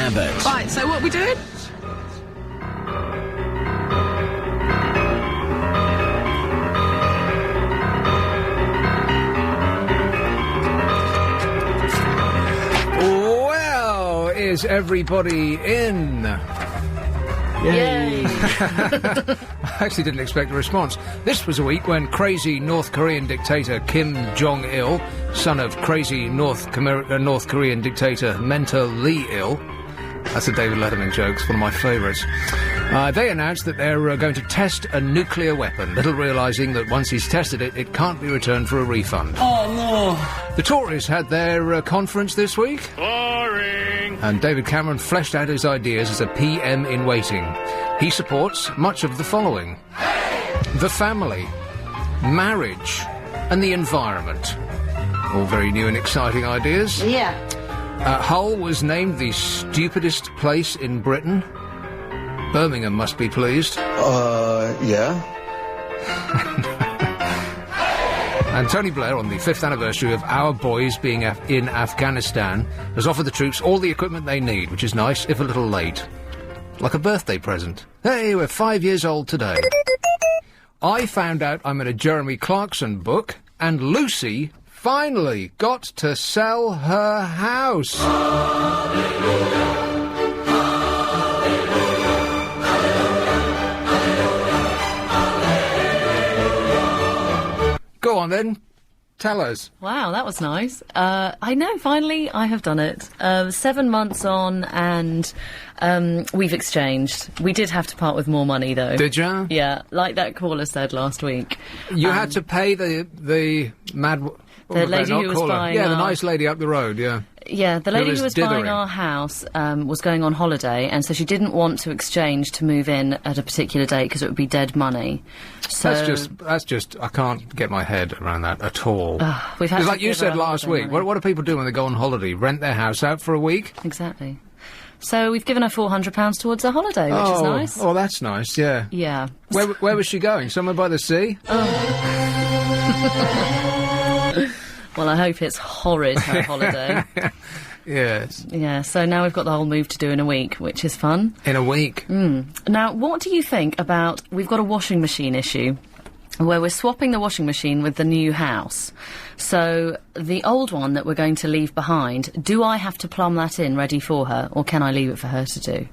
Abbot. Right, so what are we doing? Well, is everybody in? Yay! I actually didn't expect a response. This was a week when crazy North Korean dictator Kim Jong-il, son of crazy North Korean dictator mentally ill, that's a David Letterman joke, it's one of my favourites, they announced that they're going to test a nuclear weapon, little realising that once he's tested it, it can't be returned for a refund. Oh, no. The Tories had their conference this week. Boring. And David Cameron fleshed out his ideas as a PM in waiting. He supports much of the following. The family, marriage, and the environment. All very new and exciting ideas. Yeah. Hull was named the stupidest place in Britain. Birmingham must be pleased. Yeah. And Tony Blair, on the 5th anniversary of our boys being in Afghanistan, has offered the troops all the equipment they need, which is nice, if a little late. Like a birthday present. Hey, we're 5 years old today. I found out I'm in a Jeremy Clarkson book, and Lucy finally got to sell her house. Go on then, tell us. Wow, that was nice. I know, finally I have done it. 7 months on and we've exchanged. We did have to part with more money though. Did you? Yeah, like that caller said last week. You had to pay the mad... The lady who was buying Yeah, the our- nice lady up the road, yeah. Yeah, the lady was who was dithering. buying our house was going on holiday, and so she didn't want to exchange to move in at a particular date because it would be dead money. So That's just, I can't get my head around that at all. we've had It's to like you give her said a last holiday week, money. what do people do when they go on holiday? Rent their house out for a week? Exactly. So we've given her £400 towards her holiday, which is nice. Oh, that's nice, yeah. Yeah. Where was she going? Somewhere by the sea? Well, I hope it's horrid, her holiday. Yes. Yeah, so now we've got the whole move to do in a week, which is fun. In a week. Now, what do you think about... We've got a washing machine issue where we're swapping the washing machine with the new house. So the old one that we're going to leave behind, do I have to plumb that in ready for her, or can I leave it for her to do?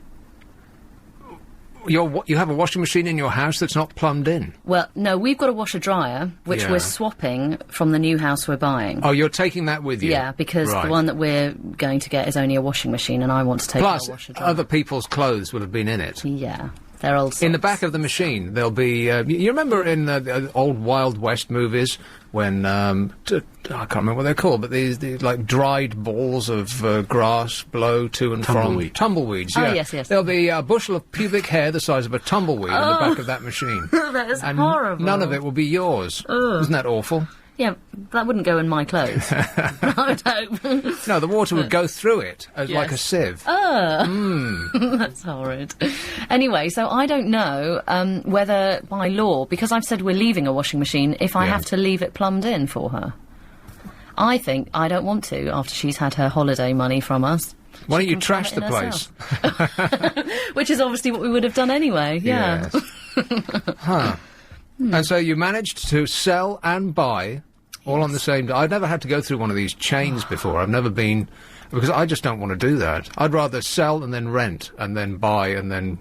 You have a washing machine in your house that's not plumbed in? Well, no, we've got a washer-dryer, which Yeah. we're swapping from the new house we're buying. Oh, you're taking that with you? Yeah, because Right. the one that we're going to get is only a washing machine, and I want to take Plus, our washer-dryer. other people's clothes will have been in it. Yeah, they're old socks. In the back of the machine, there'll be... you remember in the old Wild West movies when... I can't remember what they're called, but these like dried balls of grass blow to and from... Tumbleweeds, yeah. Oh, yes. There'll be a bushel of pubic hair the size of a tumbleweed in the back of that machine. That is And horrible. none of it will be yours. Isn't that awful? Yeah, that wouldn't go in my clothes. I would hope. No, the water would go through it as like a sieve. That's horrid. Anyway, so I don't know whether by law, because I've said we're leaving a washing machine, if I Yeah. have to leave it plumbed in for her. I think I don't want to after she's had her holiday money from us. Why don't She you can trash plumb the it in place? herself. Which is obviously what we would have done anyway, yeah. Yes. And so you managed to sell and buy all on the same day. I've never had to go through one of these chains before. I've never been... Because I just don't want to do that. I'd rather sell and then rent and then buy and then...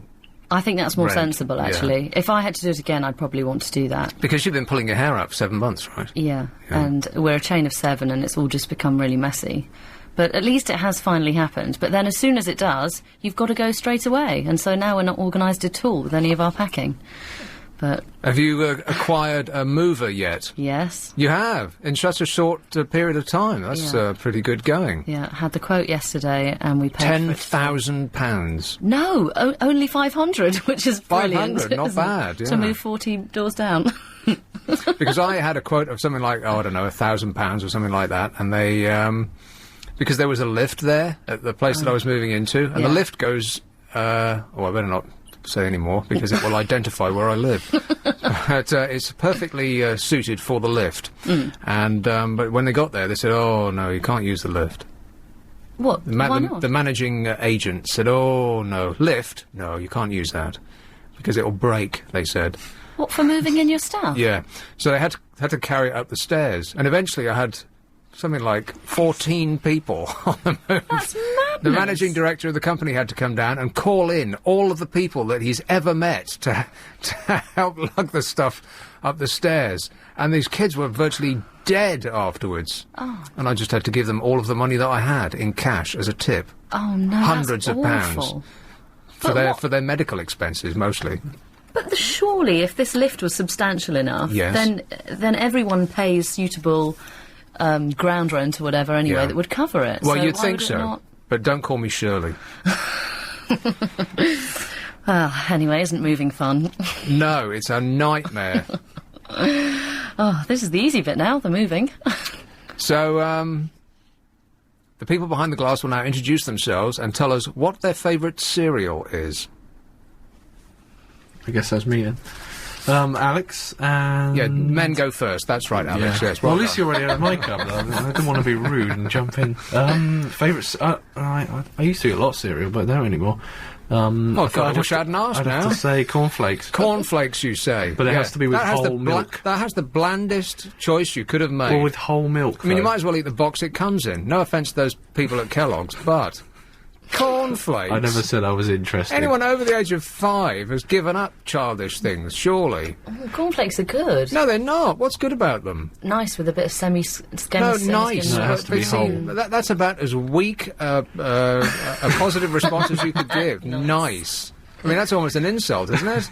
I think that's more Rent, sensible, yeah. actually. If I had to do it again, I'd probably want to do that. Because you've been pulling your hair out for 7 months, right? Yeah, and we're a chain of 7 and it's all just become really messy. But at least it has finally happened. But then as soon as it does, you've got to go straight away. And so now we're not organised at all with any of our packing. But, Have you acquired a mover yet? yes. You have, in such a short period of time. That's Yeah. pretty good going. Yeah, had the quote yesterday and we paid for it. £10,000. No, only 500, which is brilliant. 500, not isn't it? bad, yeah. To move 40 doors down. Because I had a quote of something like, I don't know, £1,000 or something like that, and they, because there was a lift there at the place that I was moving into, and the Yeah. lift goes, I better not say any more, because it will identify where I live. But it's perfectly suited for the lift. And, but when they got there, they said, oh, no, you can't use the lift. What? Why not? The managing agent said, "Oh no, lift? No, you can't use that because it'll break." They said. What, for moving in your stuff? Yeah. So they had to carry it up the stairs, and eventually I had something like 14 people on the move. That's madness. The managing director of the company had to come down and call in all of the people that he's ever met to help lug the stuff up the stairs. And these kids were virtually dead afterwards. Oh. And I just had to give them all of the money that I had in cash as a tip. Oh, no, Hundreds that's of pounds. awful. For their medical expenses, mostly. But surely, if this lift was substantial enough, Yes. then everyone pays suitable ground rent or whatever anyway Yeah. that would cover it. Well, so you'd why think would it so. not- But don't call me Shirley. Anyway, isn't moving fun? No, it's a nightmare. Oh, this is the easy bit now, the moving. So, the people behind the glass will now introduce themselves and tell us what their favourite cereal is. I guess that's me then. Alex and... Yeah, men go first. That's right, Alex. Yeah. Yes, Well, well at least done. you already had my cup, though. I didn't want to be rude and jump in. Favourites... I used to eat a lot of cereal, but I don't anymore. Oh, God, I wish I hadn't asked I'd now. have to say cornflakes. Cornflakes, you say. But it has to be with That has whole the milk. That has the blandest choice you could have made. Or with whole milk, I mean, you though. might as well eat the box it comes in. No offence to those people at Kellogg's, but... Cornflakes? I never said I was interested. Anyone over the age of 5 has given up childish things, surely. Oh, cornflakes are good. No, they're not. What's good about them? Nice with a bit of semi-skim. No, semi-skim nice. No, it has to be But see, whole. that's about as weak a positive response as you could give. Nice. I mean, that's almost an insult, isn't it?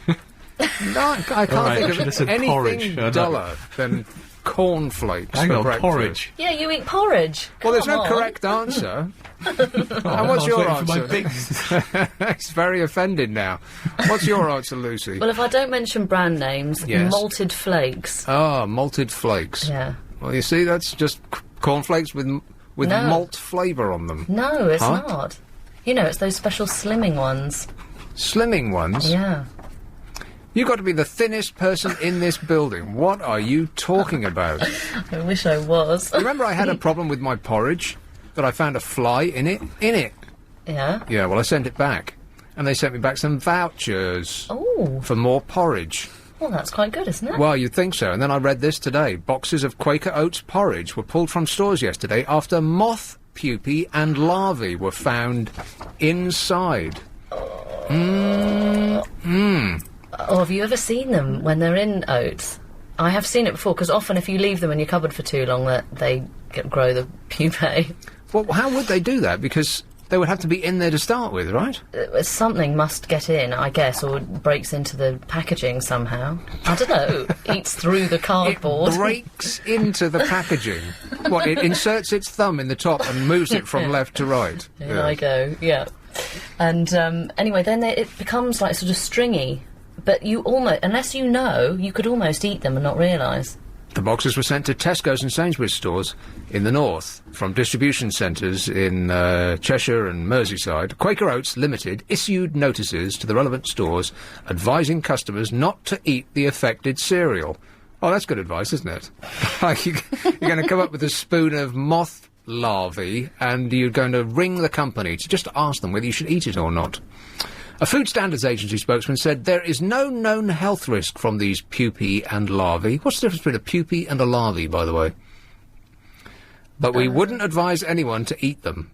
No, I can't Alright, I think should have of said porridge. anything I don't- duller than cornflakes Hang for on, breakfast. porridge. Yeah, you eat porridge. Well, there's Come no on. correct answer. Oh, And what's I was your waiting for my answer? big... He's very offended now. What's your answer, Lucy? Well, if I don't mention brand names, Yes. malted flakes. Ah, malted flakes. Yeah. Well, you see, that's just cornflakes with No. malt flavour on them. No, it's Huh? not. You know, it's those special slimming ones. Slimming ones. Yeah. You've got to be the thinnest person in this building. What are you talking about? I wish I was. Remember I had a problem with my porridge? That I found a fly in it? Yeah. Yeah, well, I sent it back. And they sent me back some vouchers Oh, for more porridge. well, that's quite good, isn't it? Well, you'd think so. And then I read this today. Boxes of Quaker Oats porridge were pulled from stores yesterday after moth pupae and larvae were found inside. Or have you ever seen them when they're in oats? I have seen it before, because often if you leave them in your cupboard for too long, that they grow the pupae. Well, how would they do that? Because they would have to be in there to start with, right? Something must get in, I guess, or breaks into the packaging somehow. I don't know. Eats through the cardboard. It breaks into the packaging. What, it inserts its thumb in the top and moves it from left to right? There I go, yeah. And anyway, then it becomes like sort of stringy. But you almost, unless you know, you could almost eat them and not realise. The boxes were sent to Tesco's and Sainsbury's stores in the north from distribution centres in Cheshire and Merseyside. Quaker Oats Limited issued notices to the relevant stores advising customers not to eat the affected cereal. Oh, that's good advice, isn't it? Like you're going to come up with a spoon of moth larvae and you're going to ring the company to just ask them whether you should eat it or not. A Food Standards Agency spokesman said there is no known health risk from these pupae and larvae. What's the difference between a pupae and a larvae, by the way? But we wouldn't advise anyone to eat them.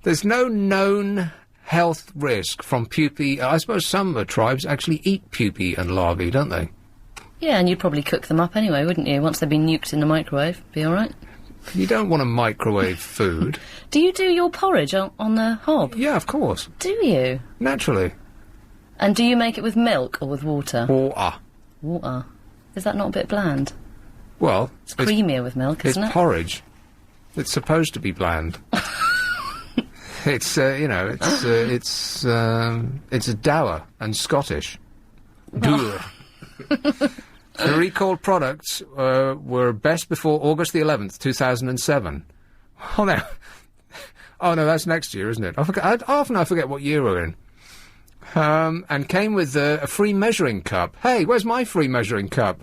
There's no known health risk from pupae. I suppose some tribes actually eat pupae and larvae, don't they? Yeah, and you'd probably cook them up anyway, wouldn't you? Once they've been nuked in the microwave. Be all right. You don't want to microwave food. Do you do your porridge on the hob? Yeah, of course. Do you? Naturally. And do you make it with milk or with water? Water. Water. Is that not a bit bland? Well, It's creamier with milk, it's isn't it? porridge. It's supposed to be bland. It's it's a dour and Scottish. Dour. The recalled products were best before August the 11th, 2007. Oh no, that's next year, isn't it? I forget what year we're in. And came with a free measuring cup. Hey, where's my free measuring cup?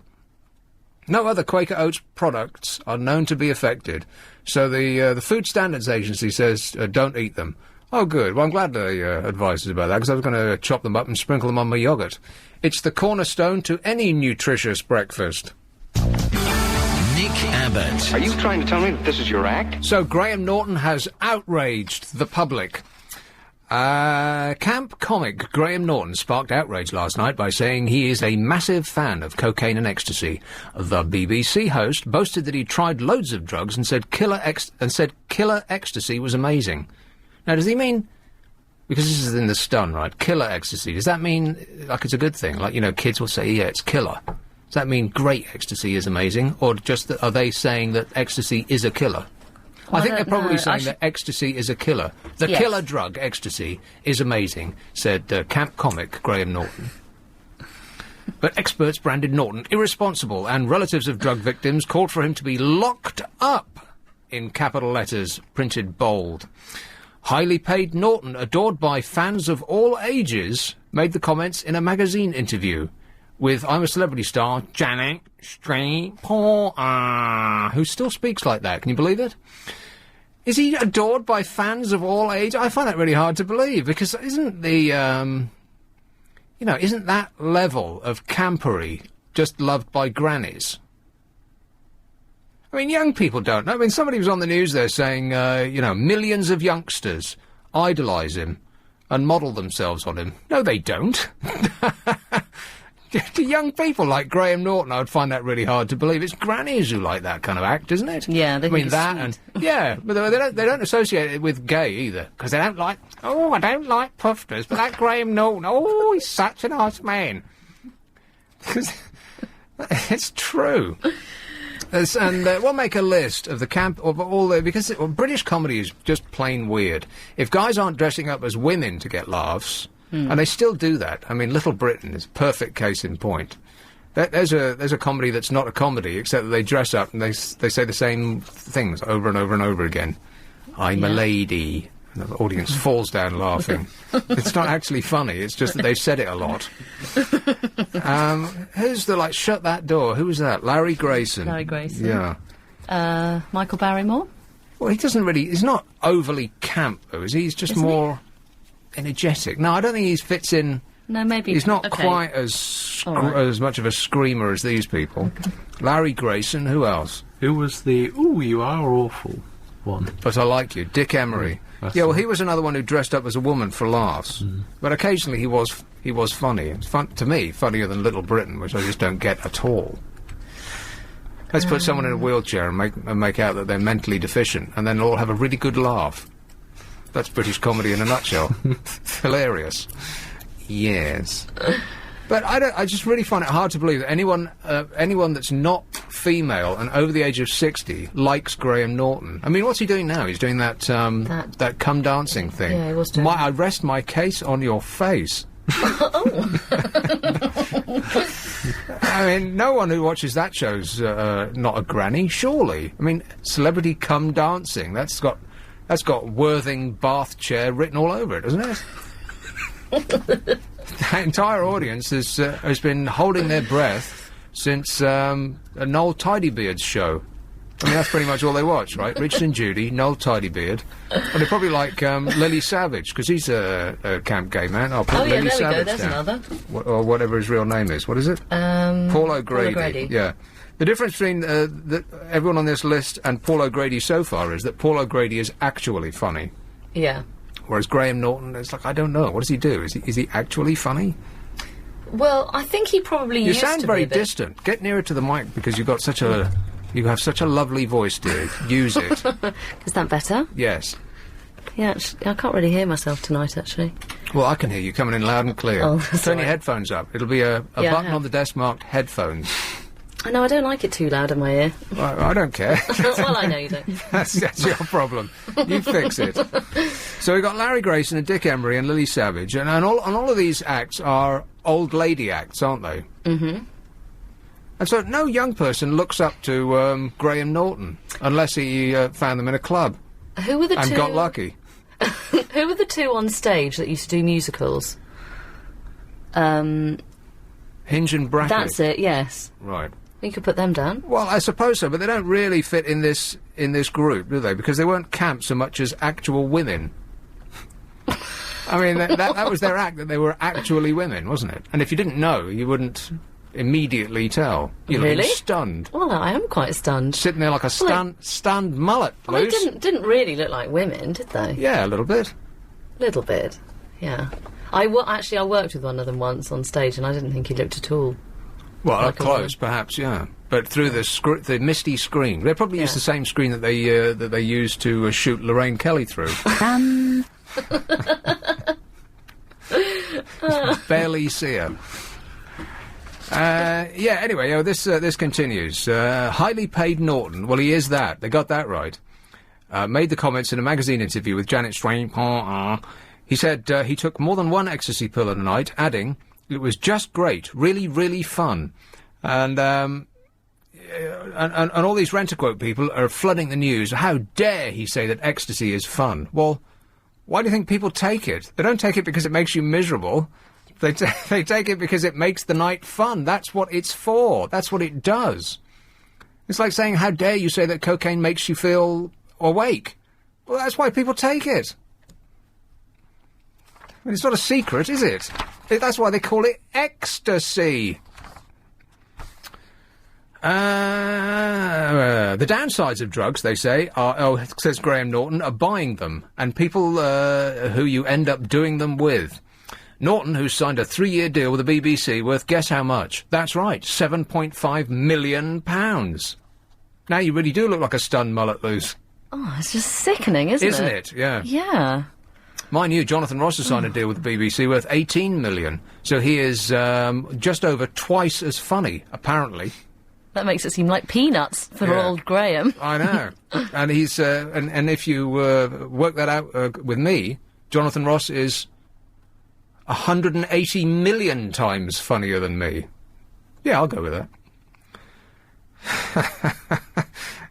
No other Quaker Oats products are known to be affected. So the Food Standards Agency says don't eat them. Oh, good. Well, I'm glad they advised us about that, because I was going to chop them up and sprinkle them on my yoghurt. It's the cornerstone to any nutritious breakfast. Nick Abbott. Are you trying to tell me that this is your act? So Graham Norton has outraged the public. Camp comic Graham Norton sparked outrage last night by saying he is a massive fan of cocaine and ecstasy. The BBC host boasted that he tried loads of drugs and said killer ecstasy was amazing. Now, does he mean, because this is in the stun, right? Killer ecstasy. Does that mean like it's a good thing? Like, you know, kids will say, yeah, it's killer. Does that mean great ecstasy is amazing, or just are they saying that ecstasy is a killer? I think they're probably saying that ecstasy is a killer. The killer drug, ecstasy, is amazing, said camp comic Graham Norton. But experts branded Norton irresponsible, and relatives of drug victims called for him to be locked up, in capital letters, printed bold. Highly paid Norton, adored by fans of all ages, made the comments in a magazine interview with I'm a Celebrity star, Janet Straw, who still speaks like that. Can you believe it? Is he adored by fans of all ages? I find that really hard to believe, because isn't the, isn't that level of campery just loved by grannies? I mean, young people don't know. I mean, somebody was on the news there saying, millions of youngsters idolise him and model themselves on him. No, they don't. To young people like Graham Norton, I would find that really hard to believe. It's grannies who like that kind of act, isn't it? Yeah, they think that it's and yeah, but they don't associate it with gay either, because they don't like. Oh, I don't like pufters, but that Graham Norton, oh, he's such a nice man. It's true. And we'll make a list of the camp of all the, because British comedy is just plain weird. If guys aren't dressing up as women to get laughs. And they still do that. I mean, Little Britain is a perfect case in point. There's a comedy that's not a comedy, except that they dress up and they say the same things over and over and over again. I'm a lady. And the audience falls down laughing. It's not actually funny, it's just that they've said it a lot. Who's the, shut that door? Who was that? Larry Grayson. Larry Grayson. Yeah. Michael Barrymore? Well, he's not overly camp, though, is he? He's just more energetic. No, I don't think he fits in. No, maybe he's not quite as much of a screamer as these people. Larry Grayson. Who else? Who was the "Ooh, you are awful" one? But I like you, Dick Emery. Well, he was another one who dressed up as a woman for laughs. But occasionally he was funny. It's to me, funnier than Little Britain, which I just don't get at all. Let's put someone in a wheelchair and make out that they're mentally deficient, and then all have a really good laugh. That's British comedy in a nutshell. Hilarious. Yes. But I just really find it hard to believe that anyone that's not female and over the age of 60 likes Graham Norton. I mean, what's he doing now? He's doing that come dancing thing. Yeah, he was doing I rest my case on your face. I mean, no one who watches that show's not a granny, surely. I mean, Celebrity Come Dancing, that's got Worthing Bath Chair written all over it, doesn't it? That entire audience has been holding their breath since Noel Tidybeard's show. I mean, that's pretty much all they watch, right? Richard and Judy, Noel Tidybeard. And they probably like Lily Savage, because he's a camp gay man. I'll put Lily Savage there's down. Another. Or whatever his real name is. What is it? Paul O'Grady. Yeah. The difference between everyone on this list and Paul O'Grady so far is that Paul O'Grady is actually funny. Yeah. Whereas Graham Norton, it's like, I don't know. What does he do? Is he actually funny? Well, I think he probably used to be. You sound very distant. Get nearer to the mic, because you have such a lovely voice, dear. Use it. Is that better? Yes. Yeah, I can't really hear myself tonight, actually. Well, I can hear you coming in loud and clear. Oh, Turn your headphones up. It'll be a button on the desk marked headphones. No, I don't like it too loud in my ear. I don't care. Well, I know you don't. That's your problem. You fix it. So we've got Larry Grayson and Dick Emery and Lily Savage, and all of these acts are old lady acts, aren't they? Mm-hmm. And so no young person looks up to Graham Norton unless he found them in a club. Who were the two? And got lucky. Who were the two on stage that used to do musicals? Hinge and Brackett. That's it, yes. Right. You could put them down. Well, I suppose so, but they don't really fit in this group, do they? Because they weren't camp so much as actual women. I mean, that was their act, that they were actually women, wasn't it? And if you didn't know, you wouldn't immediately tell. You're Really? looking stunned. Well, I am quite stunned. Sitting there like a stunned mullet, Well, they Luce. didn't really look like women, did they? Yeah, a little bit. Little bit, yeah. I worked with one of them once on stage, and I didn't think he looked at all. Well, Like up close, perhaps, yeah. But through the misty screen. They probably used Yeah. the same screen that they used to shoot Lorraine Kelly through. Barely see her. Yeah, anyway, this continues. Highly paid Norton, well, he is that. They got that right. Made the comments in a magazine interview with Janet Strain. He said he took more than one ecstasy pill in a night, adding, "It was just great, really, really fun." And all these rent-a-quote people are flooding the news. How dare he say that ecstasy is fun? Well, why do you think people take it? They don't take it because it makes you miserable. They take it because it makes the night fun. That's what it's for. That's what it does. It's like saying, how dare you say that cocaine makes you feel awake? Well, that's why people take it. I mean, it's not a secret, is it? That's why they call it ecstasy. The downsides of drugs, they say, are, says Graham Norton, are buying them, and people who you end up doing them with. Norton, who's signed a 3-year deal with the BBC worth, guess how much? That's right, £7.5 million. Now you really do look like a stunned mullet, Luce. Oh, it's just sickening, isn't it? Yeah. Yeah. Mind you, Jonathan Ross has signed a deal with the BBC worth £18 million, so he is just over twice as funny, apparently. That makes it seem like peanuts for Yeah. old Graham. I know. And he's and if you work that out with me, Jonathan Ross is 180 million times funnier than me. Yeah, I'll go with that.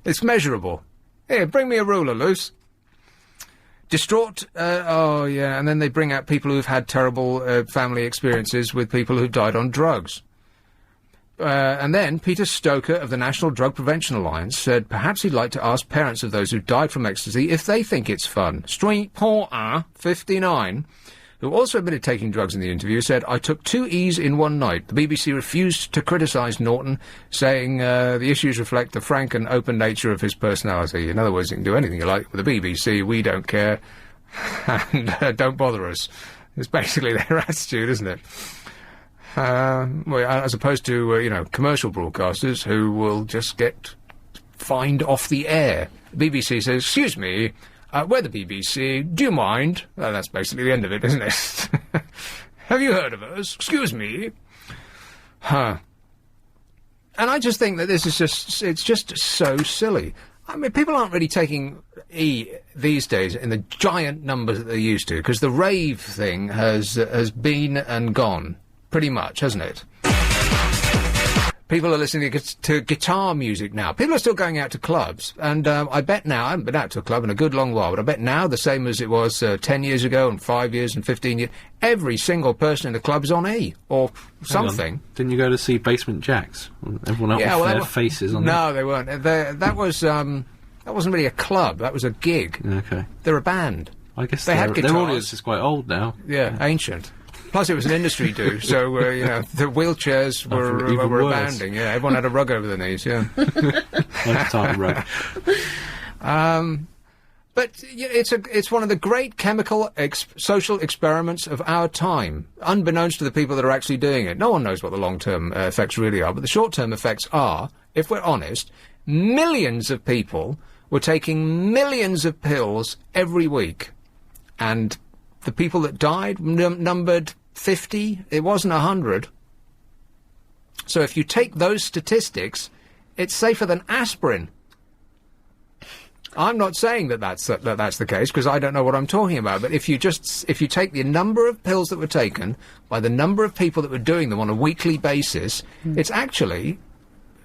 It's measurable. Here, bring me a ruler, Luce. Distraught, and then they bring out people who've had terrible family experiences with people who've died on drugs. And then Peter Stoker of the National Drug Prevention Alliance said perhaps he'd like to ask parents of those who died from ecstasy if they think it's fun. Street Porter, 59, who also admitted taking drugs in the interview, said, "I took 2 E's in one night." The BBC refused to criticise Norton, saying the issues reflect the frank and open nature of his personality. In other words, you can do anything you like with the BBC, we don't care, and don't bother us. It's basically their attitude, isn't it? Well, as opposed to, commercial broadcasters who will just get fined off the air. The BBC says, "Excuse me, we're the BBC, do you mind?" Well, that's basically the end of it, isn't it? Have you heard of us? Excuse me. And I just think that this is it's just so silly. I mean, people aren't really taking E these days in the giant numbers that they used to, because the rave thing has been and gone. Pretty much, hasn't it? People are listening to guitar music now. People are still going out to clubs, and I bet now, I haven't been out to a club in a good long while, but I bet now, the same as it was 10 years ago, and 5 years, and 15 years, every single person in the club is on E, or something. Didn't you go to see Basement Jacks? Everyone else with their faces on No, they weren't. That wasn't really a club, that was a gig. Okay. They're a band. I guess They had their guitars. audience is quite old now. Yeah, ancient. Plus, it was an industry do, so, the wheelchairs were even worse. abounding, yeah. Everyone had a rug over their knees, yeah. Like a tartan rug. But it's one of the great chemical social experiments of our time, unbeknownst to the people that are actually doing it. No one knows what the long-term effects really are, but the short-term effects are, if we're honest, millions of people were taking millions of pills every week, and the people that died numbered 50, it wasn't 100. So if you take those statistics, it's safer than aspirin. I'm not saying that that's the case, because I don't know what I'm talking about, but if you take the number of pills that were taken by the number of people that were doing them on a weekly basis, it's actually,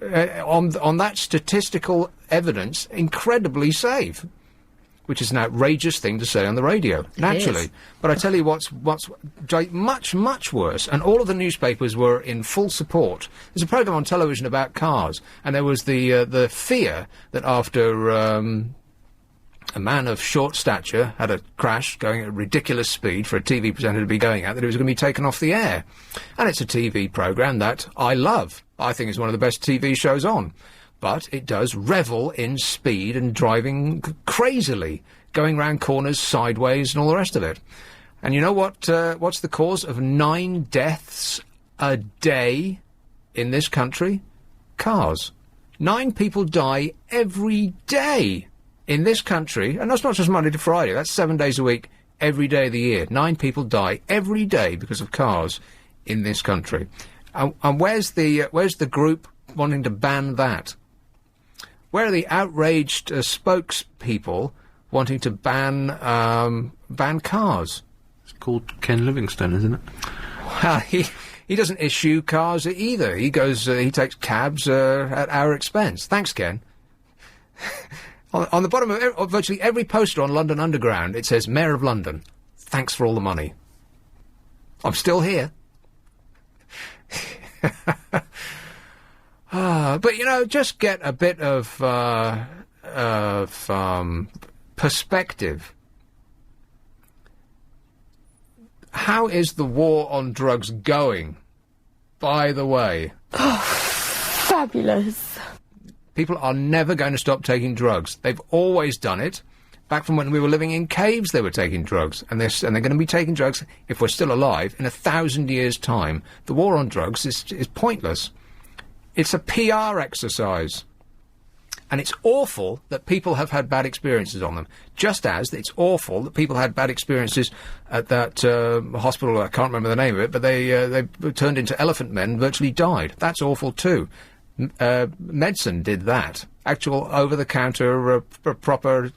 on that statistical evidence, incredibly safe. which is an outrageous thing to say on the radio, naturally. is. But I tell you what's much, much worse, and all of the newspapers were in full support. There's a programme on television about cars, and there was the fear that after a man of short stature had a crash going at a ridiculous speed for a TV presenter to be going at, that it was going to be taken off the air. And it's a TV programme that I love. I think it's one of the best TV shows on. But it does revel in speed and driving crazily, going round corners sideways and all the rest of it. And you know what's the cause of 9 deaths a day in this country? Cars. 9 people die every day in this country, and that's not just Monday to Friday, that's 7 days a week, every day of the year. 9 people die every day because of cars in this country. And where's the group wanting to ban that? Where are the outraged spokespeople wanting to ban cars? It's called Ken Livingstone, isn't it? Well, he doesn't issue cars either. He he takes cabs at our expense. Thanks, Ken. On the bottom of virtually every poster on London Underground, it says, Mayor of London, thanks for all the money. I'm still here. But, you know, just get a bit of perspective. How is the war on drugs going, by the way? Fabulous. People are never going to stop taking drugs. They've always done it. Back from when we were living in caves, they were taking drugs. And they're going to be taking drugs, if we're still alive, in 1,000 years' time. The war on drugs is pointless. It's a PR exercise. And it's awful that people have had bad experiences on them. Just as it's awful that people had bad experiences at that hospital, I can't remember the name of it, but they turned into elephant men and virtually died. That's awful too. Medicine did that. Actual over-the-counter proper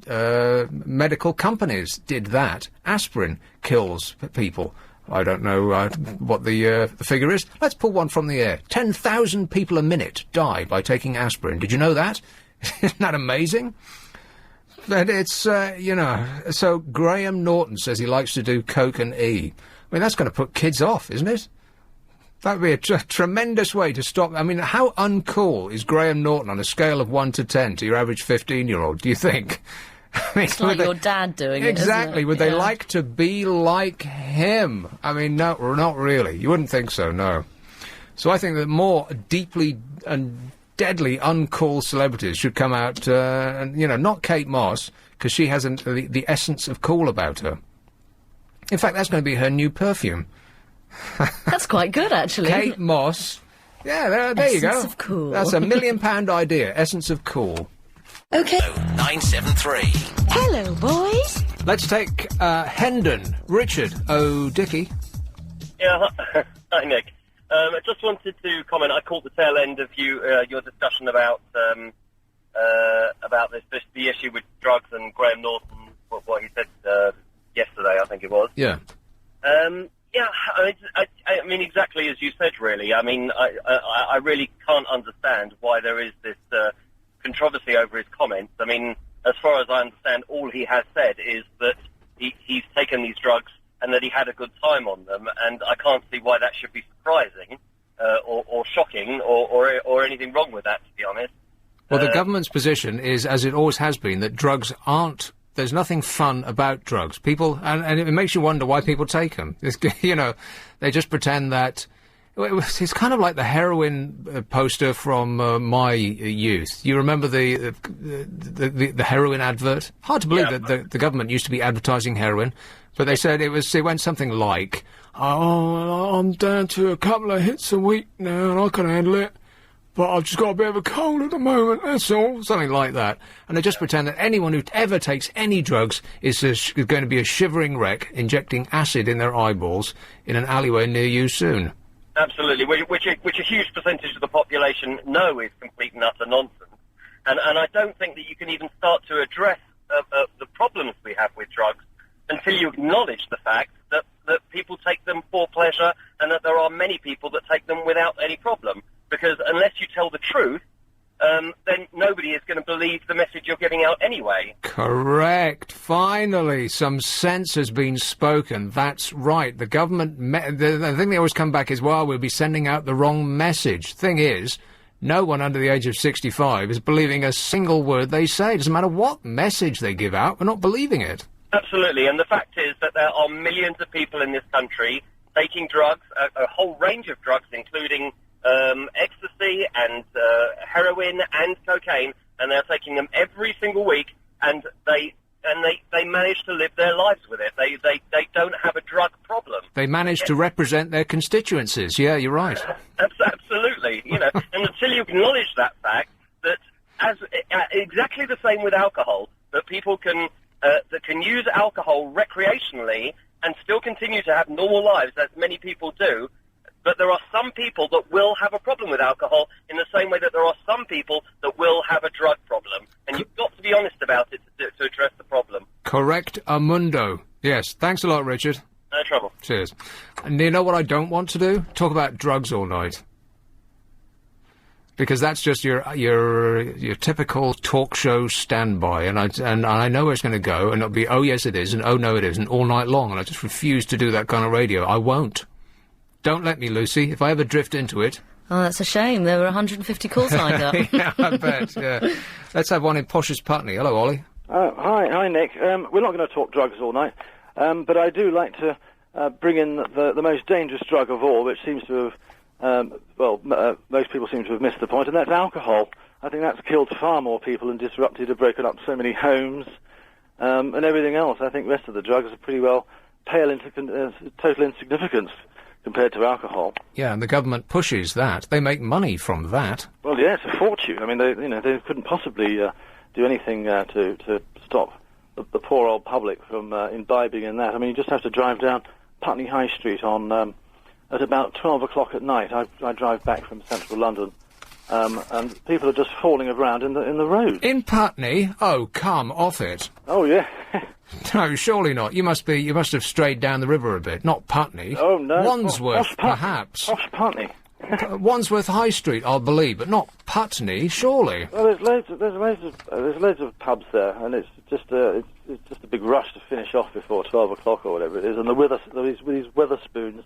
medical companies did that. Aspirin kills people. I don't know what the figure is. Let's pull one from the air. 10,000 people a minute die by taking aspirin. Did you know that? Isn't that amazing? But it's, so Graham Norton says he likes to do coke and E. I mean, that's going to put kids off, isn't it? That would be a tremendous way to stop. I mean, how uncool is Graham Norton on a scale of 1 to 10 to your average 15-year-old, do you think? I mean, It's like your dad doing it, exactly. isn't it? Would they like to be like him? I mean, no, not really. You wouldn't think so, no. So I think that more deeply and deadly uncool celebrities should come out, and, you know, not Kate Moss, because she hasn't the essence of cool about her. In fact, that's going to be her new perfume. That's quite good, actually. Kate Moss. Yeah, there you go. Essence of cool. That's a £1 million idea. Essence of cool. Okay. 973. Hello, boys. Let's take Hendon. Richard O'Dickey. Yeah, hi Nick. I just wanted to comment. I caught the tail end of your discussion about the issue with drugs and Graham Norton. What he said yesterday, I think it was. Yeah. Yeah, I mean exactly as you said. Really, I mean, I really can't understand why there is this controversy over his comments. I mean, as far as I understand, all he has said is that he's taken these drugs and that he had a good time on them, and I can't see why that should be surprising or shocking or anything wrong with that, to be honest. Well, the government's position is, as it always has been, that drugs aren't... There's nothing fun about drugs. People... And it makes you wonder why people take them. You know, they just pretend that... It's kind of like the heroin poster from my youth. You remember the heroin advert? Hard to believe that the government used to be advertising heroin, but they said it went something like, "Oh, I'm down to a couple of hits a week now, and I can handle it, but I've just got a bit of a cold at the moment, that's all." Something like that. And they just pretend that anyone who ever takes any drugs is going to be a shivering wreck, injecting acid in their eyeballs in an alleyway near you soon. Absolutely, which a huge percentage of the population know is complete and utter nonsense. And I don't think that you can even start to address the problems we have with drugs until you acknowledge the fact that people take them for pleasure and that there are many people that take them without any problem. Because unless you tell the truth, then nobody is going to believe the message you're giving out anyway. Correct. Finally, some sense has been spoken. That's right. The government... the thing they always come back is, well, we'll be sending out the wrong message. Thing is, no one under the age of 65 is believing a single word they say. It doesn't matter what message they give out, we're not believing it. Absolutely, and the fact is that there are millions of people in this country taking drugs, a whole range of drugs, including ecstasy and heroin and cocaine, and they're taking them every single week, and they manage to live their lives with it. They don't have a drug problem. They manage to represent their constituencies. Yeah, you're right. Absolutely, you know, and until you acknowledge that fact, that as exactly the same with alcohol, that people can use alcohol recreationally and still continue to have normal lives, as many people do. But there are some people that will have a problem with alcohol in the same way that there are some people that will have a drug problem. And you've got to be honest about it to address the problem. Correct, Amundo. Yes, thanks a lot, Richard. No trouble. Cheers. And you know what I don't want to do? Talk about drugs all night. Because that's just your typical talk show standby, and I know where it's going to go, and it'll be, oh yes it is, and oh no it isn't, all night long, and I just refuse to do that kind of radio. I won't. Don't let me, Lucy. If I ever drift into it... Oh, that's a shame. There were 150 calls lined up. Yeah, I bet, yeah. Let's have one in Posh's Putney. Hello, Ollie. Hi, Nick. We're not going to talk drugs all night, but I do like to bring in the most dangerous drug of all, which seems to have... most people seem to have missed the point, and that's alcohol. I think that's killed far more people and disrupted and broken up so many homes and everything else. I think the rest of the drugs are pretty well pale into total insignificance compared to alcohol. Yeah, and the government pushes that. They make money from that. Well, yeah, it's a fortune. I mean, they couldn't possibly do anything to stop the poor old public from imbibing in that. I mean, you just have to drive down Putney High Street on... at about 12 o'clock at night. I drive back from central London, and people are just falling around in the road. In Putney? Oh, come off it. Oh, yeah. No, surely not. You must have strayed down the river a bit. Not Putney. Oh, no. Wandsworth, perhaps. Posh Putney. Wandsworth High Street, I'll believe, but not Putney, surely. Well, there's loads of pubs there, and it's just a big rush to finish off before 12 o'clock or whatever it is, and these Wetherspoons,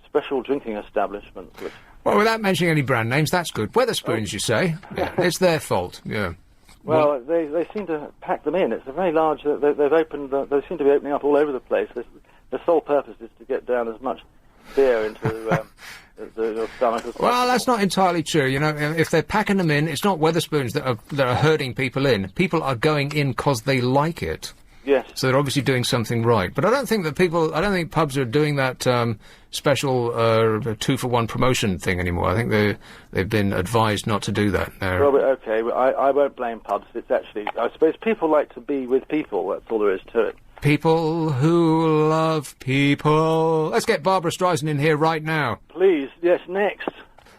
special drinking establishments. Well, without mentioning any brand names, that's good. Wetherspoons, you say? Yeah, it's their fault, yeah. Well, they seem to pack them in. It's a very large... they've opened... they seem to be opening up all over the place. Their sole purpose is to get down as much beer into your stomach as possible. Well, that's not entirely true. You know, if they're packing them in, it's not Wetherspoons that are herding people in. People are going in because they like it. Yes. So they're obviously doing something right. But I don't think pubs are doing that special 2-for-1 promotion thing anymore. I think they've been advised not to do that. Well, okay, I won't blame pubs. It's actually, I suppose people like to be with people. That's all there is to it. People who love people. Let's get Barbara Streisand in here right now. Please, yes, next.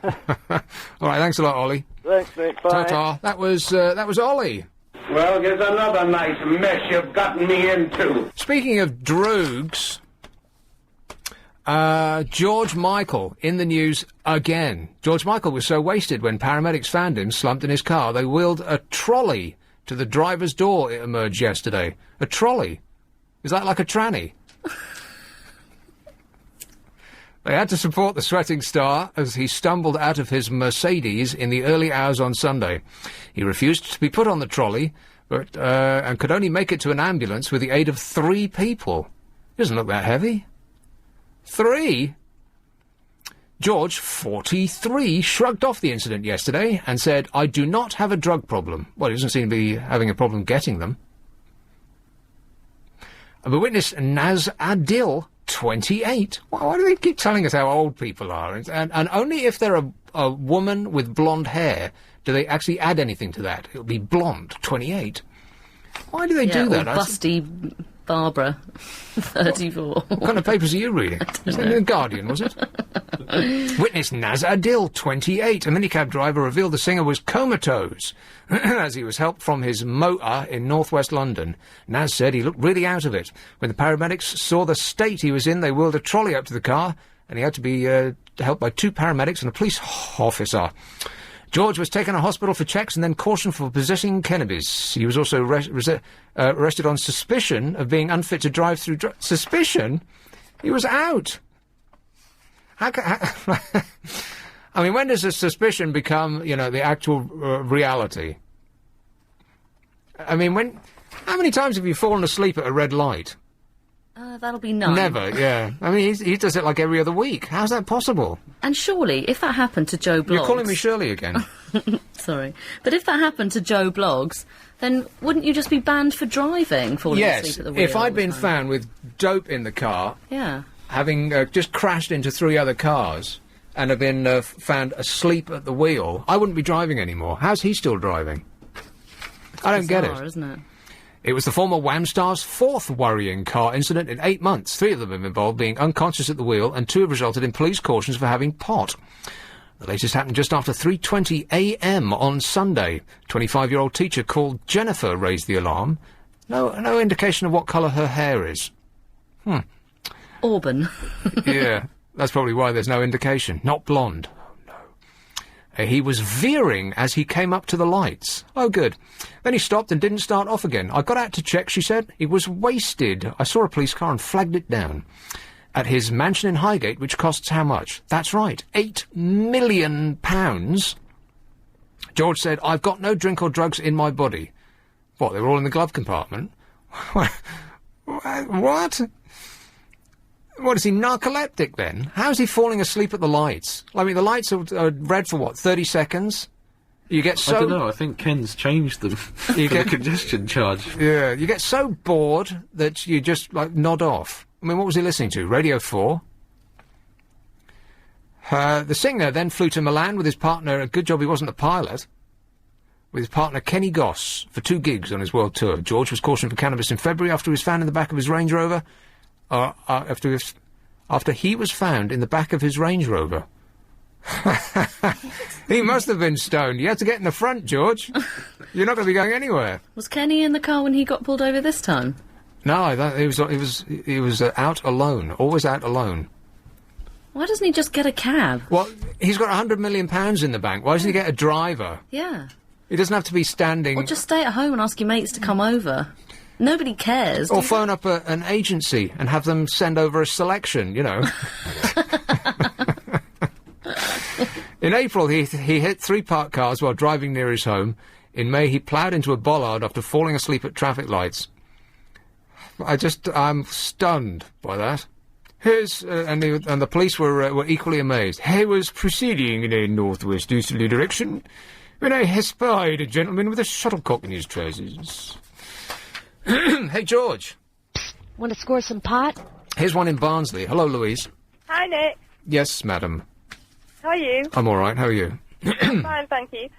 All right, thanks a lot, Ollie. Thanks, Nick. Bye. Ta-ta. That was Ollie. Well, here's another nice mess you've gotten me into. Speaking of droogs, George Michael in the news again. George Michael was so wasted when paramedics found him slumped in his car. They wheeled a trolley to the driver's door, it emerged yesterday. A trolley? Is that like a tranny? They had to support the sweating star as he stumbled out of his Mercedes in the early hours on Sunday. He refused to be put on the trolley, but and could only make it to an ambulance with the aid of 3 people. He doesn't look that heavy. 3? George, 43, shrugged off the incident yesterday and said, "I do not have a drug problem." Well, he doesn't seem to be having a problem getting them. But witness Naz Adil, 28. Why do they keep telling us how old people are? And only if they're a woman with blonde hair do they actually add anything to that. It'll be blonde, 28. Why do they do that? Busty Barbara, 34. What kind of papers are you reading? Was it The Guardian, was it? Witness Naz Adil, 28. A minicab driver revealed the singer was comatose as he was helped from his motor in northwest London. Naz said he looked really out of it. When the paramedics saw the state he was in, they wheeled a trolley up to the car, and he had to be helped by 2 paramedics and a police officer. George was taken to hospital for checks and then cautioned for possessing cannabis. He was also arrested on suspicion of being unfit to drive through... Suspicion? He was out. I mean, when does a suspicion become, the actual reality? I mean, how many times have you fallen asleep at a red light? That'll be 9. Never, yeah. I mean, he does it like every other week. How's that possible? And surely, if that happened to Joe Bloggs... You're calling me Shirley again. Sorry. But if that happened to Joe Bloggs, then wouldn't you just be banned for driving, falling asleep at the wheel? Yes, if I'd been found with dope in the car... Yeah. Having just crashed into 3 other cars and have been found asleep at the wheel, I wouldn't be driving anymore. How's he still driving? I don't get it. Isn't it? It was the former Wham star's 4th worrying car incident in 8 months. 3 of them have involved being unconscious at the wheel, and 2 have resulted in police cautions for having pot. The latest happened just after 3:20 a.m. on Sunday. 25-year-old teacher called Jennifer raised the alarm. No indication of what colour her hair is. Auburn. Yeah, that's probably why there's no indication. Not blonde. Oh, no. He was veering as he came up to the lights. Oh, good. Then he stopped and didn't start off again. I got out to check, she said. He was wasted. I saw a police car and flagged it down. At his mansion in Highgate, which costs how much? That's right, £8 million. George said, I've got no drink or drugs in my body. What, they were all in the glove compartment? What? What, is he narcoleptic then? How's he falling asleep at the lights? I mean, the lights are red for what, 30 seconds? You get so... I don't know, I think Ken's changed them for the congestion charge. Yeah, you get so bored that you just, nod off. I mean, what was he listening to? Radio 4? The singer then flew to Milan with his partner, a good job he wasn't a pilot, with his partner Kenny Goss for 2 gigs on his world tour. George was cautioned for cannabis in February after he was found in the back of his Range Rover. After he was found in the back of his Range Rover. He must have been stoned. You had to get in the front, George. You're not going to be going anywhere. Was Kenny in the car when he got pulled over this time? No, he was out alone. Always out alone. Why doesn't he just get a cab? Well, he's got £100 million in the bank. Why doesn't he get a driver? Yeah. He doesn't have to be standing... Or just stay at home and ask your mates to come over. Nobody cares. Or phone up an agency and have them send over a selection, In April, he hit 3 parked cars while driving near his home. In May, he ploughed into a bollard after falling asleep at traffic lights. I'm stunned by that. And the police were equally amazed. He was proceeding in a northwest easterly direction when I espied a gentleman with a shuttlecock in his trousers. Hey, George. Want to score some pot? Here's one in Barnsley. Hello, Louise. Hi, Nick. Yes, madam. How are you? I'm all right. How are you? Fine, thank you.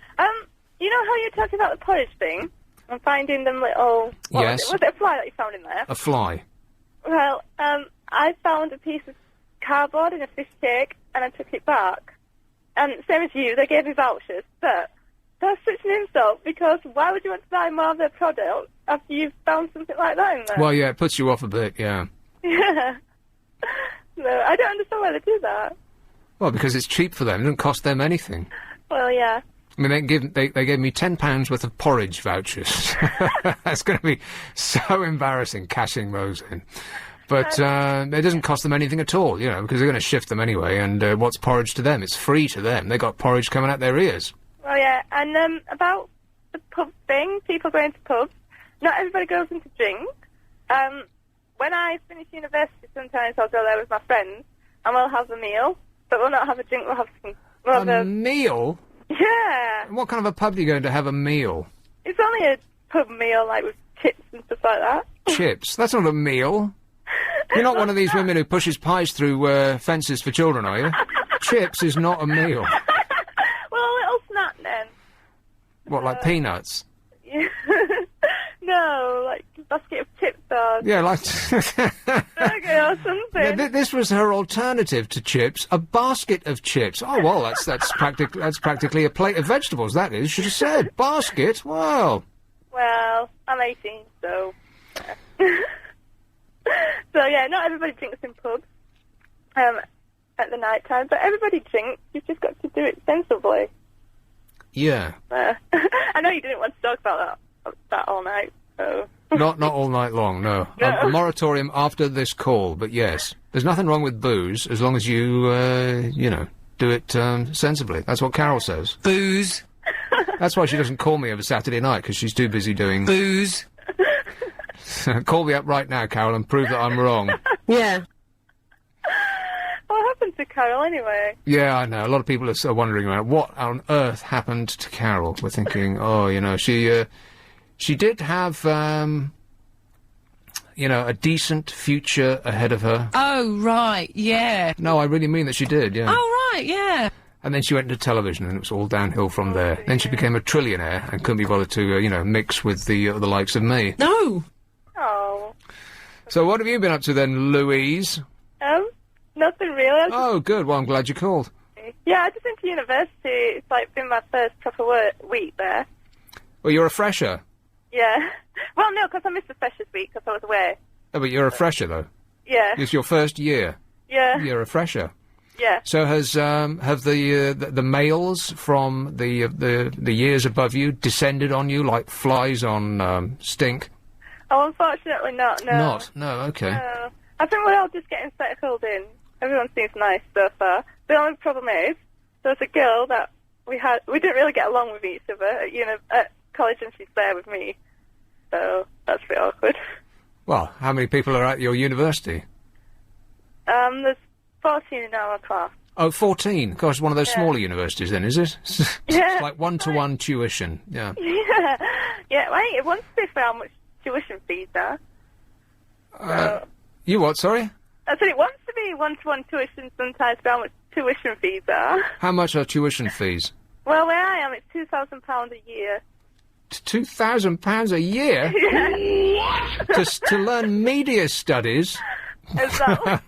You know how you were talking about the porridge thing? And finding them little... Yes. Was it a fly that you found in there? A fly. Well, I found a piece of cardboard in a fish cake, and I took it back. And same as you, they gave me vouchers, but that's such an insult, because why would you want to buy more of their product after you've found something like that in there? Well, yeah, it puts you off a bit, yeah. Yeah. No, I don't understand why they do that. Well, because it's cheap for them. It doesn't cost them anything. Well, yeah. I mean, they gave me £10 worth of porridge vouchers. That's going to be so embarrassing, cashing those in. But it doesn't cost them anything at all, because they're going to shift them anyway, and what's porridge to them? It's free to them. They got porridge coming out their ears. Well, yeah, and about the pub thing, people going to pubs, not everybody goes in to drink. When I finish university, sometimes I'll go there with my friends, and we'll have a meal, but we'll not have a drink, we'll have a meal? Yeah. And what kind of a pub are you going to have a meal? It's only a pub meal, with chips and stuff like that. Chips? That's not a meal. You're not one of these women who pushes pies through fences for children, are you? Chips is not a meal. Well, a little snack then. What, like peanuts? Yeah. No, like a basket of chips or... Yeah, like... Okay, or something. This was her alternative to chips, a basket of chips. Oh, well, that's practically a plate of vegetables, that is. Should have said basket. Well... Well, I'm 18, so... Yeah. So, yeah, not everybody drinks in pubs at the night time, but everybody drinks. You've just got to do it sensibly. Yeah. I know you didn't want to talk about that all night, so... Not all night long, no. No. A moratorium after this call, but yes. There's nothing wrong with booze, as long as you, do it sensibly. That's what Carol says. Booze. That's why she doesn't call me over Saturday night, because she's too busy doing... Booze. Call me up right now, Carol, and prove that I'm wrong. Yeah. What happened to Carol, anyway? Yeah, I know. A lot of people are wondering about what on earth happened to Carol. We're thinking, she did have, a decent future ahead of her. Oh, right, yeah. No, I really mean that she did, yeah. Oh, right, yeah. And then she went into television, and it was all downhill from there. Then she became a trillionaire and couldn't be bothered to, mix with the likes of me. No. Oh. So what have you been up to then, Louise? Nothing really. Oh, good. Well, I'm glad you called. Yeah, I just went to university. It's, been my first proper week there. Well, you're a fresher. Yeah. Well, no, because I missed the freshers week because I was away. Oh, but you're a fresher, though. Yeah. It's your first year. Yeah. You're a fresher. Yeah. So have the males from the years above you descended on you like flies on stink? Oh, unfortunately not, no. Not? No, okay. No. I think we're all just getting settled in. Everyone seems nice so far. The only problem is, there was a girl that we didn't really get along with each other at college, and she's there with me. So, that's a bit awkward. Well, how many people are at your university? There's 14 in our class. Oh, 14. Gosh, one of those smaller universities then, is it? Yeah. It's like one-to-one tuition, yeah. Yeah. Yeah, wait, it wants to be for how much tuition fees are. You what, sorry? I said it wants to be one-to-one tuition sometimes for how much tuition fees are. How much are tuition fees? Well, where I am, it's £2,000 a year. £2,000 a year? What? to learn media studies? Exactly.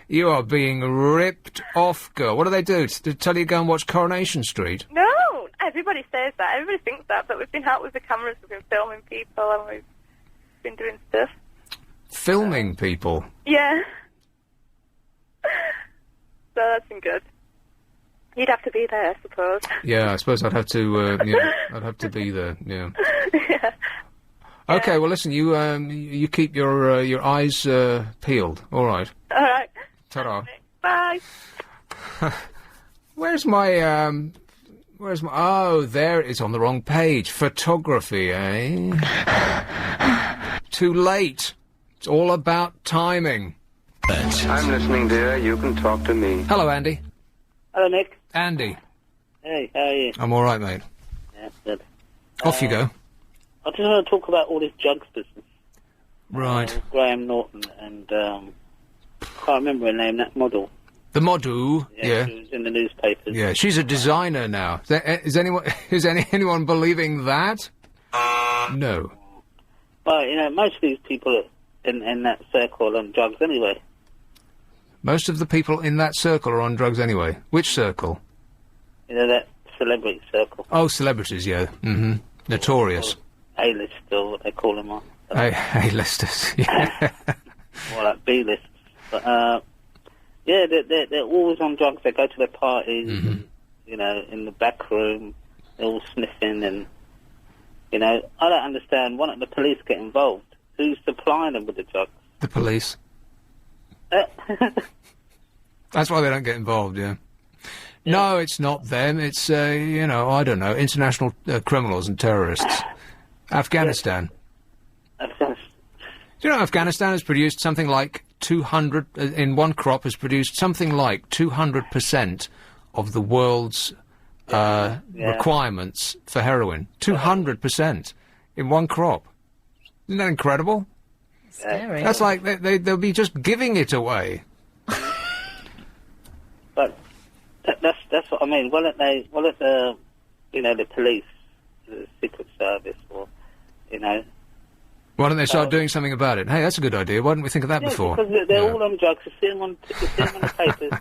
You are being ripped off, girl. What do they do? To tell you to go and watch Coronation Street? No, everybody says that. Everybody thinks that, but we've been out with the cameras, we've been filming people, and we've been doing stuff. Filming people? Yeah. So that's been good. You'd have to be there, I suppose. Yeah, I suppose I'd have to, I'd have to be there, yeah. Yeah. Okay, well, listen, you keep your eyes peeled, all right. All right. Ta-ra. Bye. Where's my, oh, there it's on the wrong page. Photography, eh? Too late. It's all about timing. I'm listening, dear. You can talk to me. Hello, Andy. Hello, Nick. Andy. Hey, how are you? I'm all right, mate. Yeah, good. Off you go. I just want to talk about all this drugs business. Right. Graham Norton and, can't remember her name, that model. The model, yeah. She was in the newspapers. Yeah, she's a designer now. Is anyone believing that? No. Well, most of these people in that circle are on drugs anyway. Most of the people in that circle are on drugs anyway. Which circle? That celebrity circle. Oh, celebrities, yeah. Mm-hmm. Notorious. A-list, or what they call them. A-listers, yeah. More like B-lists. But, yeah, they're always on drugs. They go to their parties, and, in the back room, they're all sniffing, and, I don't understand. Why don't the police get involved? Who's supplying them with the drugs? The police. That's why they don't get involved, yeah. No, it's not them. It's, I don't know, international criminals and terrorists. Afghanistan. Do you know Afghanistan has produced something like 200, in one crop, has produced something like 200% of the world's requirements for heroin. 200% in one crop. Isn't that incredible? Scary. That's like they'll be just giving it away. But that's what I mean. Why don't the the police, the Secret Service, or why don't they start doing something about it? Hey, that's a good idea. Why didn't we think of that before? Because they're all on drugs. You see them on the papers,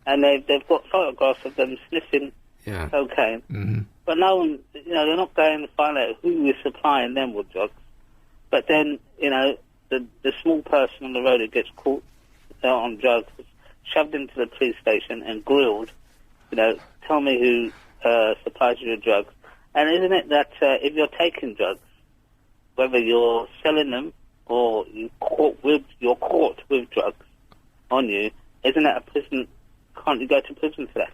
and they've got photographs of them sniffing cocaine. Mm-hmm. But no one, they're not going to find out who is supplying them with drugs. But then, the small person on the road who gets caught on drugs is shoved into the police station and grilled. Tell me supplies you with drugs. And isn't it that if you're taking drugs, whether you're selling them or you're caught with drugs on you, isn't that a prison? Can't you go to prison for that?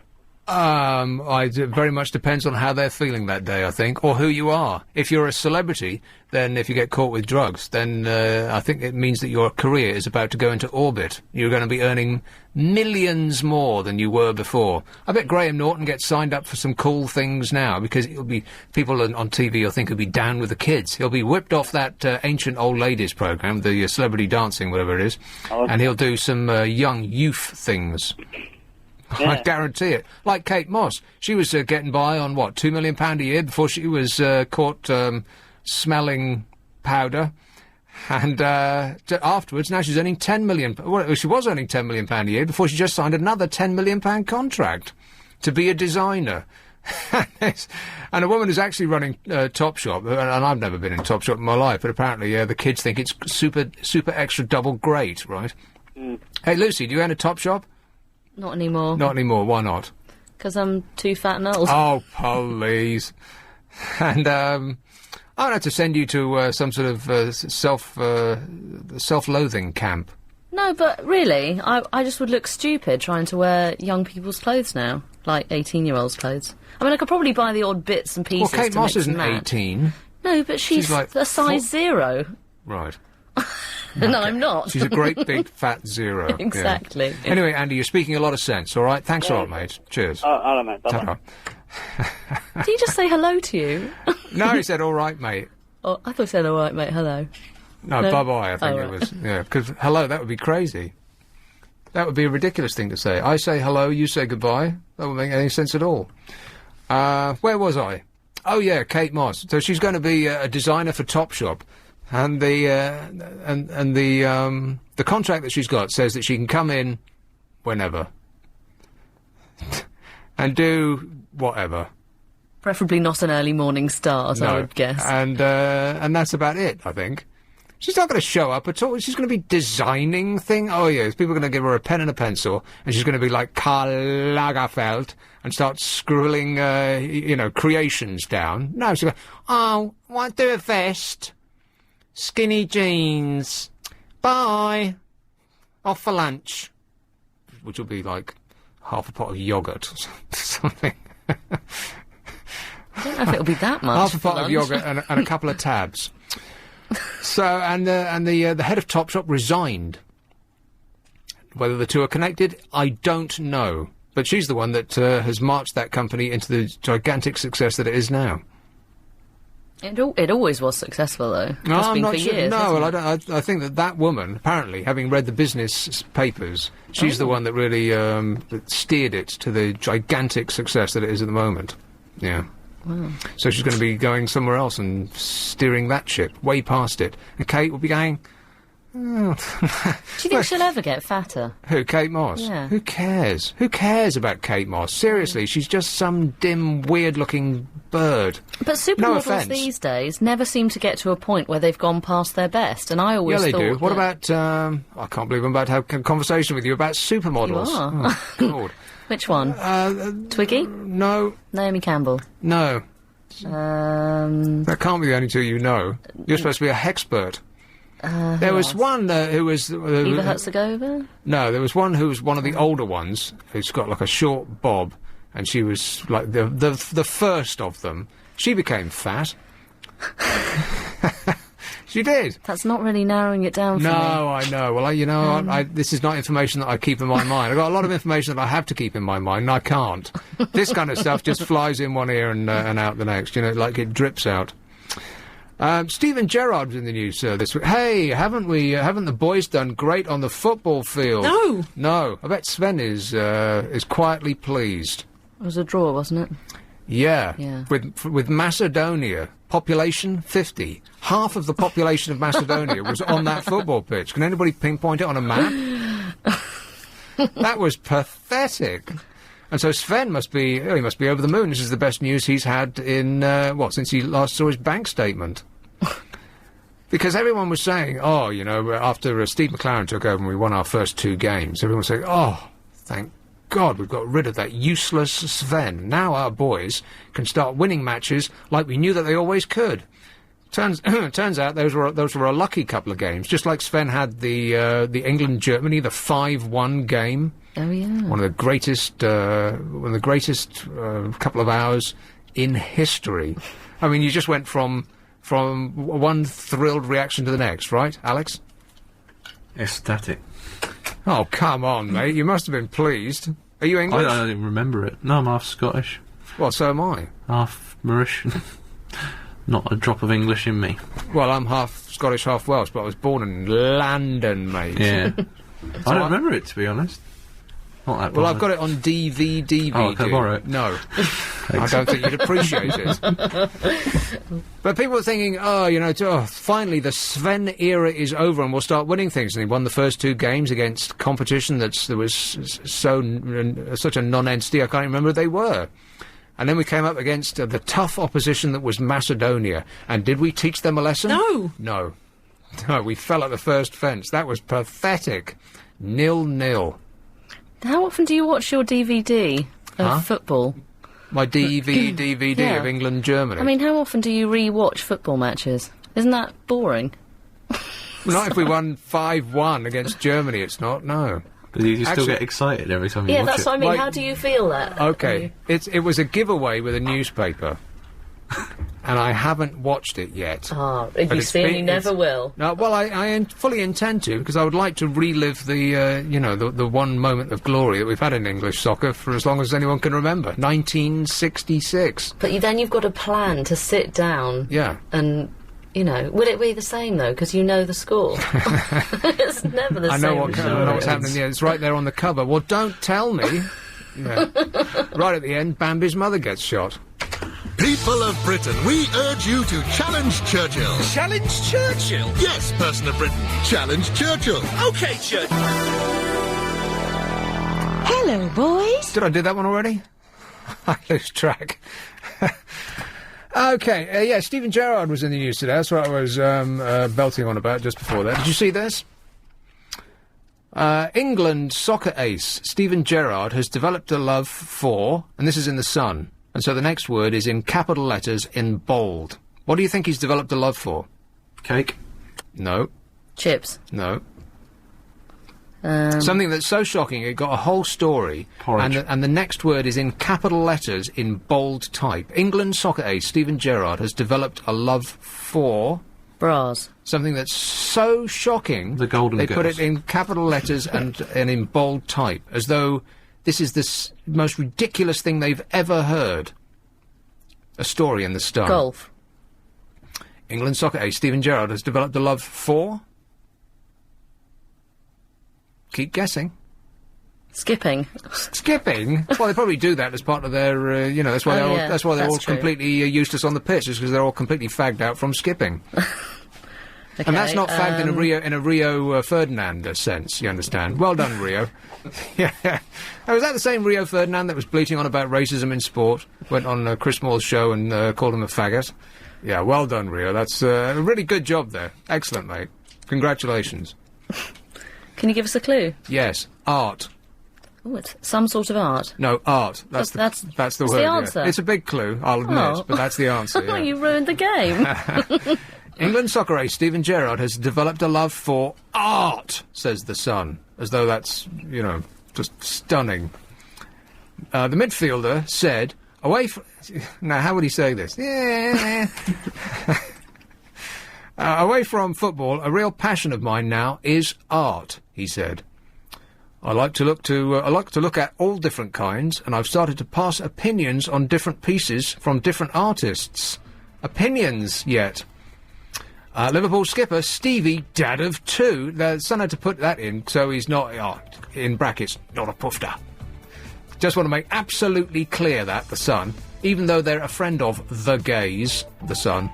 It very much depends on how they're feeling that day, I think, or who you are. If you're a celebrity, then if you get caught with drugs, then I think it means that your career is about to go into orbit. You're going to be earning millions more than you were before. I bet Graham Norton gets signed up for some cool things now, because it'll be people on TV will think he'll be down with the kids. He'll be whipped off that ancient old ladies programme, the celebrity dancing, whatever it is, and he'll do some young youth things. Yeah. I guarantee it. Like Kate Moss. She was getting by on, what, £2 million a year before she was caught smelling powder. And afterwards, now she's earning £10 million. Well, she was earning £10 million a year before she just signed another £10 million contract to be a designer. And a woman who's actually running Topshop, and I've never been in Topshop in my life, but apparently the kids think it's super extra double great, right? Mm. Hey, Lucy, do you own a Topshop? Not anymore. Not anymore. Why not? Because I'm too fat and old. Oh, please. And I'm going to have to send you to some sort of self-loathing camp. No, but really, I just would look stupid trying to wear young people's clothes now, like 18-year-olds' clothes. I mean, I could probably buy the odd bits and pieces. Well, Kate Moss isn't 18. No, but she's like a size 0. Right. No, I'm not. She's a great big fat 0. Exactly. Yeah. Anyway, Andy, you're speaking a lot of sense, all right? Thanks a lot, mate. Cheers. All right, mate. Bye-bye. Did he just say hello to you? No, he said, all right, mate. Oh, I thought he said, all right, mate, hello. No, bye-bye, I think it was. Yeah, because hello, that would be crazy. That would be a ridiculous thing to say. I say hello, you say goodbye. That wouldn't make any sense at all. Where was I? Oh, yeah, Kate Moss. So she's going to be a designer for Topshop. And the contract that she's got says that she can come in whenever and do whatever. Preferably not an early morning start, I would guess. And that's about it, I think. She's not going to show up at all. She's going to be designing things. Oh, yes, people are going to give her a pen and a pencil, and she's going to be like Karl Lagerfeld and start scribbling, creations down. No, she's going, want to do a vest? Skinny jeans. Bye. Off for lunch. Which will be like half a pot of yoghurt or something. I don't know if it'll be that much. Half a pot of yoghurt and a couple of tabs. So, and the head of Topshop resigned. Whether the two are connected, I don't know. But she's the one that has marched that company into the gigantic success that it is now. It always was successful, though. No, I'm not sure. Years, no, well, I think that woman, apparently, having read the business papers, she's the one that really that steered it to the gigantic success that it is at the moment. Yeah. Wow. So she's going to be going somewhere else and steering that ship way past it. And Kate will be going... Oh. Do you think she'll ever get fatter? Who, Kate Moss? Yeah. Who cares? Who cares about Kate Moss? Seriously, she's just some dim, weird-looking bird. But supermodels these days never seem to get to a point where they've gone past their best, and I always thought... Yeah, they do. What about... I can't believe I'm about to have a conversation with you about supermodels. You are. Oh, God. Which one? Twiggy? No. Naomi Campbell? No. That can't be the only two you know. You're supposed to be a hexpert. There was one who was... Eva Herzegovina? No, there was one who was one of the older ones, who's got like a short bob, and she was like the first of them. She became fat. She did. That's not really narrowing it down for me. No, I know. Well, this is not information that I keep in my mind. I've got a lot of information that I have to keep in my mind, and I can't. This kind of stuff just flies in one ear and out the next, like it drips out. Stephen Gerard was in the news this week. Hey, haven't the boys done great on the football field? No. No. I bet Sven is quietly pleased. It was a draw, wasn't it? Yeah. With Macedonia, population 50. Half of the population of Macedonia was on that football pitch. Can anybody pinpoint it on a map? That was pathetic. And so Sven must be over the moon. This is the best news he's had in, since he last saw his bank statement. Because everyone was saying, after Steve McLaren took over and we won our first 2 games, everyone was saying, thank God, we've got rid of that useless Sven. Now our boys can start winning matches like we knew that they always could. Turns out those were a lucky couple of games, just like Sven had the England-Germany, the 5-1 game. Oh yeah, one of the greatest couple of hours in history. I mean, you just went from one thrilled reaction to the next, right, Alex? Ecstatic. Oh, come on, mate. You must have been pleased. Are you English? I don't even remember it. No, I'm half Scottish. Well, so am I. Half Mauritian. Not a drop of English in me. Well, I'm half Scottish, half Welsh, but I was born in London, mate. Yeah. I don't remember it, to be honest. Not that well, I've got it on DVD. Oh, can I borrow it? No. I don't think you'd appreciate it. But people are thinking, finally the Sven era is over and we'll start winning things. And he won the first 2 games against competition that was such a non-entity, I can't remember who they were. And then we came up against the tough opposition that was Macedonia. And did we teach them a lesson? No. No, we fell at the first fence. That was pathetic. 0-0. How often do you watch your DVD of football? My DVD Yeah. of England-Germany. I mean, how often do you re-watch football matches? Isn't that boring? Not if we won 5-1 against Germany, it's not, no. But you still get excited every time you watch it. Yeah, that's what I mean. How do you feel that? Okay, it was a giveaway with a newspaper. And I haven't watched it yet. Oh, if you see, you never will. No, well, I fully intend to, because I would like to relive the one moment of glory that we've had in English soccer for as long as anyone can remember. 1966. But then you've got a plan to sit down. Yeah. And, will it be the same, though? Because you know the score. It's never the same. I know what's happening. Yeah, it's right there on the cover. Well, don't tell me. Yeah. Right at the end, Bambi's mother gets shot. People of Britain, we urge you to challenge Churchill. Challenge Churchill? Yes, person of Britain, challenge Churchill. OK, Churchill. Hello, boys. Did I do that one already? I lose track. Okay, Stephen Gerard was in the news today. That's what I was belting on about just before that. Did you see this? England soccer ace Stephen Gerard has developed a love for, and this is in The Sun, and so the next word is in capital letters in bold. What do you think he's developed a love for? Cake? No. Chips? No. Something that's so shocking it got a whole story. Porridge. And the next word is in capital letters in bold type. England soccer ace Stephen Gerard has developed a love for... Bras. Something that's so shocking... The Golden They Girls. put it in capital letters and in bold type, as though this is the most ridiculous thing they've ever heard. A story in the Star. Golf. England soccer ace Stephen Gerrard has developed a love for... Keep guessing. Skipping. Skipping? Well, they probably do that as part of their, that's why that's why they're all true. completely useless on the pitch, is because they're all completely fagged out from skipping. Okay, And that's not fagged in a Rio Ferdinand sense, you understand? Well done, Rio. Yeah. Oh, was that the same Rio Ferdinand that was bleating on about racism in sport? Went on Chris Moore's show and called him a faggot? Yeah, well done, Rio. That's a really good job there. Excellent, mate. Congratulations. Can you give us a clue? Yes, art. Oh, it's some sort of art. No, art. That's the that's word. the yeah. answer. It's a big clue, I'll admit, Oh. but that's the answer. Oh, Yeah. you ruined the game. England soccer ace Stephen Gerrard has developed a love for art, says The Sun, as though that's, just stunning. The midfielder said, now, how would he say this? Yeah. Away from football, a real passion of mine now is art, he said. I like to look at all different kinds, and I've started to pass opinions on different pieces from different artists. Opinions, yet. Liverpool skipper Stevie, dad of two. The Sun had to put that in, so he's not, in brackets, not a pufter. Just want to make absolutely clear that, The Sun, even though they're a friend of the gays, The Sun.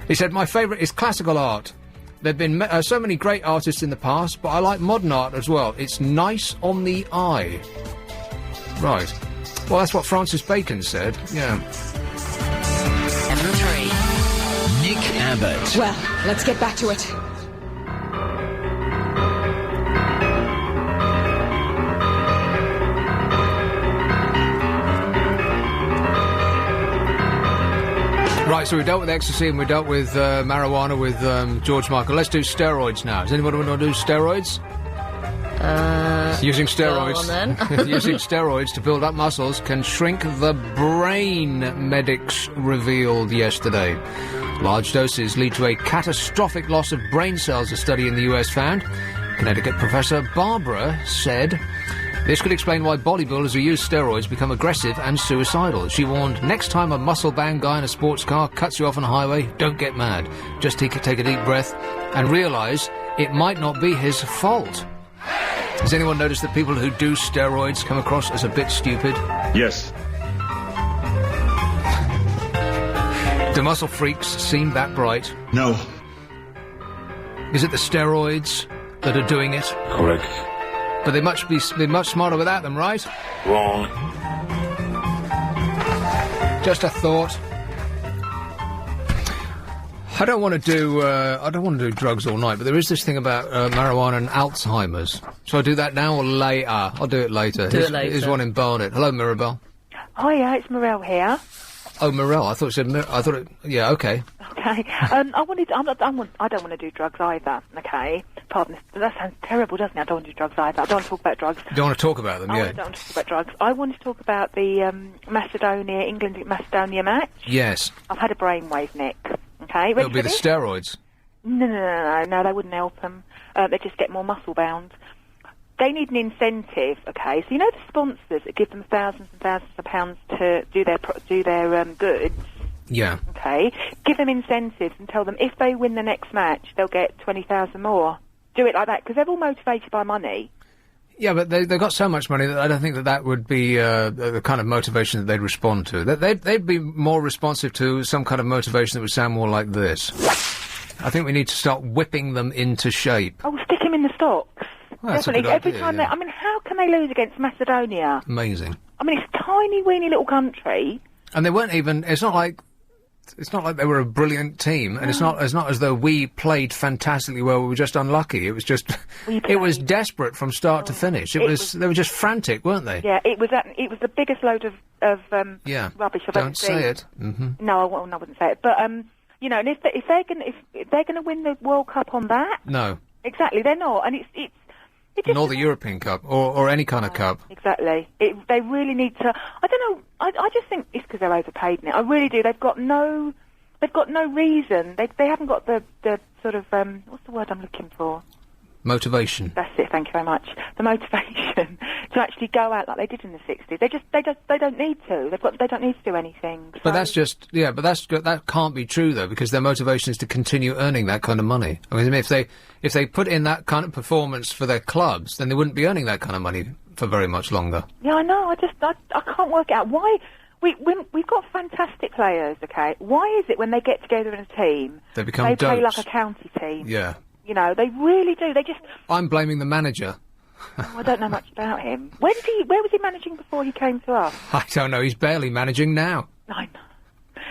He said, my favourite is classical art. There have been so many great artists in the past, but I like modern art as well. It's nice on the eye. Right. Well, that's what Francis Bacon said, yeah. Number 3. Nick Abbott. Well, let's get back to it. Right, so we dealt with ecstasy and we dealt with marijuana with George Michael. Let's do steroids now. Does anybody want to do steroids? Using steroids. Go on, then. Using steroids to build up muscles can shrink the brain, medics revealed yesterday. Large doses lead to a catastrophic loss of brain cells, a study in the US found. Connecticut professor Barbara said this could explain why bodybuilders who use steroids become aggressive and suicidal. She warned, next time a muscle-bound guy in a sports car cuts you off on a highway, don't get mad. Just take a deep breath and realise it might not be his fault. Has anyone noticed that people who do steroids come across as a bit stupid? Yes. Do muscle freaks seem that bright? No. Is it the steroids that are doing it? Correct. But they must be much smarter without them, right? Wrong. Just a thought. I don't want to do drugs all night, but there is this thing about marijuana and Alzheimer's. Shall I do that now or later? I'll do it later. Do it later. Here's one in Barnet. Hello, Mirabelle. Hiya, it's Morel here. Oh, Morel. I thought it said. Yeah. Okay. Okay. I don't want to do drugs either. Okay. Pardon. That sounds terrible, doesn't it? I don't want to do drugs either. I don't want to talk about drugs. You don't want to talk about them, I don't want to talk about drugs. I want to talk about the England-Macedonia match. Yes. I've had a brainwave, Nick. Okay. It'll be the steroids. No, they wouldn't help them. They just get more muscle bound. They need an incentive, okay? So you know the sponsors that give them thousands and thousands of pounds to do their goods. Yeah. Okay. Give them incentives and tell them if they win the next match, they'll get 20,000 more. Do it like that because they're all motivated by money. Yeah, but they've got so much money that I don't think that would be the kind of motivation that they'd respond to. They'd be more responsive to some kind of motivation that would sound more like this. I think we need to start whipping them into shape. Oh, stick them in the stocks. Well, that's definitely. a good Every idea, time yeah. I mean, how can they lose against Macedonia? Amazing. I mean, it's a tiny, weeny little country. And they weren't even. It's not like they were a brilliant team, and it's not as though we played fantastically well. We were just unlucky. It was just. It was desperate from start to finish. They were just frantic, weren't they? Yeah, it was the biggest load of yeah. rubbish I've ever seen. Don't say it. Mm-hmm. No, I wouldn't say it. But you know, and if they're gonna win the World Cup on that, No. exactly, they're not, and it's just Nor the European Cup, or any kind of cup. exactly. They really need to. I don't know. I just think it's because they're overpaid now. I really do. They've got no reason. They haven't got the sort of what's the word I'm looking for? Motivation. That's it. Thank you very much. The motivation to actually go out like they did in the 60s. They don't need to. They don't need to do anything. But that's just that can't be true though, because their motivation is to continue earning that kind of money. I mean, if they put in that kind of performance for their clubs, then they wouldn't be earning that kind of money for very much longer. Yeah, I know. I can't work out why. We've got fantastic players. Okay, why is it when they get together in a team They become play like dopes. a county team? Yeah. You know, they really do. They just. I'm blaming the manager. Oh, I don't know much about him. Where was he managing before he came to us? I don't know. He's barely managing now. I know.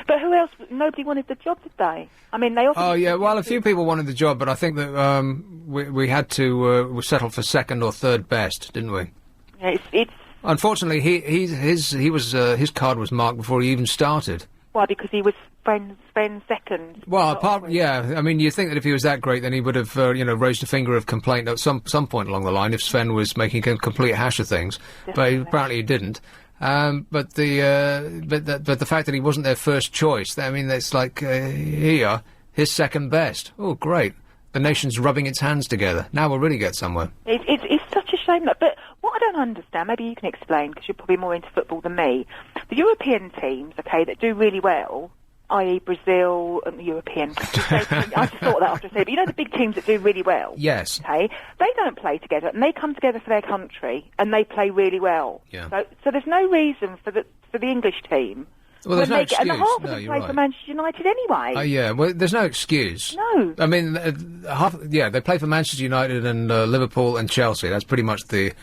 But who else? Nobody wanted the job, did they? I mean, they offered... Oh, yeah, well, a few people wanted the job, but I think that we had to settle for second or third best, didn't we? Yeah, it's... Unfortunately, his card was marked before he even started. Why? Because he was Sven's second. Well, I mean, you think that if he was that great, then he would have, raised a finger of complaint at some point along the line if Sven was making a complete hash of things. Definitely. But apparently he didn't. But the fact that he wasn't their first choice, I mean, it's like here, his second best. Oh, great! The nation's rubbing its hands together. Now we'll really get somewhere. It's such a shame, but what I don't understand, maybe you can explain because you're probably more into football than me. The European teams, okay, that do really well, i.e. Brazil and the European. I just thought that after I said it. But you know the big teams that do really well? Yes. Okay? They don't play together, and they come together for their country, and they play really well. Yeah. So there's no reason for the English team. Well, there's no excuse. And half of No, them you're play right. for Manchester United anyway. Oh, yeah, well, there's no excuse. No. I mean, they play for Manchester United and Liverpool and Chelsea. That's pretty much the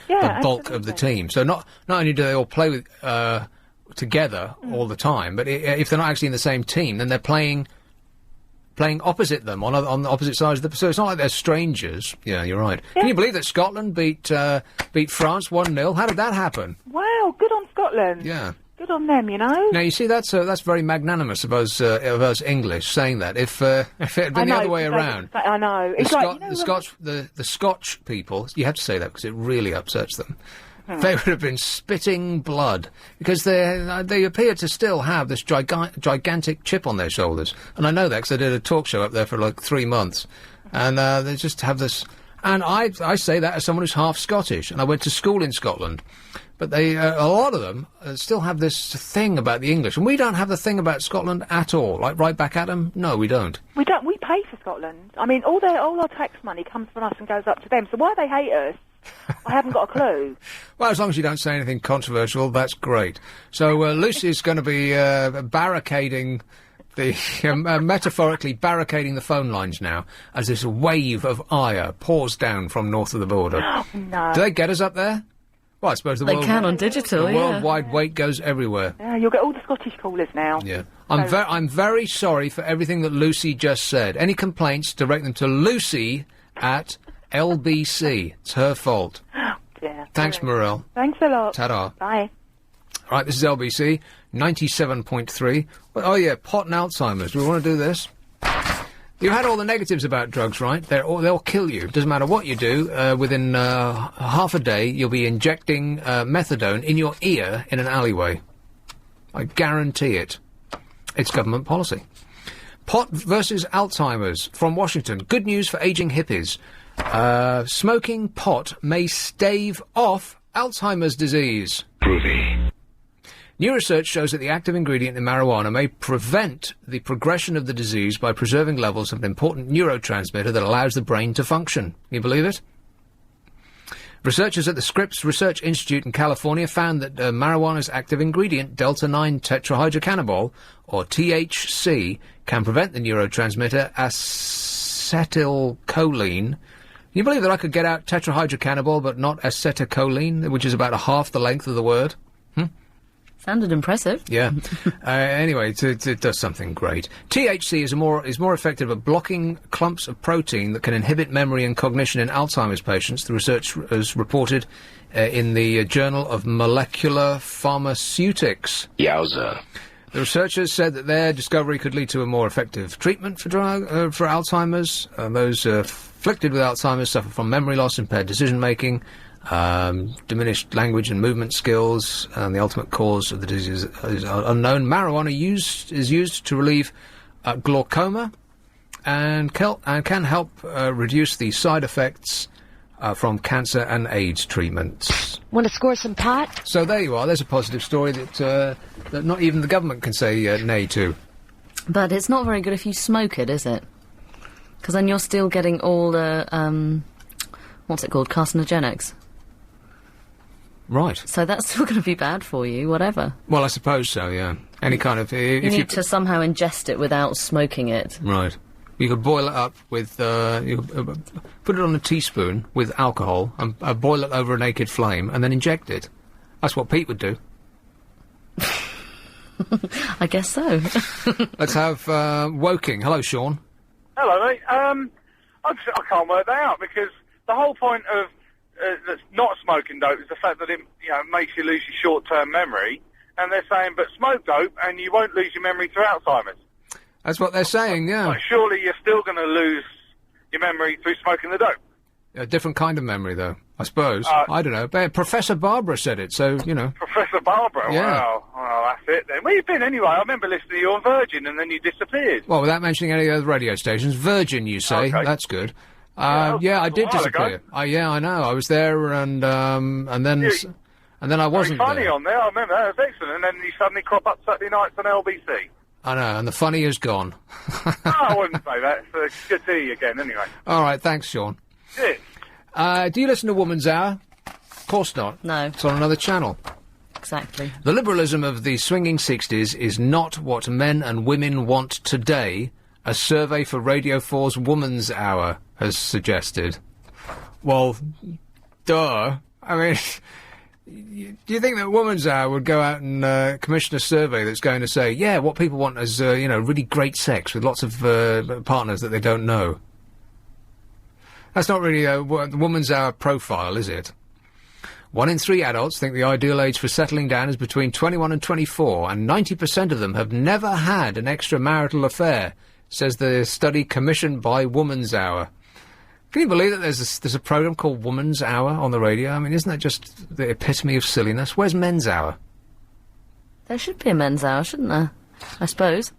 bulk of the team. So not only do they all play with, together all the time, but if they're not actually in the same team, then they're playing opposite them on the opposite sides of the... So it's not like they're strangers. Yeah, you're right. Yeah. Can you believe that Scotland beat France 1-0? How did that happen? Wow, good on Scotland. Yeah. Good on them, you know. Now you see that's very magnanimous of us English saying that. If it had been the other way around, I know. It's the Scotch people, you have to say that because it really upsets them. They would have been spitting blood because they appear to still have this gigantic chip on their shoulders, and I know that because I did a talk show up there for like 3 months, and they just have this. And I say that as someone who's half Scottish, and I went to school in Scotland. But a lot of them still have this thing about the English, and we don't have the thing about Scotland at all. Like right back at them? No, we don't. We don't. We pay for Scotland. I mean, all our tax money comes from us and goes up to them. So why they hate us, I haven't got a clue. Well, as long as you don't say anything controversial, that's great. So Lucy's going to be barricading metaphorically barricading the phone lines now as this wave of ire pours down from north of the border. No. Do they get us up there? Well, I suppose they can on digital. The worldwide weight goes everywhere. Yeah, you'll get all the Scottish callers now. Yeah, I'm very sorry for everything that Lucy just said. Any complaints, direct them to Lucy at LBC. It's her fault. Yeah. Thanks, Morel. Thanks a lot. Ta-da. Bye. Right, this is LBC 97.3. Well, oh yeah, pot and Alzheimer's. Do we want to do this? You had all the negatives about drugs, right? They'll kill you. Doesn't matter what you do. Within half a day, you'll be injecting methadone in your ear in an alleyway. I guarantee it. It's government policy. Pot versus Alzheimer's from Washington. Good news for ageing hippies. Smoking pot may stave off Alzheimer's disease. Groovy. New research shows that the active ingredient in marijuana may prevent the progression of the disease by preserving levels of an important neurotransmitter that allows the brain to function. Can you believe it? Researchers at the Scripps Research Institute in California found that marijuana's active ingredient, delta-9 tetrahydrocannabinol, or THC, can prevent the neurotransmitter acetylcholine. Can you believe that I could get out tetrahydrocannabinol but not acetylcholine, which is about half the length of the word? Sounded impressive. Yeah. Anyway, it does something great. THC is more effective at blocking clumps of protein that can inhibit memory and cognition in Alzheimer's patients. The research is reported in the Journal of Molecular Pharmaceutics. Yowza. The researchers said that their discovery could lead to a more effective treatment for Alzheimer's. Those afflicted with Alzheimer's suffer from memory loss, impaired decision-making, diminished language and movement skills, and the ultimate cause of the disease is unknown. Marijuana is used to relieve glaucoma and can help reduce the side effects from cancer and AIDS treatments. Want to score some pot? So there you are. There's a positive story that not even the government can say nay to. But it's not very good if you smoke it, is it? Because then you're still getting all the what's it called, carcinogenics. Right. So that's still going to be bad for you, whatever. Well, I suppose so, yeah. Any kind of... you need to somehow ingest it without smoking it. Right. You could boil it up with... you could, put it on a teaspoon with alcohol and boil it over a naked flame and then inject it. That's what Pete would do. I guess so. Let's have Woking. Hello, Sean. Hello, mate. I can't work that out because the whole point of that's not smoking dope is the fact that it makes you lose your short-term memory, and they're saying, but smoke dope and you won't lose your memory through Alzheimer's. That's what they're saying, yeah. But surely you're still going to lose your memory through smoking the dope. A different kind of memory, though, I suppose. I don't know. But Professor Barbara said it, so, you know. Professor Barbara? Yeah. Wow. Well, that's it then. Where you been anyway? I remember listening to you on Virgin and then you disappeared. Well, without mentioning any other radio stations. Virgin, you say. Okay. That's good. Yeah, I did disappear. Yeah, I know. I was there, and then I wasn't funny there. On there. I remember that was excellent. And then you suddenly crop up Saturday nights on LBC. I know, and the funny is gone. No, I wouldn't say that. It's good to see you again, anyway. All right, thanks, Sean. Cheers. Do you listen to Woman's Hour? Of course not. No. It's on another channel. Exactly. The liberalism of the swinging 60s is not what men and women want today, a survey for Radio 4's Woman's Hour has suggested. Well, duh. I mean, do you think that Woman's Hour would go out and commission a survey that's going to say, yeah, what people want is, really great sex with lots of partners that they don't know? That's not really the Woman's Hour profile, is it? 1 in 3 adults think the ideal age for settling down is between 21 and 24, and 90% of them have never had an extramarital affair, says the study commissioned by Woman's Hour. Can you believe that there's a programme called Woman's Hour on the radio? I mean, isn't that just the epitome of silliness? Where's Men's Hour? There should be a Men's Hour, shouldn't there? I suppose.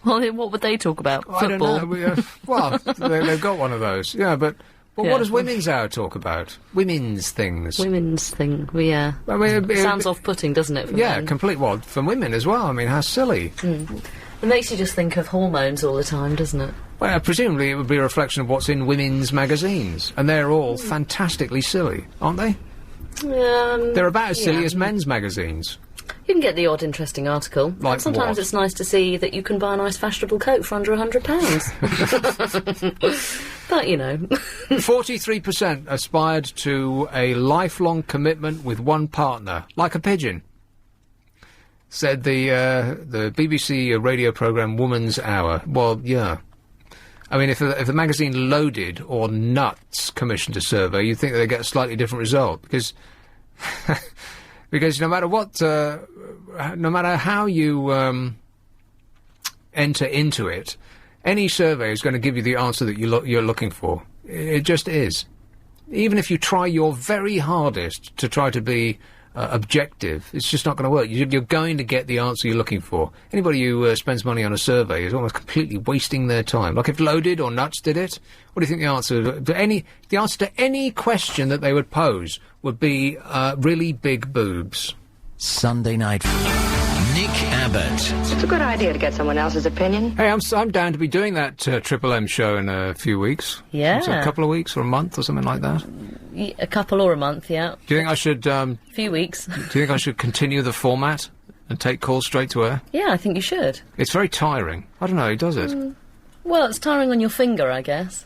Well, what would they talk about? I Football? don't know. Well, they've got one of those. Yeah, but Yeah. what does Women's Hour talk about? Women's things. Women's thing, yeah. I mean, Sounds off-putting, doesn't it? For yeah, men? complete. Well, for women as well. I mean, how silly. It makes you just think of hormones all the time, doesn't it? Well, presumably it would be a reflection of what's in women's magazines, and they're all fantastically silly, aren't they? They're about as silly as men's magazines. You can get the odd interesting article. Like and sometimes what? it's nice to see that you can buy a nice fashionable coat for under £100. But, you know. 43% aspired to a lifelong commitment with one partner, like a pigeon, said the BBC radio programme Woman's Hour. Well, yeah. I mean, if the magazine Loaded or Nuts commissioned a survey, you'd think they'd get a slightly different result, because because no matter what, no matter how you enter into it, any survey is going to give you the answer that you're looking for. It just is. Even if you try your very hardest to try to be objective, it's just not going to work. You're going to get the answer you're looking for. Anybody who spends money on a survey is almost completely wasting their time. Like if Loaded or Nuts did it, what do you think the answer to any question that they would pose would be really big boobs? Sunday night. Nick Abbott. It's a good idea to get someone else's opinion. Hey, I'm down to be doing that Triple M show in a few weeks. Yeah. Is it a couple of weeks or a month or something like that? A couple or a month, yeah. Do you think I should... A few weeks. Do you think I should continue the format and take calls straight to air? Yeah, I think you should. It's very tiring. I don't know, he does it. Well, it's tiring on your finger, I guess.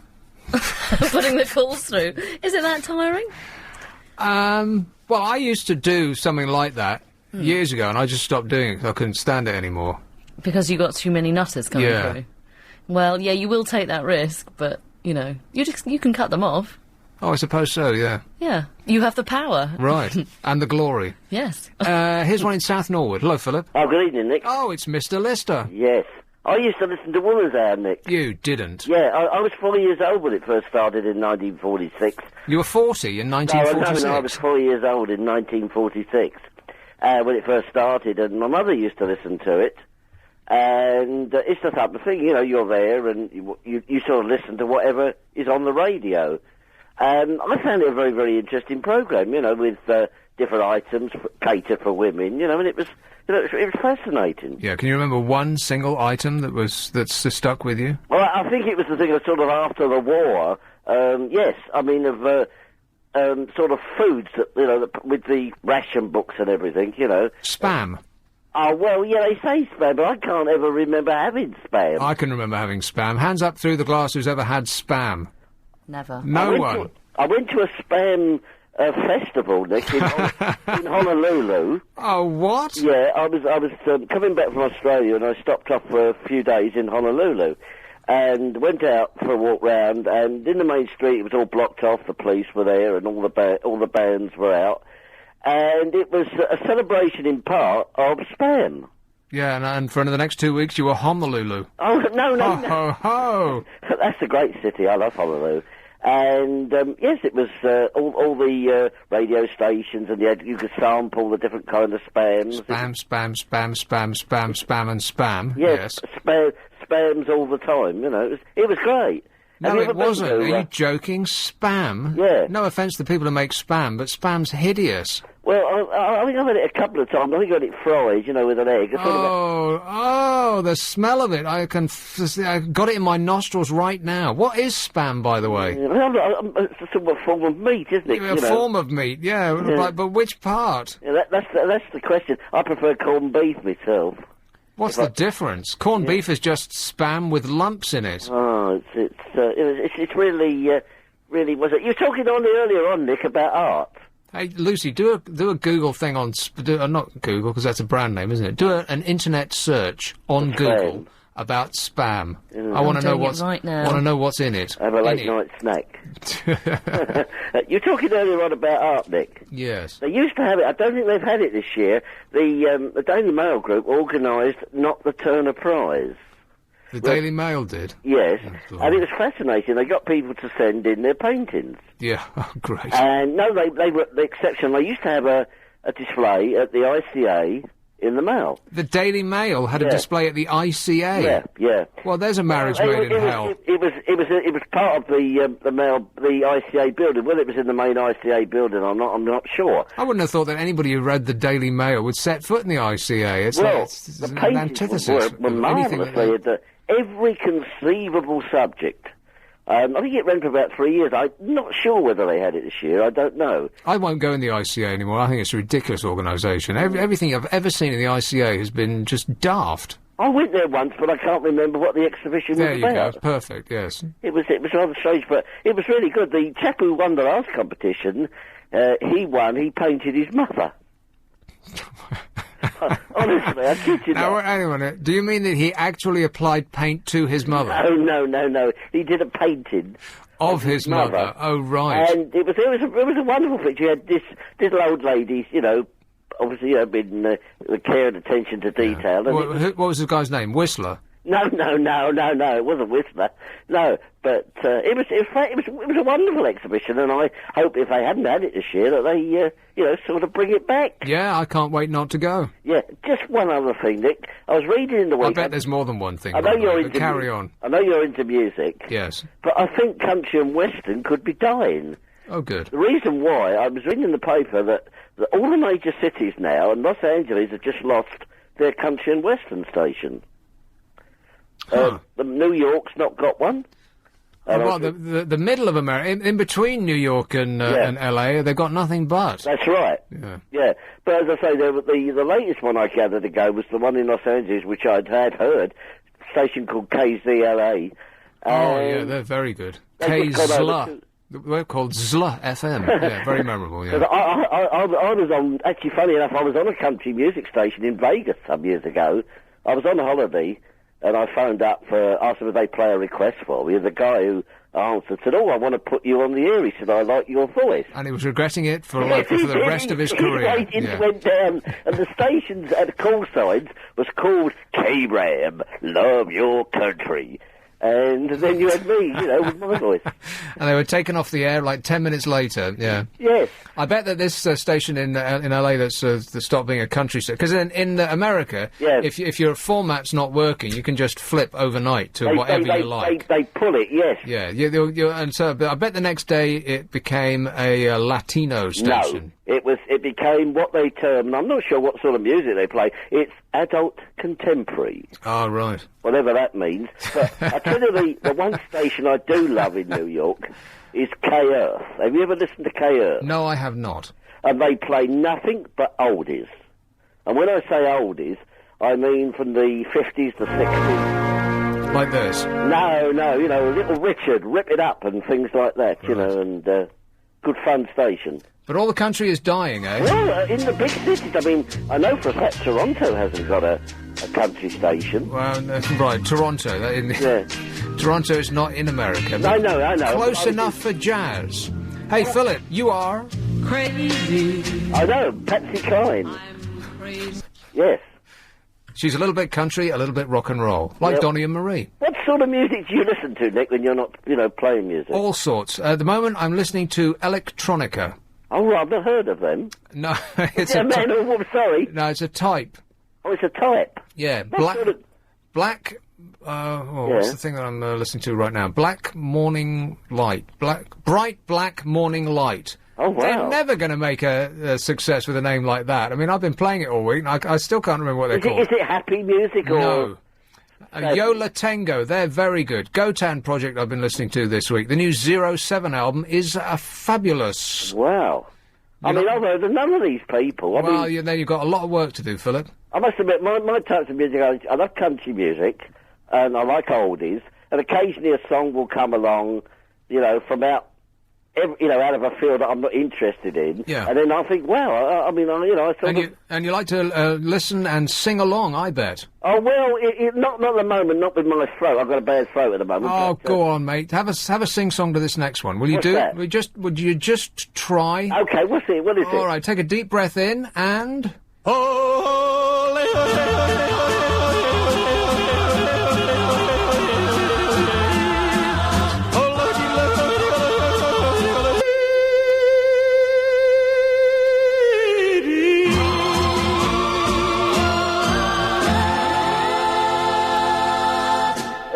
Putting the calls through. Is it that tiring? Well, I used to do something like that years ago, and I just stopped doing it because I couldn't stand it anymore. Because you got too many nutters coming through. Well, yeah, you will take that risk, but, you know, you can cut them off. Oh, I suppose so, yeah. Yeah. You have the power. Right. And the glory. Yes. Here's one in South Norwood. Hello, Philip. Oh, good evening, Nick. Oh, it's Mr. Lister. Yes. I used to listen to Woman's Hour, Nick. You didn't. Yeah, I was 4 years old when it first started in 1946. You were 40 in 1946? No, I was 4 years old in 1946 when it first started, and my mother used to listen to it. And it's the type of thing, you know, you're there and you sort of listen to whatever is on the radio. I found it a very, very interesting programme, you know, with different items catered for women, you know, and it was fascinating. Yeah, can you remember one single item that's stuck with you? Well, I think it was the thing of sort of after the war, yes, I mean, of sort of foods, that, you know, with the ration books and everything, you know. Spam. Oh, well, yeah, they say spam, but I can't ever remember having spam. I can remember having spam. Hands up through the glass who's ever had spam. Never. No one. I went to a spam festival, Nick, in Honolulu. Oh, what? Yeah, I was coming back from Australia, and I stopped off for a few days in Honolulu, and went out for a walk round. And in the main street, it was all blocked off. The police were there, and all the bands were out, and it was a celebration in part of spam. Yeah, and for the next 2 weeks, you were Honolulu. Oh no! Ho ho! That's a great city. I love Honolulu. And yes, it was all the radio stations, and you could sample the different kind of spams. Spam, and spam. Yes. Spams all the time. You know, it was great. No, it wasn't. Are you joking? Spam? Yeah. No offence to the people who make spam, but spam's hideous. Well, I think I've had it a couple of times. I think I had it fried, you know, with an egg. Oh, the smell of it. I got it in my nostrils right now. What is spam, by the way? It's a sort of form of meat, isn't it? A form of meat, yeah. But which part? Yeah, that's the question. I prefer corned beef myself. What's the difference? Corned beef is just spam with lumps in it. Oh, it's really, really was it? You were talking earlier on, Nick, about art. Hey, Lucy, do a Google thing on... not Google, because that's a brand name, isn't it? Do an internet search on Google about spam. Mm. I want I'm to know doing it what's right now. want to know what's in it. Have a In late it. night snack. You're talking earlier on about art, Nick. Yes. They used to have it. I don't think they've had it this year. The Daily Mail group organised Not the Turner Prize. The Daily Mail did. Yes, Oh, and it was fascinating. They got people to send in their paintings. Yeah. Oh, great. And no, they were the exception. They used to have a display at the ICA in the Mail. The Daily Mail had a Yeah. display at the ICA. Yeah, yeah. Well, there's a marriage made in hell. It was part of the Mail, the ICA building. Whether it was in the main ICA building or not, I'm not sure. I wouldn't have thought that anybody who read the Daily Mail would set foot in the ICA. It's Well, like it's the an paintings antithesis were of anything marvellous. that They had every conceivable subject. I think it ran for about 3 years. I'm not sure whether they had it this year. I don't know. I won't go in the ICA anymore. I think it's a ridiculous organisation. Everything I've ever seen in the ICA has been just daft. I went there once, but I can't remember what the exhibition There was you about. go. Perfect, yes. It was rather strange, but it was really good. The chap who won the last competition, he won. He painted his mother. Honestly, I kid you Now, not. hang on a minute. Do you mean that he actually applied paint to his mother? No. He did a painting Of his mother? Oh, right. And it was a wonderful picture. You had this little old lady, obviously, been the care and attention to detail. And What was the guy's name? Whistler? No, it wasn't Whistler. No, but it was a wonderful exhibition, and I hope if they hadn't had it this year that they, sort of bring it back. Yeah, I can't wait not to go. Yeah, just one other thing, Nick. I was reading in the week. I bet there's more than one thing. I know by the you're way, into but carry on. I know you're into music. Yes. But I think country and western could be dying. Oh, good. The reason why, I was reading in the paper that all the major cities now, and Los Angeles have just lost their country and western station. The New York's not got one. Well, the middle of America, in between New York and LA, they've got nothing but. That's right. Yeah. But as I say, the latest one I gathered ago was the one in Los Angeles, which I'd had heard, a station called KZLA. Oh, yeah, they're very good. KZLA. We're called ZLA FM. Yeah, very memorable, yeah. 'Cause I was on, actually funny enough, I was on a country music station in Vegas some years ago. I was on a holiday, and I phoned up asked them if they'd play a request for me, and the guy who answered said, I want to put you on the air. He said, I like your voice. And he was regretting it for the rest of his career. He went down, and the station's call signs was called K-Ram, Love Your Country. And then you had me, with my voice. And they were taken off the air like 10 minutes later, yeah. Yes. I bet that this station in LA that stopped being a country station, because in America, if your format's not working, you can just flip overnight to whatever you like. They pull it, yes. Yeah, and so but I bet the next day it became a Latino station. No, it became what they term, I'm not sure what sort of music they play, it's adult contemporary. Oh, right. Whatever that means. But I tell you, the one station I do love in New York is K-Earth. Have you ever listened to K-Earth? No, I have not. And they play nothing but oldies. And when I say oldies, I mean from the 50s to 60s. Like this? No, Little Richard, Rip It Up and things like that, and good fun station. But all the country is dying, eh? Well, in the big cities, I mean, I know for a fact Toronto hasn't got a country station. Well, right, Toronto. Toronto is not in America. I know. Close enough for jazz. Hey, Philip, you are... Crazy. I know, Patsy Cline. Yes. She's a little bit country, a little bit rock and roll, like Donny and Marie. What sort of music do you listen to, Nick, when you're not, playing music? All sorts. At the moment, I'm listening to electronica. Oh, I've not heard of them. No, it's sorry. No, it's a type. Oh, it's a type. Yeah, black. What's the thing that I'm listening to right now? Black Morning Light. Bright Black Morning Light. Oh, wow. They're never going to make a success with a name like that. I mean, I've been playing it all week, and I still can't remember what they're called. Is it happy music or...? No. Yola Tango, they're very good. Gotan Project I've been listening to this week. The new 07 album is fabulous. Wow. I've heard of none of these people. Then you've got a lot of work to do, Philip. I must admit, my types of music, I love country music, and I like oldies, and occasionally a song will come along, from out out of a field that I'm not interested in. Yeah. And then I think, wow, I And you like to listen and sing along, I bet. Oh well, not at the moment, not with my throat. I've got a bad throat at the moment. Oh, go on, mate. Have a sing song to this next one. Will you What's do? that? Would you just try? Okay, we'll see. What is it? All right, take a deep breath in and.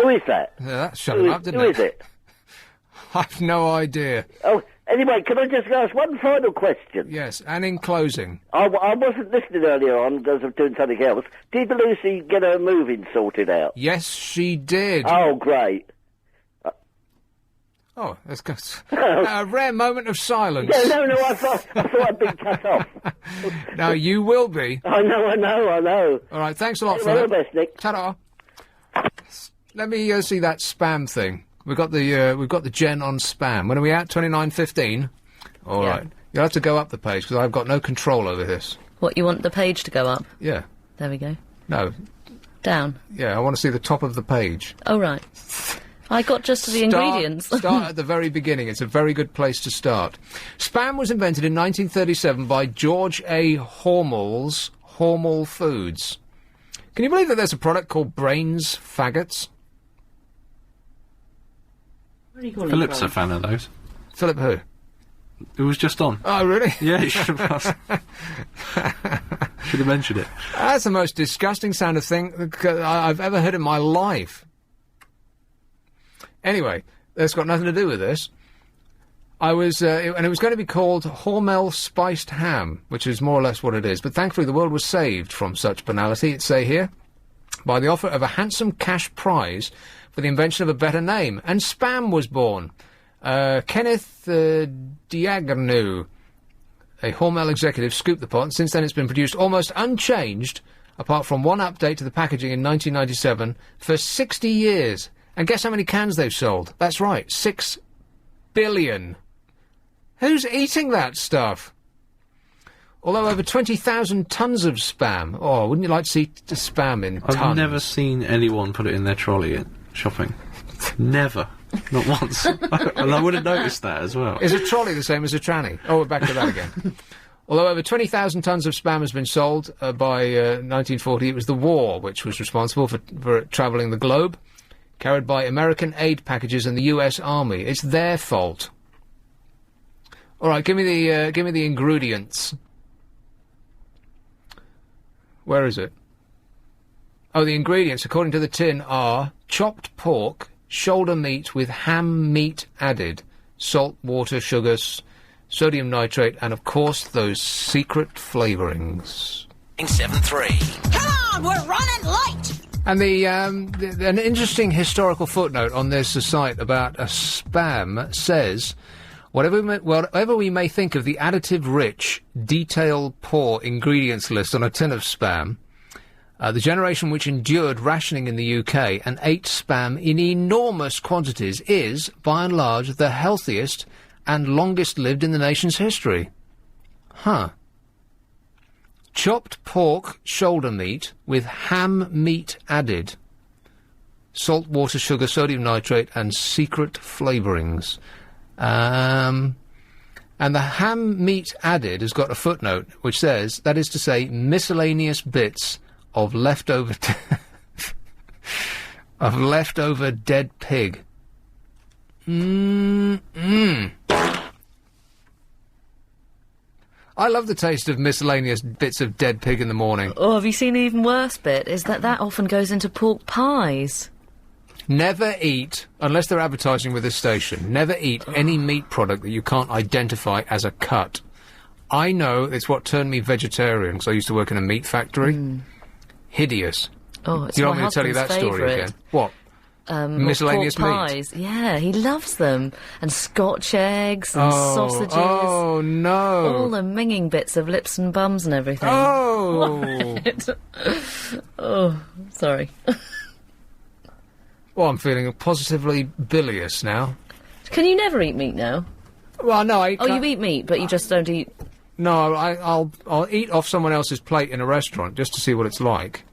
Who is that? Yeah, that shut him up, didn't it? Who is it? I've no idea. Oh, anyway, can I just ask one final question? Yes, and in closing. I wasn't listening earlier on because of doing something else. Did Lucy get her moving sorted out? Yes, she did. Oh, great. Oh, that's good. A rare moment of silence. Yeah, no, I thought I'd been cut off. Now, you will be. I know. All right, thanks a lot, All the Philip. best, Nick. Ta-da. Let me see that spam thing. We've got the gen on spam. When are we at? 29:15? All right. You'll have to go up the page because I've got no control over this. What, you want the page to go up? Yeah. There we go. No. Down. Yeah, I want to see the top of the page. Oh, right. I got just to the ingredients. Start at the very beginning. It's a very good place to start. Spam was invented in 1937 by George A. Hormel Foods. Can you believe that there's a product called Brains Faggots? Philip's a fan of those. Philip who? It was just on. Oh, really? Yeah, you should have should have mentioned it. That's the most disgusting sound of thing I've ever heard in my life. Anyway, that's got nothing to do with this. And it was going to be called Hormel Spiced Ham, which is more or less what it is. But thankfully the world was saved from such banality, it's say here, by the offer of a handsome cash prize for the invention of a better name. And Spam was born. Kenneth Diagnew, a Hormel executive, scooped the pot, and since then it's been produced almost unchanged, apart from one update to the packaging in 1997, for 60 years. And guess how many cans they've sold? That's right, 6 billion. Who's eating that stuff? Although over 20,000 tons of Spam. Oh, wouldn't you like to see the Spam in tons? I've never seen anyone put it in their trolley shopping. Never. Not once. And I would have noticed that as well. Is a trolley the same as a tranny? Oh, we're back to that again. Although over 20,000 tons of Spam has been sold by 1940, it was the war which was responsible for it travelling the globe, carried by American aid packages and the U.S. Army. It's their fault. All right, give me the ingredients. Where is it? Oh, the ingredients, according to the tin, are chopped pork, shoulder meat with ham meat added, salt, water, sugars, sodium nitrate, and, of course, those secret flavourings. 7-3. Come on, we're running late! And an interesting historical footnote on this site about a Spam says, whatever we may think of the additive-rich, detail-poor ingredients list on a tin of Spam, the generation which endured rationing in the UK and ate Spam in enormous quantities is, by and large, the healthiest and longest-lived in the nation's history. Huh. Chopped pork shoulder meat with ham meat added. Salt, water, sugar, sodium nitrate, and secret flavourings. And the ham meat added has got a footnote which says, that is to say, miscellaneous bits of leftover dead pig. I love the taste of miscellaneous bits of dead pig in the morning. Oh, have you seen an even worse bit? Is that often goes into pork pies. Never eat, unless they're advertising with this station, never eat any meat product that you can't identify as a cut. I know it's what turned me vegetarian, because I used to work in a meat factory. Hideous. Oh, it's you my want me to tell you that husband's story favourite. again? What? Miscellaneous pork pies. Yeah, he loves them. And Scotch eggs and sausages. Oh, no. All the minging bits of lips and bums and everything. Oh! Oh, sorry. Well, I'm feeling positively bilious now. Can you never eat meat now? Well, no, I... Oh, you eat meat, but you just don't eat... No, I'll eat off someone else's plate in a restaurant just to see what it's like.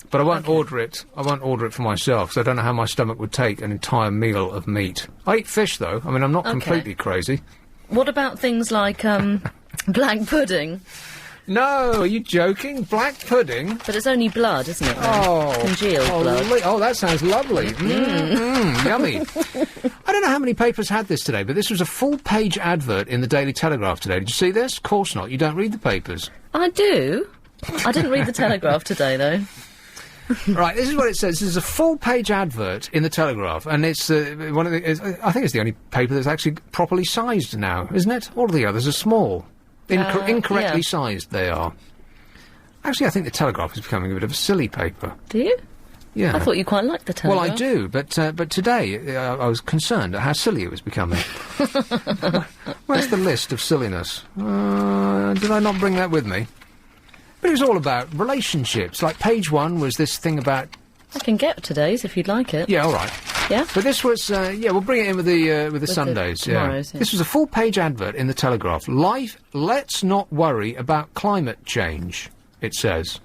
But I won't order it. I won't order it for myself, because I don't know how my stomach would take an entire meal of meat. I eat fish, though. I mean, I'm not completely crazy. What about things like, black pudding? No, are you joking? Black pudding? But it's only blood, isn't it? Oh. Congealed blood. Oh, that sounds lovely. Yummy. I don't know how many papers had this today, but this was a full-page advert in the Daily Telegraph today. Did you see this? Of course not. You don't read the papers. I do. I didn't read the Telegraph today, though. Right, this is what it says. This is a full-page advert in the Telegraph, and it's one of the... I think it's the only paper that's actually properly sized now, isn't it? All the others are small. Incorrectly sized they are. Actually, I think the Telegraph is becoming a bit of a silly paper. Do you? Yeah. I thought you quite liked the Telegraph. Well, I do, but today I was concerned at how silly it was becoming. Where's the list of silliness? Did I not bring that with me? But it was all about relationships. Like, page 1 was this thing about... I can get today's if you'd like it. Yeah, all right. Yeah? But this was... we'll bring it in with the Sundays. Tomorrows, yeah. This was a full-page advert in the Telegraph. Let's not worry about climate change, it says.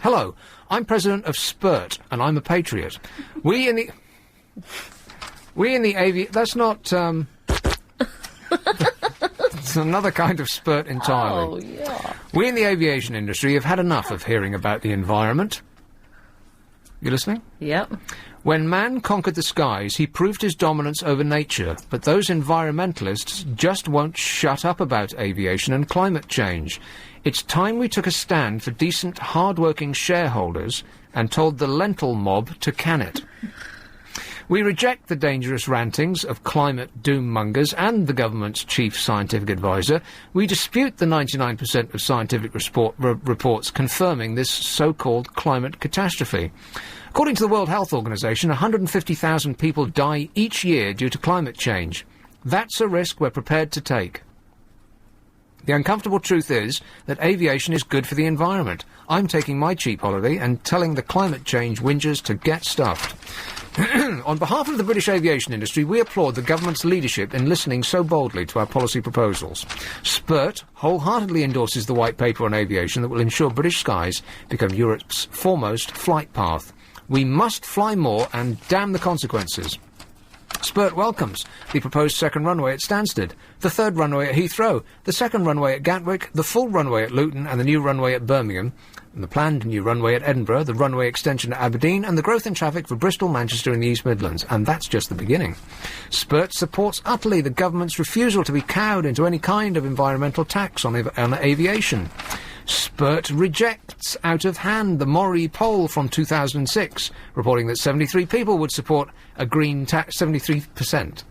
Hello, I'm president of Spurt, and I'm a patriot. We in the that's not, it's another kind of spurt entirely. Oh, yeah. We in the aviation industry have had enough of hearing about the environment. You listening? Yep. When man conquered the skies, he proved his dominance over nature, but those environmentalists just won't shut up about aviation and climate change. It's time we took a stand for decent, hard-working shareholders and told the lentil mob to can it. We reject the dangerous rantings of climate doom-mongers and the government's chief scientific advisor. We dispute the 99% of scientific reports confirming this so-called climate catastrophe. According to the World Health Organization, 150,000 people die each year due to climate change. That's a risk we're prepared to take. The uncomfortable truth is that aviation is good for the environment. I'm taking my cheap holiday and telling the climate change whingers to get stuffed. On behalf of the British aviation industry, we applaud the government's leadership in listening so boldly to our policy proposals. Spurt wholeheartedly endorses the white paper on aviation that will ensure British skies become Europe's foremost flight path. We must fly more and damn the consequences. Spurt welcomes the proposed second runway at Stansted, the third runway at Heathrow, the second runway at Gatwick, the full runway at Luton and the new runway at Birmingham, and the planned new runway at Edinburgh, the runway extension at Aberdeen, and the growth in traffic for Bristol, Manchester and the East Midlands. And that's just the beginning. Spurt supports utterly the government's refusal to be cowed into any kind of environmental tax on aviation. Spurt rejects out of hand the Mori poll from 2006, reporting that 73 people would support a green tax, 73%.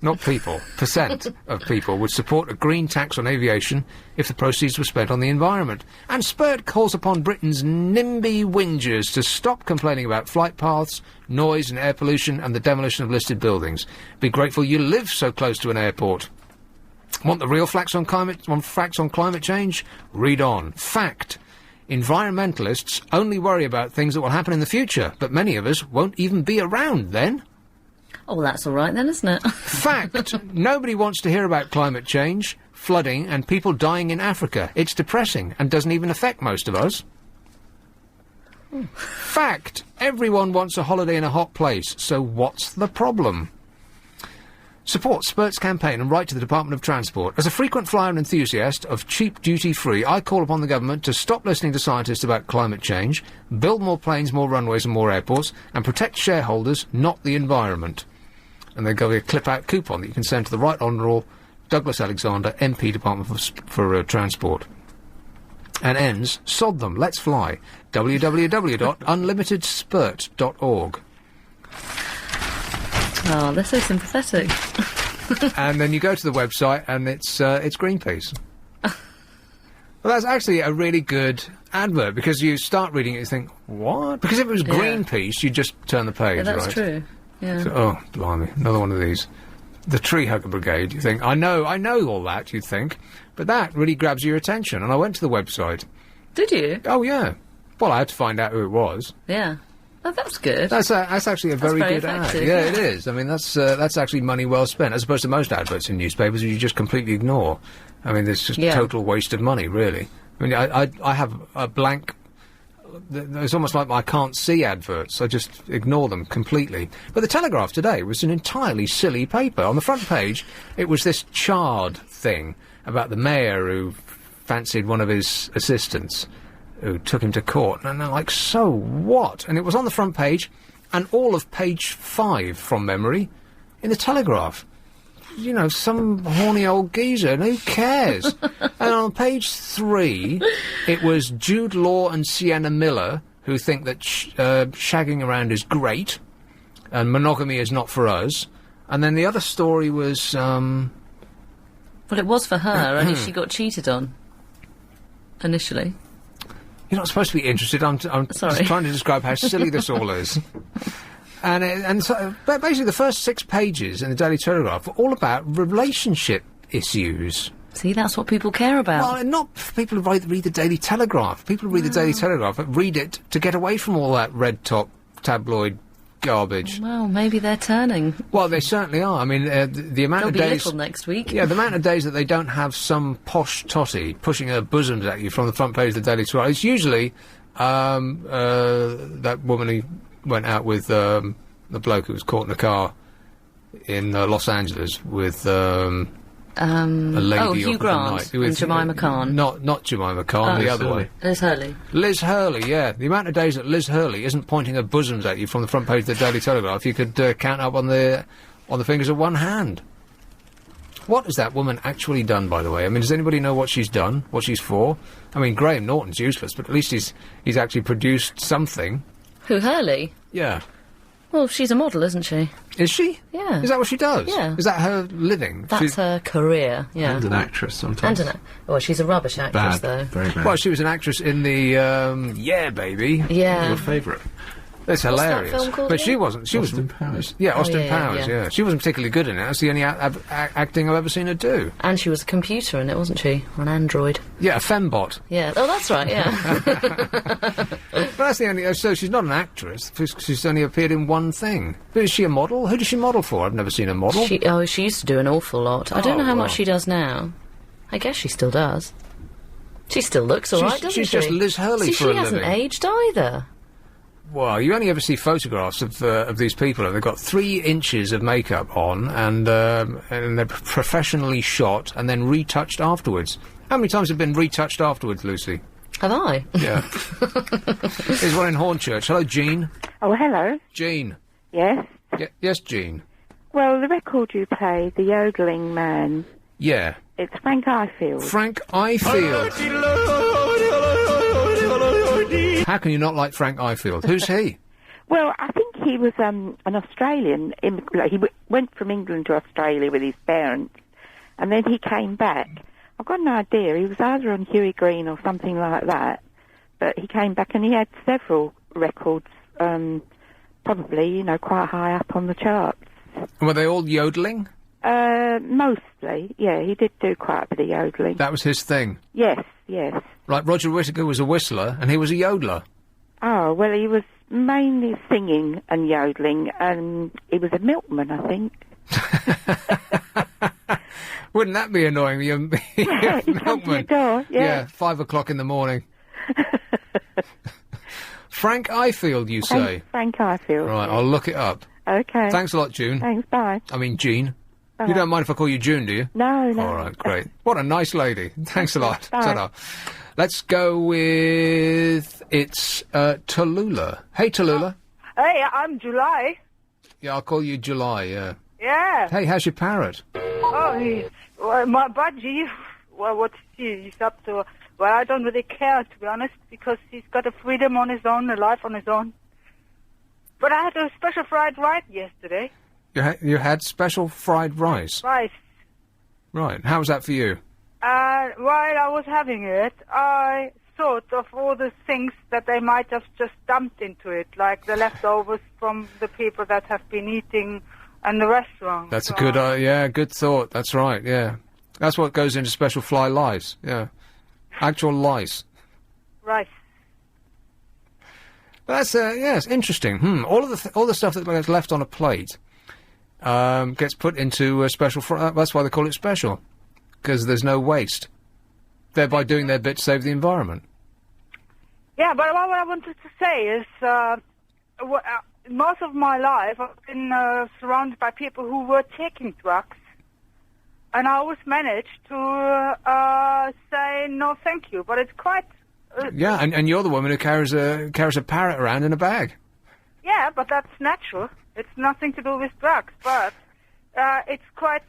Not people, percent of people would support a green tax on aviation if the proceeds were spent on the environment. And Spurt calls upon Britain's NIMBY whingers to stop complaining about flight paths, noise and air pollution and the demolition of listed buildings. Be grateful you live so close to an airport. Want the real facts on climate change? Read on. Fact. Environmentalists only worry about things that will happen in the future, but many of us won't even be around then. Oh, well, that's all right then, isn't it? Fact. Nobody wants to hear about climate change, flooding, and people dying in Africa. It's depressing and doesn't even affect most of us. Fact. Everyone wants a holiday in a hot place, so what's the problem? Support Spurt's campaign and write to the Department of Transport. As a frequent flyer and enthusiast of cheap duty-free, I call upon the government to stop listening to scientists about climate change, build more planes, more runways and more airports, and protect shareholders, not the environment. And they've got a clip-out coupon that you can send to the Right Honourable Douglas Alexander, MP Department for Transport. And ends, sod them, let's fly. www.unlimitedspurt.org. Oh, they're so sympathetic. And then you go to the website and it's Greenpeace. Well, that's actually a really good advert, because you start reading it and you think, what? Because if it was Greenpeace, you'd just turn the page, yeah, that's right? true. Yeah. So, oh, blimey, another one of these. The Tree Hugger Brigade, you think, I know all that, you'd think, but that really grabs your attention, and I went to the website. Did you? Oh, yeah. Well, I had to find out who it was. Yeah. Oh, that's good. That's actually a very very good ad. effective, Yeah, yeah. it is. I mean, that's actually money well spent, as opposed to most adverts in newspapers you just completely ignore. I mean, there's just total waste of money, really. I mean, I have a blank. It's almost like I can't see adverts. I just ignore them completely. But the Telegraph today was an entirely silly paper. On the front page, it was this charred thing about the mayor who fancied one of his assistants, who took him to court. And they're like, so what? And it was on the front page, and all of page 5, from memory, in the Telegraph. You know, some horny old geezer, and who cares? And on page 3, it was Jude Law and Sienna Miller, who think that shagging around is great, and monogamy is not for us. And then the other story was, Well, it was for her, only she got cheated on. Initially. You're not supposed to be interested. I'm just trying to describe how silly this all is. And so, but basically, the first 6 pages in the Daily Telegraph were all about relationship issues. See, that's what people care about. Well, not people who read the Daily Telegraph. People who read the Daily Telegraph read it to get away from all that red-top tabloid garbage. Well, maybe they're turning. Well, they certainly are. I mean, the amount of There'll be days... little next week. Yeah, the amount of days that they don't have some posh totty pushing her bosoms at you from the front page of the Daily Telegraph. It's usually that woman who went out with the bloke who was caught in a car in Los Angeles with a lady Hugh off Grant the night. and Jemima Khan. Not Jemima Khan, the other one. Liz Hurley. Liz Hurley, yeah. The amount of days that Liz Hurley isn't pointing her bosoms at you from the front page of the Daily Telegraph, you could count up on the fingers of one hand. What has that woman actually done, by the way? I mean, does anybody know what she's done? What she's for? I mean, Graham Norton's useless, but at least he's actually produced something. Who, Hurley? Yeah. Well, she's a model, isn't she? Is she? Yeah. Is that what she does? Yeah. Is that her living? That's her career, yeah. And an actress sometimes. Well, she's a rubbish actress, Bad. though. Very bad. Well, she was an actress in the Yeah Baby. Yeah. Your favourite. That's hilarious. What's that film called But she again? wasn't. She Austin was Powers. Yeah, Austin yeah, Powers. yeah. She wasn't particularly good in it. That's the only acting I've ever seen her do. And she was a computer in it, wasn't she? Or an android. Yeah, a fembot. Yeah. Oh, that's right, yeah. But that's the only. So she's not an actress. She's only appeared in one thing. But is she a model? Who does she model for? I've never seen a model. She used to do an awful lot. I don't know how much she does now. I guess she still does. She still looks all right, doesn't she? She's just Liz Hurley See, for a she hasn't living. aged either. Well, you only ever see photographs of these people, and they've got 3 inches of makeup on, and they're professionally shot and then retouched afterwards. How many times have been retouched afterwards, Lucy? Have I? Yeah. There's one in Hornchurch. Hello, Jean. Oh, hello. Jean. Yes? Yes, Jean. Well, the record you play, The Yodeling Man, Yeah. it's Frank Ifield. Frank Ifield. How can you not like Frank Ifield? Who's he? Well, I think he was an Australian immigrant. He went from England to Australia with his parents, and then he came back. I've got an idea. He was either on Huey Green or something like that, but he came back and he had several records, probably, quite high up on the charts. Were they all yodeling? Mostly, yeah. He did do quite a bit of yodeling. That was his thing. Yes, yes. Like Roger Whittaker was a whistler, and he was a yodeler. Oh, well, he was mainly singing and yodeling, and he was a milkman, I think. Wouldn't that be annoying? You're He come to your door, yeah. 5 o'clock in the morning. Frank Ifield, you say? Frank Ifield. Right, I'll look it up. Okay. Thanks a lot, June. Thanks, bye. I mean, Jean. Bye. You don't mind if I call you June, do you? No, no. All right, great. What a nice lady. Thanks a lot. Bye. Ta-ra. Let's go with... It's Tallulah. Hey, Tallulah. Hey, I'm July. Yeah, I'll call you July, yeah. Yeah. Hey, how's your parrot? Oh, my budgie, well, what's he's up to? Well, I don't really care, to be honest, because he's got a freedom on his own, a life on his own. But I had a special fried rice yesterday. You had special fried rice? Rice. Right. How was that for you? While I was having it, I thought of all the things that they might have just dumped into it, like the leftovers from the people that have been eating in the restaurant. That's a good, good thought. That's right, yeah. That's what goes into special fly lice, yeah. Actual lice. Rice. But that's, yes, interesting. All the stuff that gets left on a plate, gets put into a special, that's why they call it special. Because there's no waste. Thereby doing their bit to save the environment. Yeah, but what I wanted to say is, most of my life I've been surrounded by people who were taking drugs, and I always managed to say no, thank you. But it's quite. Yeah, and you're the woman who carries a parrot around in a bag. Yeah, but that's natural. It's nothing to do with drugs, but it's quite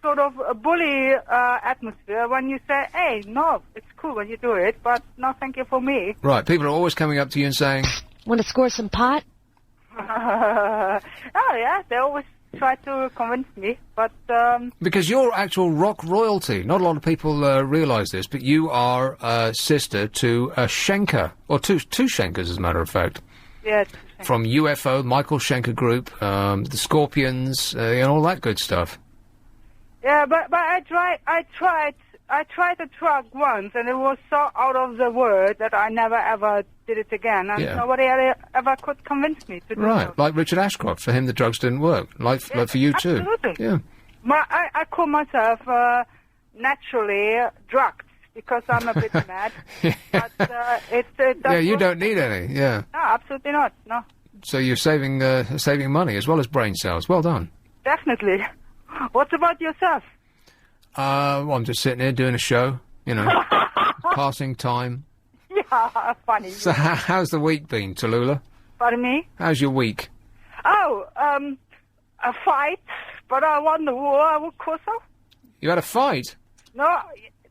sort of a bully atmosphere when you say, hey, no, it's cool when you do it, but no thank you for me. Right, people are always coming up to you and saying... Want to score some pot? Oh, yeah, they always try to convince me, but... Because you're actual rock royalty. Not a lot of people realise this, but you are sister to a Schenker, or two Schenkers, as a matter of fact. Yeah. From UFO, Michael Schenker Group, the Scorpions, and all that good stuff. Yeah, but I tried a drug once, and it was so out of the world that I never ever did it again, and nobody ever could convince me to do it. Right, like Richard Ashcroft. For him, the drugs didn't work. Like for you too. Absolutely. Yeah. I call myself naturally drugged because I'm a bit mad. But it yeah, you don't need any. Yeah. No, absolutely not. No. So you're saving money as well as brain cells. Well done. Definitely. What about yourself? Well, I'm just sitting here doing a show, passing time. Yeah, funny. So how's the week been, Tallulah? Pardon me? How's your week? Oh, a fight, but I won the war, of course so. You had a fight? No,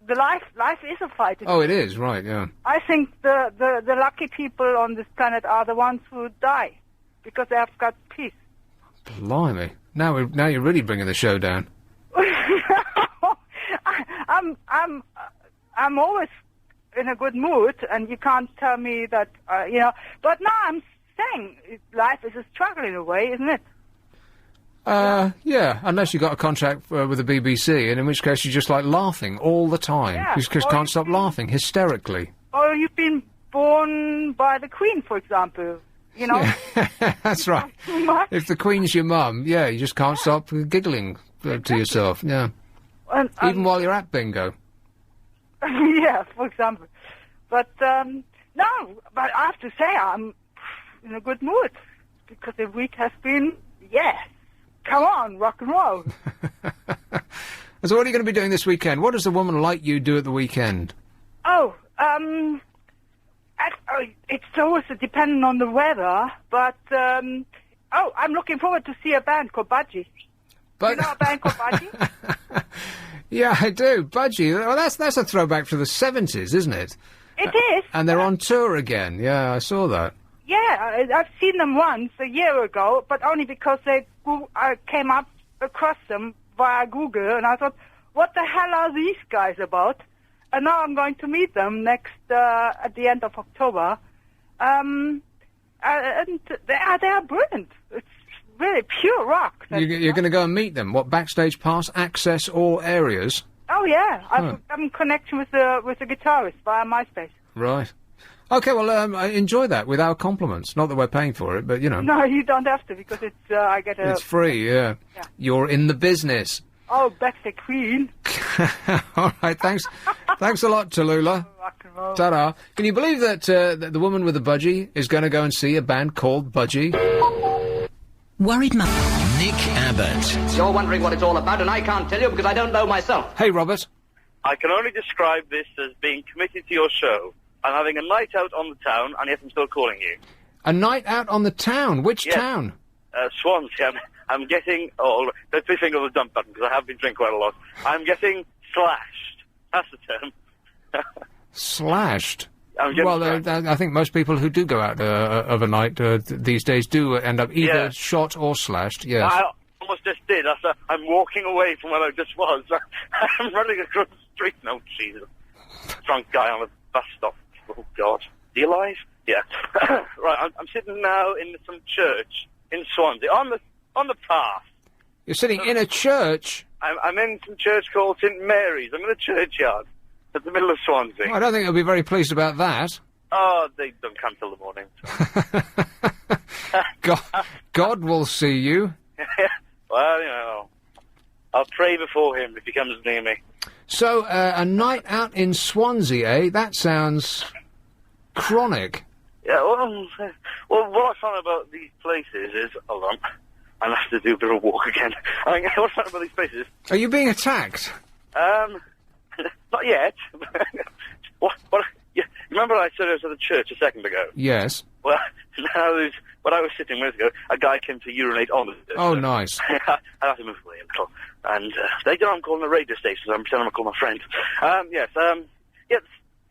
the life is a fight. Oh, it is, right, yeah. I think the lucky people on this planet are the ones who die, because they have got peace. Blimey. Now you're really bringing the show down. I'm always in a good mood, and you can't tell me that, But now I'm saying life is a struggle in a way, isn't it? Yeah, unless you got a contract with the BBC, and in which case you're just like laughing all the time. Yeah, you just can't stop laughing hysterically. Or you've been born by the Queen, for example. Yeah. That's right. If the Queen's your mum, yeah, you just can't stop giggling to yourself, yeah. Even while you're at bingo. Yeah, for example. But, no, but I have to say I'm in a good mood, because the week has been, come on, rock and roll. So what are you going to be doing this weekend? What does a woman like you do at the weekend? It's always dependent on the weather, but, I'm looking forward to see a band called Budgie. You know a band called Budgie? Yeah, I do. Budgie. Well, that's a throwback to the 70s, isn't it? It is. And they're on tour again. Yeah, I saw that. Yeah, I've seen them once a year ago, but only because I came up across them via Google, and I thought, what the hell are these guys about? And now I'm going to meet them next at the end of October, and they are brilliant. It's really pure rock. You're going to go and meet them? What, backstage pass, access, all areas? Oh yeah, I'm in connection with the guitarist via MySpace. Right. Okay, well, I enjoy that with our compliments. Not that we're paying for it, but No, you don't have to, because it's I get a. It's free, yeah. You're in the business. Oh, that's the Queen. All right, thanks. Thanks a lot, Tallulah. Ta-da. Can you believe that the woman with the budgie is going to go and see a band called Budgie? Worried Mum. Nick Abbott. You're wondering what it's all about, and I can't tell you because I don't know myself. Hey, Robert. I can only describe this as being committed to your show. I'm having a night out on the town, and yet I'm still calling you. A night out on the town? Which town? Swansea. I'm getting... Oh, let's be finger on the dump button, because I have been drinking quite a lot. I'm getting slashed. That's the term. Slashed? Well, I think most people who do go out of a night these days do end up either shot or slashed, yes. I almost just did. I'm walking away from where I just was. I'm running across the street. No, Jesus. Drunk guy on a bus stop. Oh, God. Are you alive? Yeah. Right, I'm sitting now in some church in Swansea, on the path. You're sitting in a church? I'm in some church called St Mary's. I'm in a churchyard at the middle of Swansea. Well, I don't think they'll be very pleased about that. Oh, they don't come till the morning. God will see you. Well, you know, I'll pray before him if he comes near me. So, a night out in Swansea, eh? That sounds chronic. Yeah, well, what I found about these places is... Hold on. I'll have to do a bit of a walk again. I mean, what I found about these places... Are you being attacked? Not yet. Yeah, remember I said I was at the church a second ago? Yes. Well, now when I was sitting minutes ago, a guy came to urinate on the... Oh, nice. I have to move away a little. And they don't know I'm calling the radio station, so I'm pretending I'm calling my friend. Yes,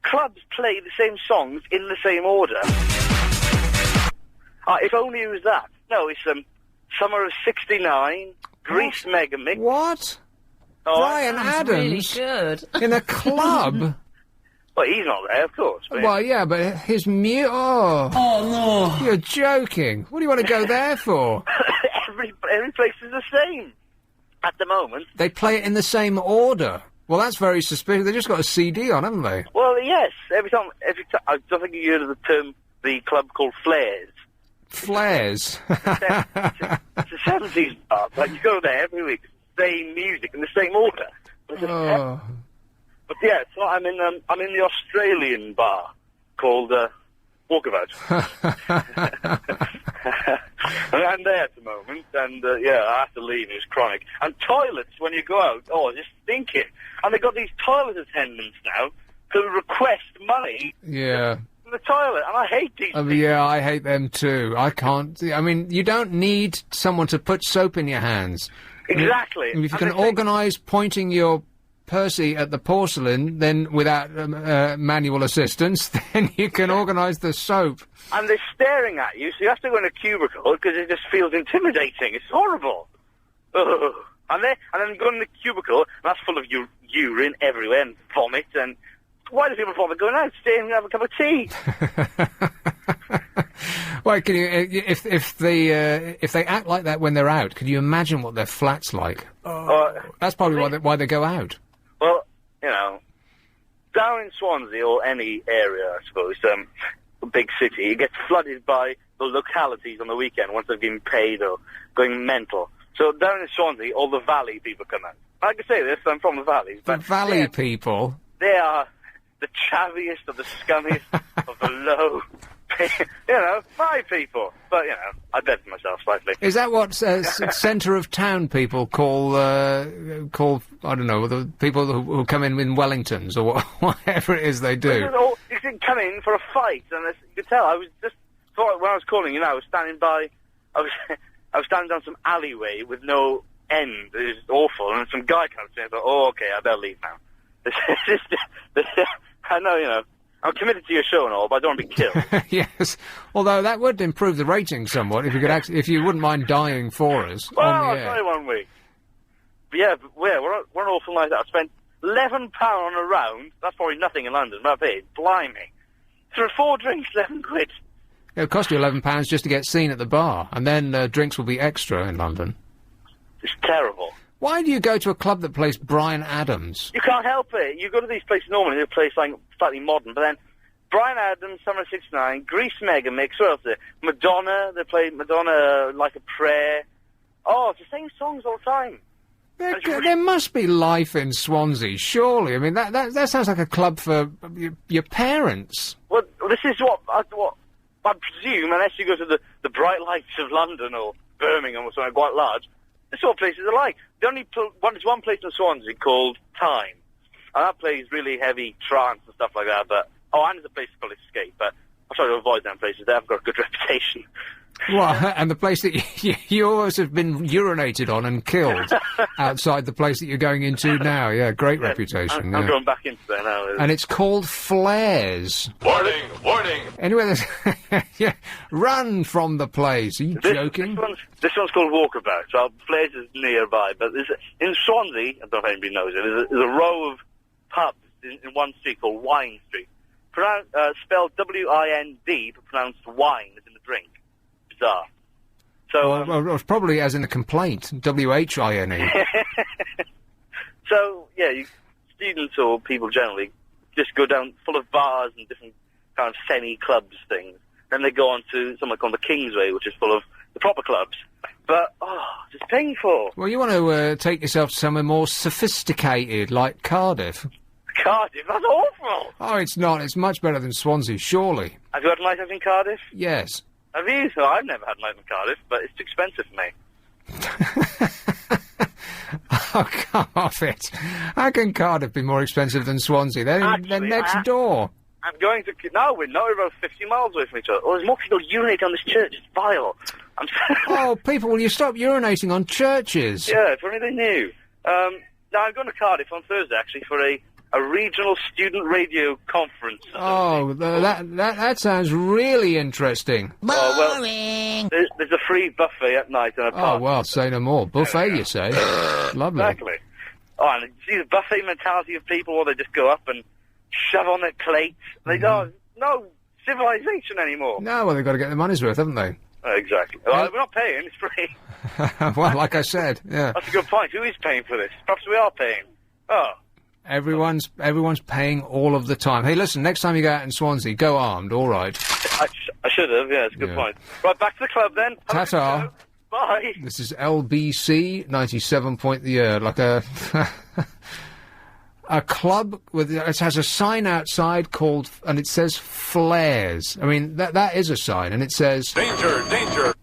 clubs play the same songs in the same order. If only it was that. No, it's Summer of '69, Grease Megamix. What? Oh, Brian Adams? Really good. In a club? Well, he's not there, of course. But Well, yeah, but his Oh no. You're joking. What do you want to go there for? every place is the same at the moment. They play it in the same order. Well, that's very suspicious. They just got a CD on, haven't they? Well, yes. Every time. I don't think you heard of the club called Flares. Flares? It's a 70s bar. Like, you go there every week, same music in the same order. But yeah, so I'm in the Australian bar called Walkabout. I'm there at the moment, and I have to leave. It's chronic. And toilets, when you go out, just stinking. And they've got these toilet attendants now who request money. Yeah. In the toilet, and I hate these people. Yeah, I hate them too. I can't... I mean, you don't need someone to put soap in your hands. Exactly. If you can organise pointing your Percy at the porcelain, then without manual assistance, then you can organise the soap. And they're staring at you, so you have to go in a cubicle because it just feels intimidating. It's horrible. Ugh. And then you go in the cubicle, and that's full of urine everywhere and vomit. And why do people bother going out? Stay and have a cup of tea. Well, can you, if they act like that when they're out, can you imagine what their flat's like? That's probably why they go out. Well, you know, down in Swansea or any area, I suppose, a big city, it gets flooded by the localities on the weekend once they've been paid or going mental. So down in Swansea, all the valley people come out. I can say this, I'm from the valleys. The valley people? They are the chavviest of the scummiest of the low... my people. But, I bet myself slightly. Is that what centre of town people call, I don't know, the people who come in Wellingtons or whatever it is they do? You can come in for a fight, and you can tell, when I was calling, I was standing by, I was standing down some alleyway with no end. It was awful, and some guy comes in and I thought, okay, I better leave now. I know, I'm committed to your show and all, but I don't want to be killed. Yes, although that would improve the rating somewhat if you could if you wouldn't mind dying for us. Well, I'll try 1 week. But we're an awful night out. I spent £11 on a round. That's probably nothing in London, but I paid. Blimey. For 4 drinks, £11. It'll cost you £11 just to get seen at the bar, and then drinks will be extra in London. It's terrible. Why do you go to a club that plays Brian Adams? You can't help it. You go to these places normally, they play something slightly modern, but then Brian Adams, Summer of '69, Grease Megamix, what else is there? Madonna, they play Madonna Like a Prayer. Oh, it's the same songs all the time. There must be life in Swansea, surely. I mean, that sounds like a club for your parents. Well, this is what I presume, unless you go to the bright lights of London or Birmingham or something quite large, this is what places are like. There's one place in Swansea called Time, and that plays really heavy trance and stuff like that, but... and there's a place called Escape, but I try to avoid them places. They haven't got a good reputation. Well, and the place that you always have been urinated on and killed outside the place that you're going into now. Yeah, great reputation. I'm going back into there now. And it's called Flares. Warning, warning. Anyway, run from the place. Are you joking? This one's called Walkabout, so Flares is nearby. But in Swansea, I don't know if anybody knows it, there's a row of pubs in one street called Wine Street. Spelled W-I-N-D, but pronounced wine as in the drink. Bizarre. So, well, it's probably as in the complaint, W-H-I-N-E. So, students or people generally just go down full of bars and different kind of semi-clubs things. Then they go on to somewhere called the Kingsway, which is full of the proper clubs. But, it's painful. Well, you want to take yourself to somewhere more sophisticated, like Cardiff. Cardiff, that's awful! Oh, it's not. It's much better than Swansea, surely. Have you had nights in Cardiff? Yes. Have you? So I've never had nights in Cardiff, but it's too expensive for me. Oh, come off it. How can Cardiff be more expensive than Swansea? They're next door. I'm going to... No, we're not about 50 miles away from each other. Oh, there's more people urinating on this church. It's vile. Oh, people, will you stop urinating on churches? Yeah, for anything new. Now, I'm going to Cardiff on Thursday, actually, for a regional student radio conference. Oh, that sounds really interesting. Boring! There's a free buffet at night and a party. Oh, well, say no more. Buffet, you say? Lovely. Exactly. Oh, and see the buffet mentality of people where they just go up and shove on their plates. They don't... No civilization anymore. No, well, they've got to get their money's worth, haven't they? Exactly. We're not paying, it's free. Well, like I said, yeah. That's a good point. Who is paying for this? Perhaps we are paying. Oh. Everyone's paying all of the time. Hey, listen, next time you go out in Swansea, go armed, all right? I should have, yeah, it's a good point. Right, back to the club then. Ta-ta. Bye. This is LBC, 97 point the year, like a... a club with... It has a sign outside called... And it says Flares. I mean, that is a sign, and it says... Danger, danger.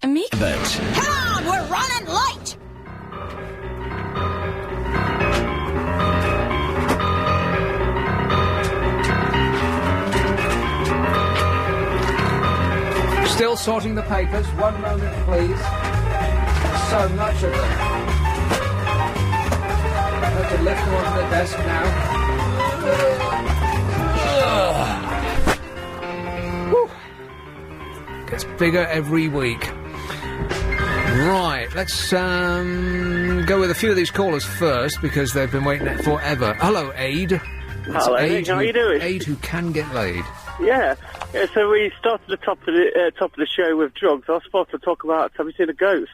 Abbot. Come on, we're running late! Still sorting the papers. One moment, please. There's so much of them. I have to lift them onto the desk now. Gets bigger every week. Right, let's go with a few of these callers first, because they've been waiting forever. Hello, Aid. Hello, Aid. How are you doing? Aid who can get laid. Yeah, so we started the top of the show with drugs. I was supposed to talk about, have you seen a ghost?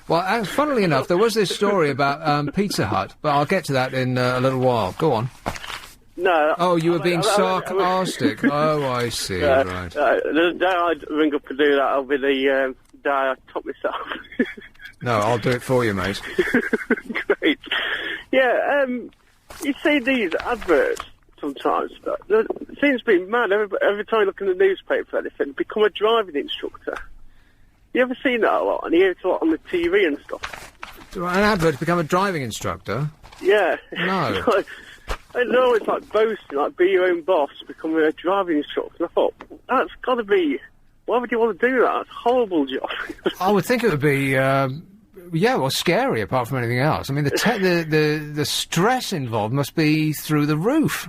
Well, funnily enough, there was this story about Pizza Hut, but I'll get to that in a little while. Go on. No. Oh, you were being sarcastic. Oh, I see, right. The day I'd ring up and do that, I'll be the day I top myself. No, I'll do it for you, mate. Great. Yeah, you see these adverts sometimes. It seems to be mad. Every time you look in the newspaper or anything, become a driving instructor. You ever seen that a lot? And you hear it a lot on the TV and stuff. An advert to become a driving instructor? Yeah. No. I know, it's like boasting, like be your own boss, become a driving instructor. And I thought, that's got to be... Why would you want to do that? It's a horrible job. I would think it would be... scary apart from anything else. I mean, the stress involved must be through the roof.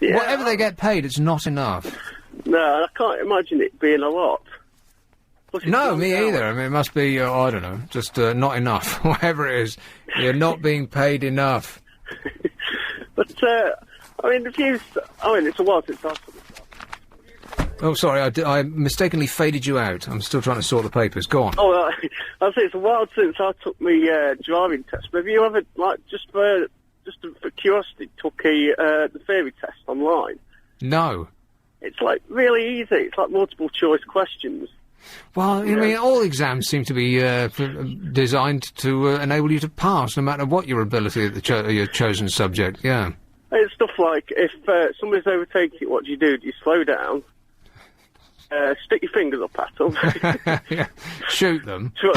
Yeah. Whatever they get paid, it's not enough. No, I can't imagine it being a lot. No, me either. I mean, it must be, I don't know, just not enough. Whatever it is, you're not being paid enough. But, I mean, it's a while since I... Oh, sorry, I mistakenly faded you out. I'm still trying to sort the papers. Go on. Oh, I'll say it's a while since I took my driving test. But have you ever, like, just for curiosity, took the theory test online? No. It's, like, really easy. It's like multiple choice questions. Well, I mean, all exams seem to be designed to enable you to pass, no matter what your ability at your chosen subject, yeah. It's stuff like, if somebody's overtaking you, what do? Do you slow down? Stick your fingers up at them. Yeah. Shoot them. Yeah,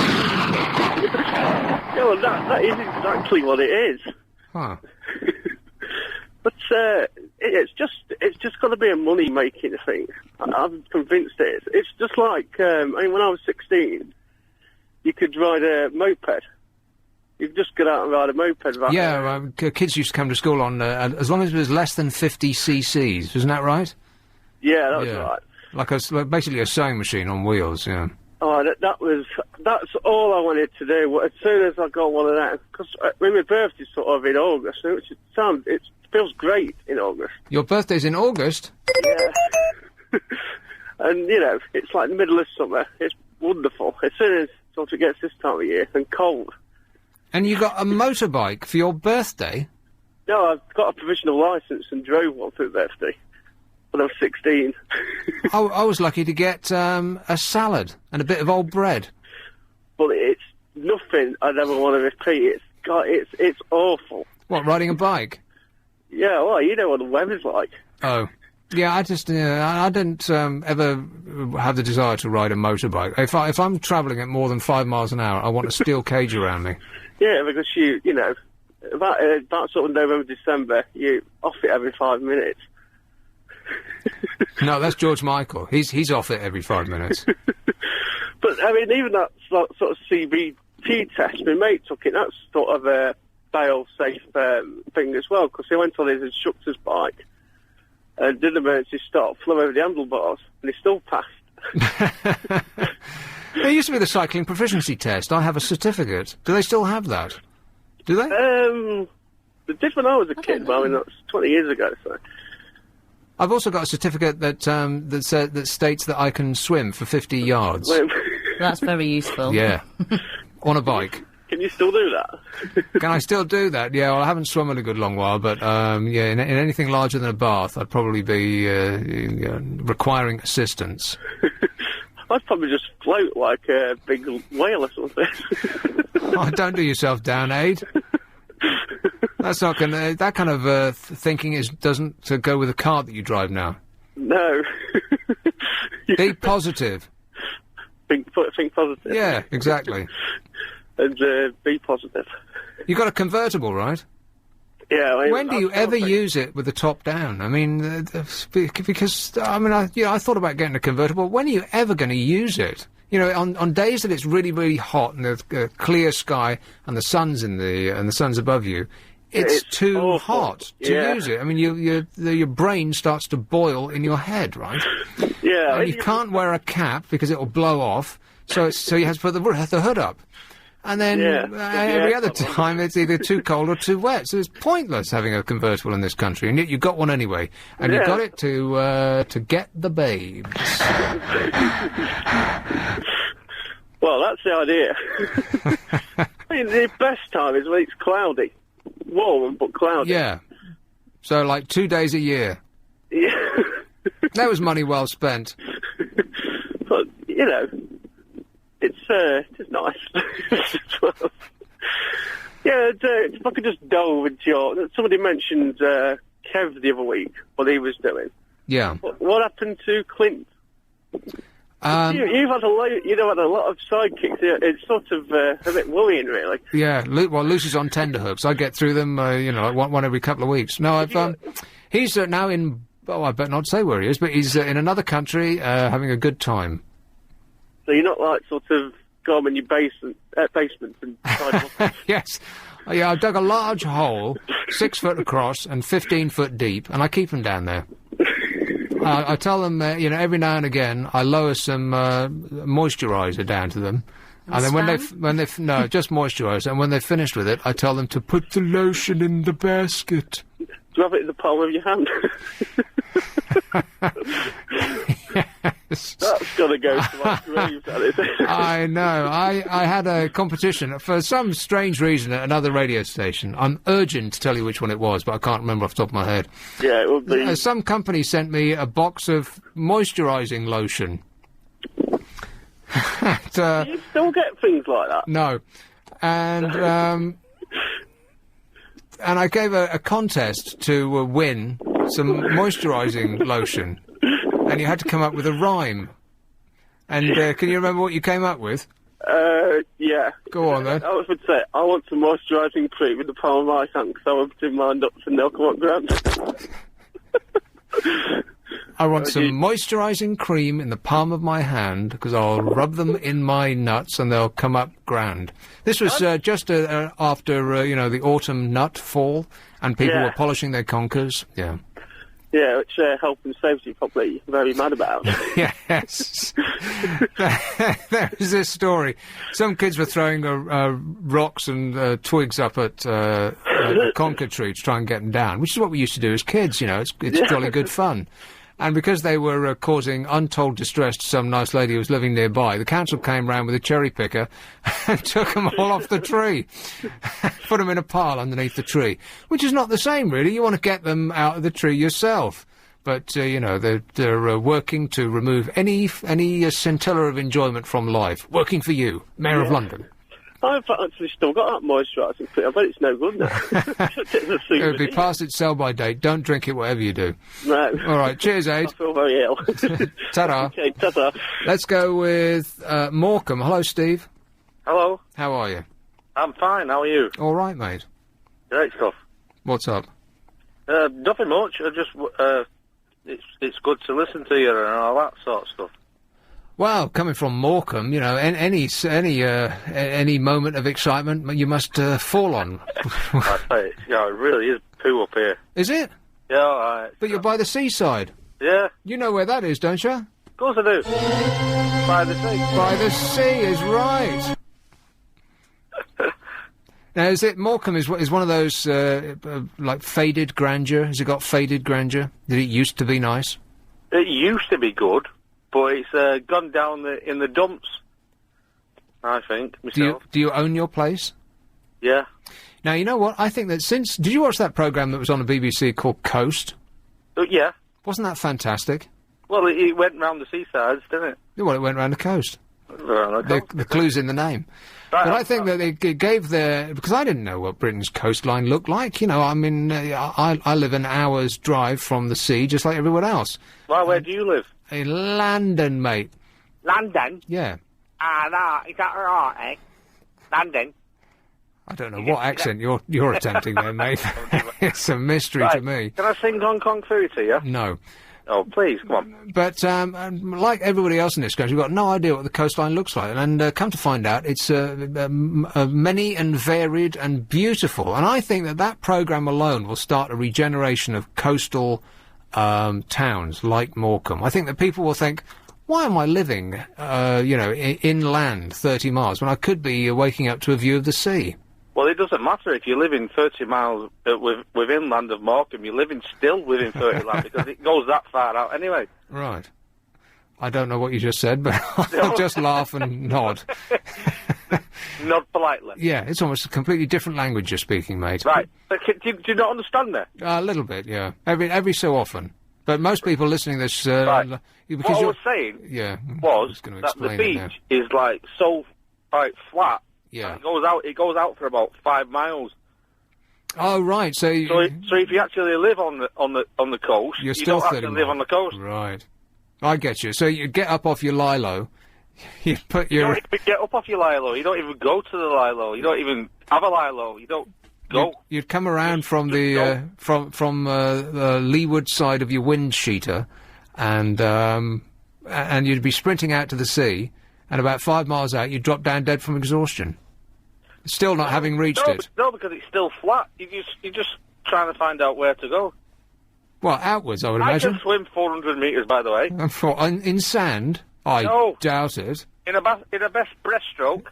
well, that is exactly what it is. Huh. But it's just got to be a money-making thing. I'm convinced it is. It's just like, when I was 16, you could ride a moped. You could just get out and ride a moped. Kids used to come to school on, as long as it was less than 50 cc's, isn't that right? Yeah, that was right. Like basically a sewing machine on wheels, yeah. Oh, that's all I wanted to do. As soon as I got one of that, because my birthday's sort of in August, so it feels great in August. Your birthday's in August? Yeah. And, it's like the middle of summer. It's wonderful. As soon as it gets this time of year and cold. And you got a motorbike for your birthday? No, I've got a provisional licence and drove one for the birthday when I was 16. I was lucky to get a salad and a bit of old bread. But it's nothing I'd ever want to repeat. It's awful. What, riding a bike? Yeah, well, you know what the weather's like. Oh. Yeah, I just, I didn't ever have the desire to ride a motorbike. If I'm travelling at more than 5 miles an hour, I want a steel cage around me. Yeah, because you know, about sort of November, December, you off it every 5 minutes. No, that's George Michael. He's off it every 5 minutes. But, I mean, even that sort of CBT test, my mate took it, that's sort of a fail-safe thing as well, because he went on his instructor's bike and did an emergency stop, flew over the handlebars, and he still passed. There used to be the cycling proficiency test. I have a certificate. Do they still have that? Do they? They did when I was a kid, but I mean, that's 20 years ago, so... I've also got a certificate that states that I can swim for 50 yards. That's very useful. Yeah. On a bike. Can you still do that? Can I still do that? Yeah, well, I haven't swum in a good long while, but, yeah, in anything larger than a bath, I'd probably be requiring assistance. I'd probably just float like a big whale or something. Oh, don't do yourself down, Aid. That's not gonna... That kind of thinking doesn't go with the car that you drive now. No. Be positive. Think positive. Yeah, exactly. And be positive. You got a convertible, right? Yeah. I mean, when do you ever use it with the top down? I mean, because I mean, I thought about getting a convertible. When are you ever going to use it? You know, on days that it's really, really hot and there's a clear sky and the sun's the sun's above you, it's too awful. Hot to use it. I mean, your brain starts to boil in your head, right? Yeah. And you can't wear a cap because it'll blow off. So you have to put the hood up. And then every other time it's either too cold or too wet. So it's pointless having a convertible in this country. And yet you got one anyway. And you got it to get the babes. Well, that's the idea. I mean, the best time is when it's cloudy. Warm, but cloudy. Yeah. So, like, 2 days a year. Yeah. That was money well spent. But, you know... It's nice. Yeah, if I could just delve into your... Somebody mentioned Kev the other week, what he was doing. Yeah. What happened to Clint? You've had a lot of sidekicks. It's sort of a bit worrying, really. Yeah, Lucy's on tenterhooks. I get through them, like one every couple of weeks. No, he's now in... Oh, I better not say where he is, but he's in another country having a good time. So you're not like sort of going in your basement and Yes. Yeah, I dug a large hole, 6 foot across and 15 foot deep, and I keep them down there. I tell them, every now and again, I lower some moisturiser down to them. And then when they no, just moisturiser, and when they've finished with it, I tell them to put the lotion in the basket. Do you have it in the palm of your hand? Yes. That's got to go to my grave, that is. I know. I had a competition for some strange reason at another radio station. I'm urgent to tell you which one it was, but I can't remember off the top of my head. Yeah, it would be... some company sent me a box of moisturising lotion. Do you still get things like that? No. And I gave a contest to win some moisturising lotion. And you had to come up with a rhyme. And can you remember what you came up with? Yeah. Go on, then. I would say, I want some moisturising cream in the palm of my hand because I want to do my nuts and they'll come up grand. I want some moisturising cream in the palm of my hand because I'll rub them in my nuts and they'll come up grand. This was just after, the autumn nut fall and people were polishing their conkers. Yeah. Yeah, which health and safety probably very mad about. Yes. There was this story. Some kids were throwing rocks and twigs up at a conker tree to try and get them down, which is what we used to do as kids, it's jolly good fun. And because they were causing untold distress to some nice lady who was living nearby, the council came round with a cherry picker and took them all off the tree. Put them in a pile underneath the tree. Which is not the same, really. You want to get them out of the tree yourself. But, you know, they're working to remove any scintilla of enjoyment from life. Working for you, Mayor of London. I've actually still got that moisturising cream. I bet it's no good now. It'll be past its sell-by date. Don't drink it, whatever you do. No. All right, cheers, Aid. I feel very ill. Ta-da. Okay, ta-da. Let's go with Morecambe. Hello, Steve. Hello. How are you? I'm fine, how are you? All right, mate. Great stuff. What's up? Nothing much. I just, it's good to listen to you and all that sort of stuff. Well, coming from Morecambe, you know, any moment of excitement you must fall on. I say, yeah, it really is poo up here. Is it? Yeah, But you're by the seaside. Yeah. You know where that is, don't you? Of course I do. By the sea. By the sea is right. Now, is it Morecambe is one of those like faded grandeur? Has it got faded grandeur? Did it used to be nice? It used to be good, but it's gone down in the dumps. I think myself. Do you own your place? Yeah. Now you know what? I think that did you watch that programme that was on the BBC called Coast? Yeah. Wasn't that fantastic? Well, it went round the seasides, didn't it? Well, it went round the coast. The clue's in the name. Right, but I think that it gave because I didn't know what Britain's coastline looked like. You know, I mean, I live an hour's drive from the sea, just like everyone else. Well, where do you live? In London, mate. London? Yeah. Ah, is that right, eh? London? I don't know what accent you're attempting there, mate. It's a mystery to me. Can I sing Hong Kong Phooey to you? No. Oh, please, come on. But, like everybody else in this country, we've got no idea what the coastline looks like. And come to find out, it's many and varied and beautiful. And I think that programme alone will start a regeneration of coastal towns like Morecambe. I think that people will think, why am I living, inland 30 miles when I could be waking up to a view of the sea? Well, it doesn't matter if you're living 30 miles within land of Morecambe. You're living still within 30 land because it goes that far out anyway. Right. I don't know what you just said, but I'll just laugh and nod. Nod politely. Yeah, it's almost a completely different language you're speaking, mate. Right. Do you not understand that? A little bit, yeah. Every so often. But most people listening to this... right. Because what I was saying was that the beach is, like, so, like, flat. Yeah. It goes out for about 5 miles. Oh, right, so if you actually live on the coast, you don't actually live on the coast. Right. I get you. So you get up off your lilo, you put your... You don't even get up off your lilo, you don't even go to the lilo, you don't even have a lilo, you don't go. You'd come around from the leeward side of your wind sheeter, and you'd be sprinting out to the sea, and about 5 miles out, you'd drop down dead from exhaustion. Still not having reached it. No, because it's still flat. You're just trying to find out where to go. Well, outwards, I would imagine. I can swim 400 metres, by the way. In sand? I doubt it. In a best breaststroke.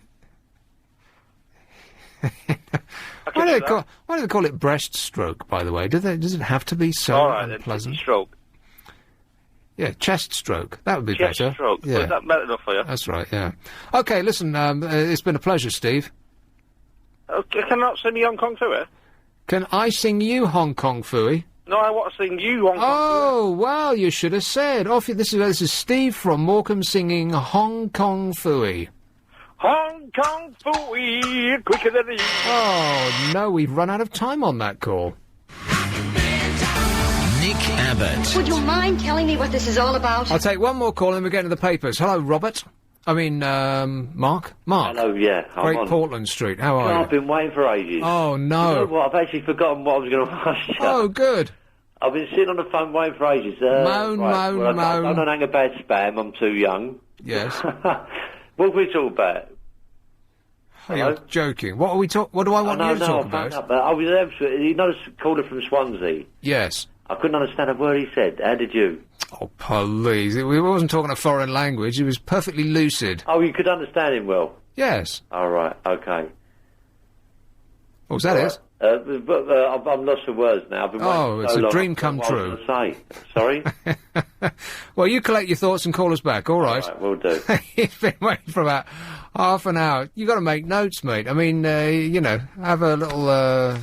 Why do they call it breaststroke, by the way? Does it have to be so unpleasant? Stroke. Yeah, chest stroke. That would be better. Chest stroke. Yeah. Is that better enough for you? That's right, yeah. Okay, listen, it's been a pleasure, Steve. Okay, can I sing you Hong Kong Phooey? Can I sing you Hong Kong Phooey? No, I want to sing you Hong Kong Phooey. Oh, well, you should have said. This is Steve from Morecambe singing Hong Kong Phooey. Hong Kong Phooey, quicker than you. Oh, no, we've run out of time on that call. Nick Abbott. Would you mind telling me what this is all about? I'll take one more call and we'll get into the papers. Hello, Robert. Mark? Mark. Hello, yeah. Great Portland Street. How are you? I've been waiting for ages. Oh, no. You know what? I've actually forgotten what I was going to ask you. Oh, good. I've been sitting on the phone waiting for ages. Moan. I don't hang about spam. I'm too young. Yes. What are we talking about? Oh, you're joking. What do I want you to talk about? I was there. You know the caller from Swansea? Yes. I couldn't understand a word he said. How did you? Oh, please. We wasn't talking a foreign language. He was perfectly lucid. Oh, you could understand him well? Yes. All right, okay. What was that, it? I'm lost for words now. I've been it's a dream come true. What was I going to say? Sorry? Well, you collect your thoughts and call us back, all right? All right, will do. He's been waiting for about half an hour. You got to make notes, mate. I mean, you know, have a little, a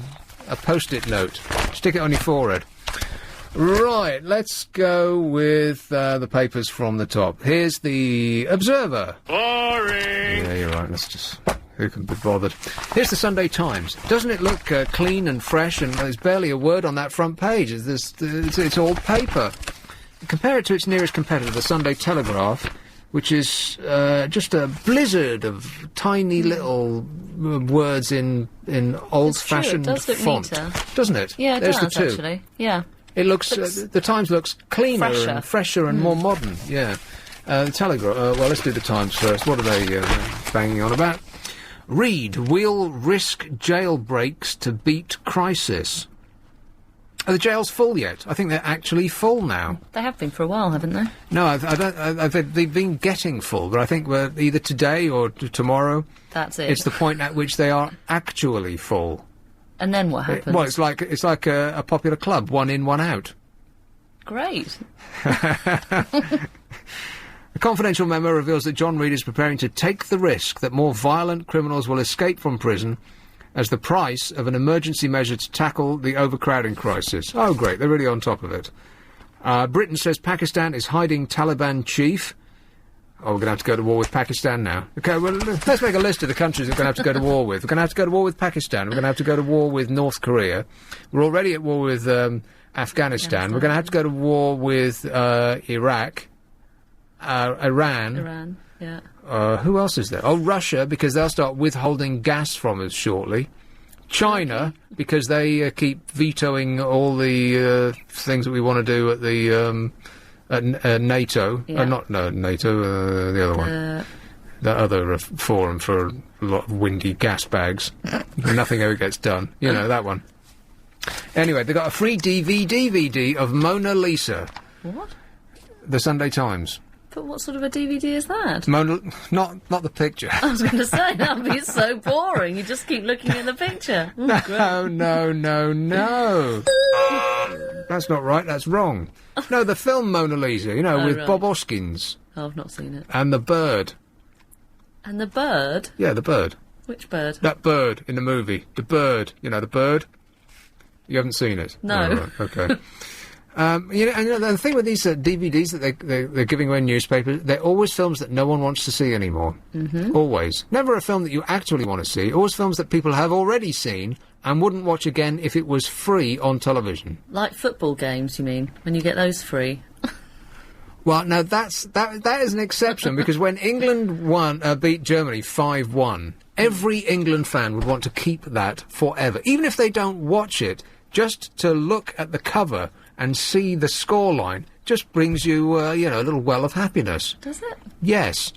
post-it note. Stick it on your forehead. Right, let's go with the papers from the top. Here's the Observer. Boring! Yeah, you're right. Let's just... Who can be bothered? Here's the Sunday Times. Doesn't it look clean and fresh, and there's barely a word on that front page? It's all paper. Compare it to its nearest competitor, the Sunday Telegraph, which is just a blizzard of tiny little words in old-fashioned font. Neater. Doesn't it? Yeah, it There's does, the two. actually. Yeah. It looks... the Times looks cleaner and fresher and more modern, yeah. The Telegraph... well, let's do the Times first. What are they banging on about? Read, we'll risk jail breaks to beat crisis. Are the jails full yet? I think they're actually full now. They have been for a while, haven't they? No, they've been getting full, but I think we're either today or tomorrow. That's it. It's the point at which they are actually full. And then what happens? Well, it's like a popular club, one in, one out. Great. A confidential memo reveals that John Reid is preparing to take the risk that more violent criminals will escape from prison as the price of an emergency measure to tackle the overcrowding crisis. Oh, great, they're really on top of it. Britain says Pakistan is hiding Taliban chief. Oh, we're going to have to go to war with Pakistan now. OK, well, let's make a list of the countries we're going to have to go to war with. We're going to have to go to war with Pakistan. We're going to have to go to war with North Korea. We're already at war with Afghanistan. We're going to have to go to war with Iraq. Iran, yeah. Who else is there? Oh, Russia, because they'll start withholding gas from us shortly. China, because they keep vetoing all the things that we want to do at the at NATO. Yeah. NATO, the other one. That other forum for a lot of windy gas bags. Nothing ever gets done. You know, that one. Anyway, they got a free DVD of Mona Lisa. What? The Sunday Times. But what sort of a DVD is that? Not the picture. I was going to say, that would be so boring. You just keep looking at the picture. No. That's not right, that's wrong. No, the film Mona Lisa, you know, with right. Bob Hoskins. Oh, I've not seen it. And the bird. And the bird? Yeah, the bird. Which bird? That bird in the movie. The bird. You know, the bird? You haven't seen it? No. Oh, right, okay. The thing with these DVDs that they're giving away in newspapers, they're always films that no one wants to see anymore. Mm-hmm. Always. Never a film that you actually want to see. Always films that people have already seen and wouldn't watch again if it was free on television. Like football games, you mean? When you get those free? Well, no, that is an exception, because when England beat Germany 5-1, every England fan would want to keep that forever. Even if they don't watch it, just to look at the cover and see the scoreline just brings you, a little well of happiness. Does it? Yes.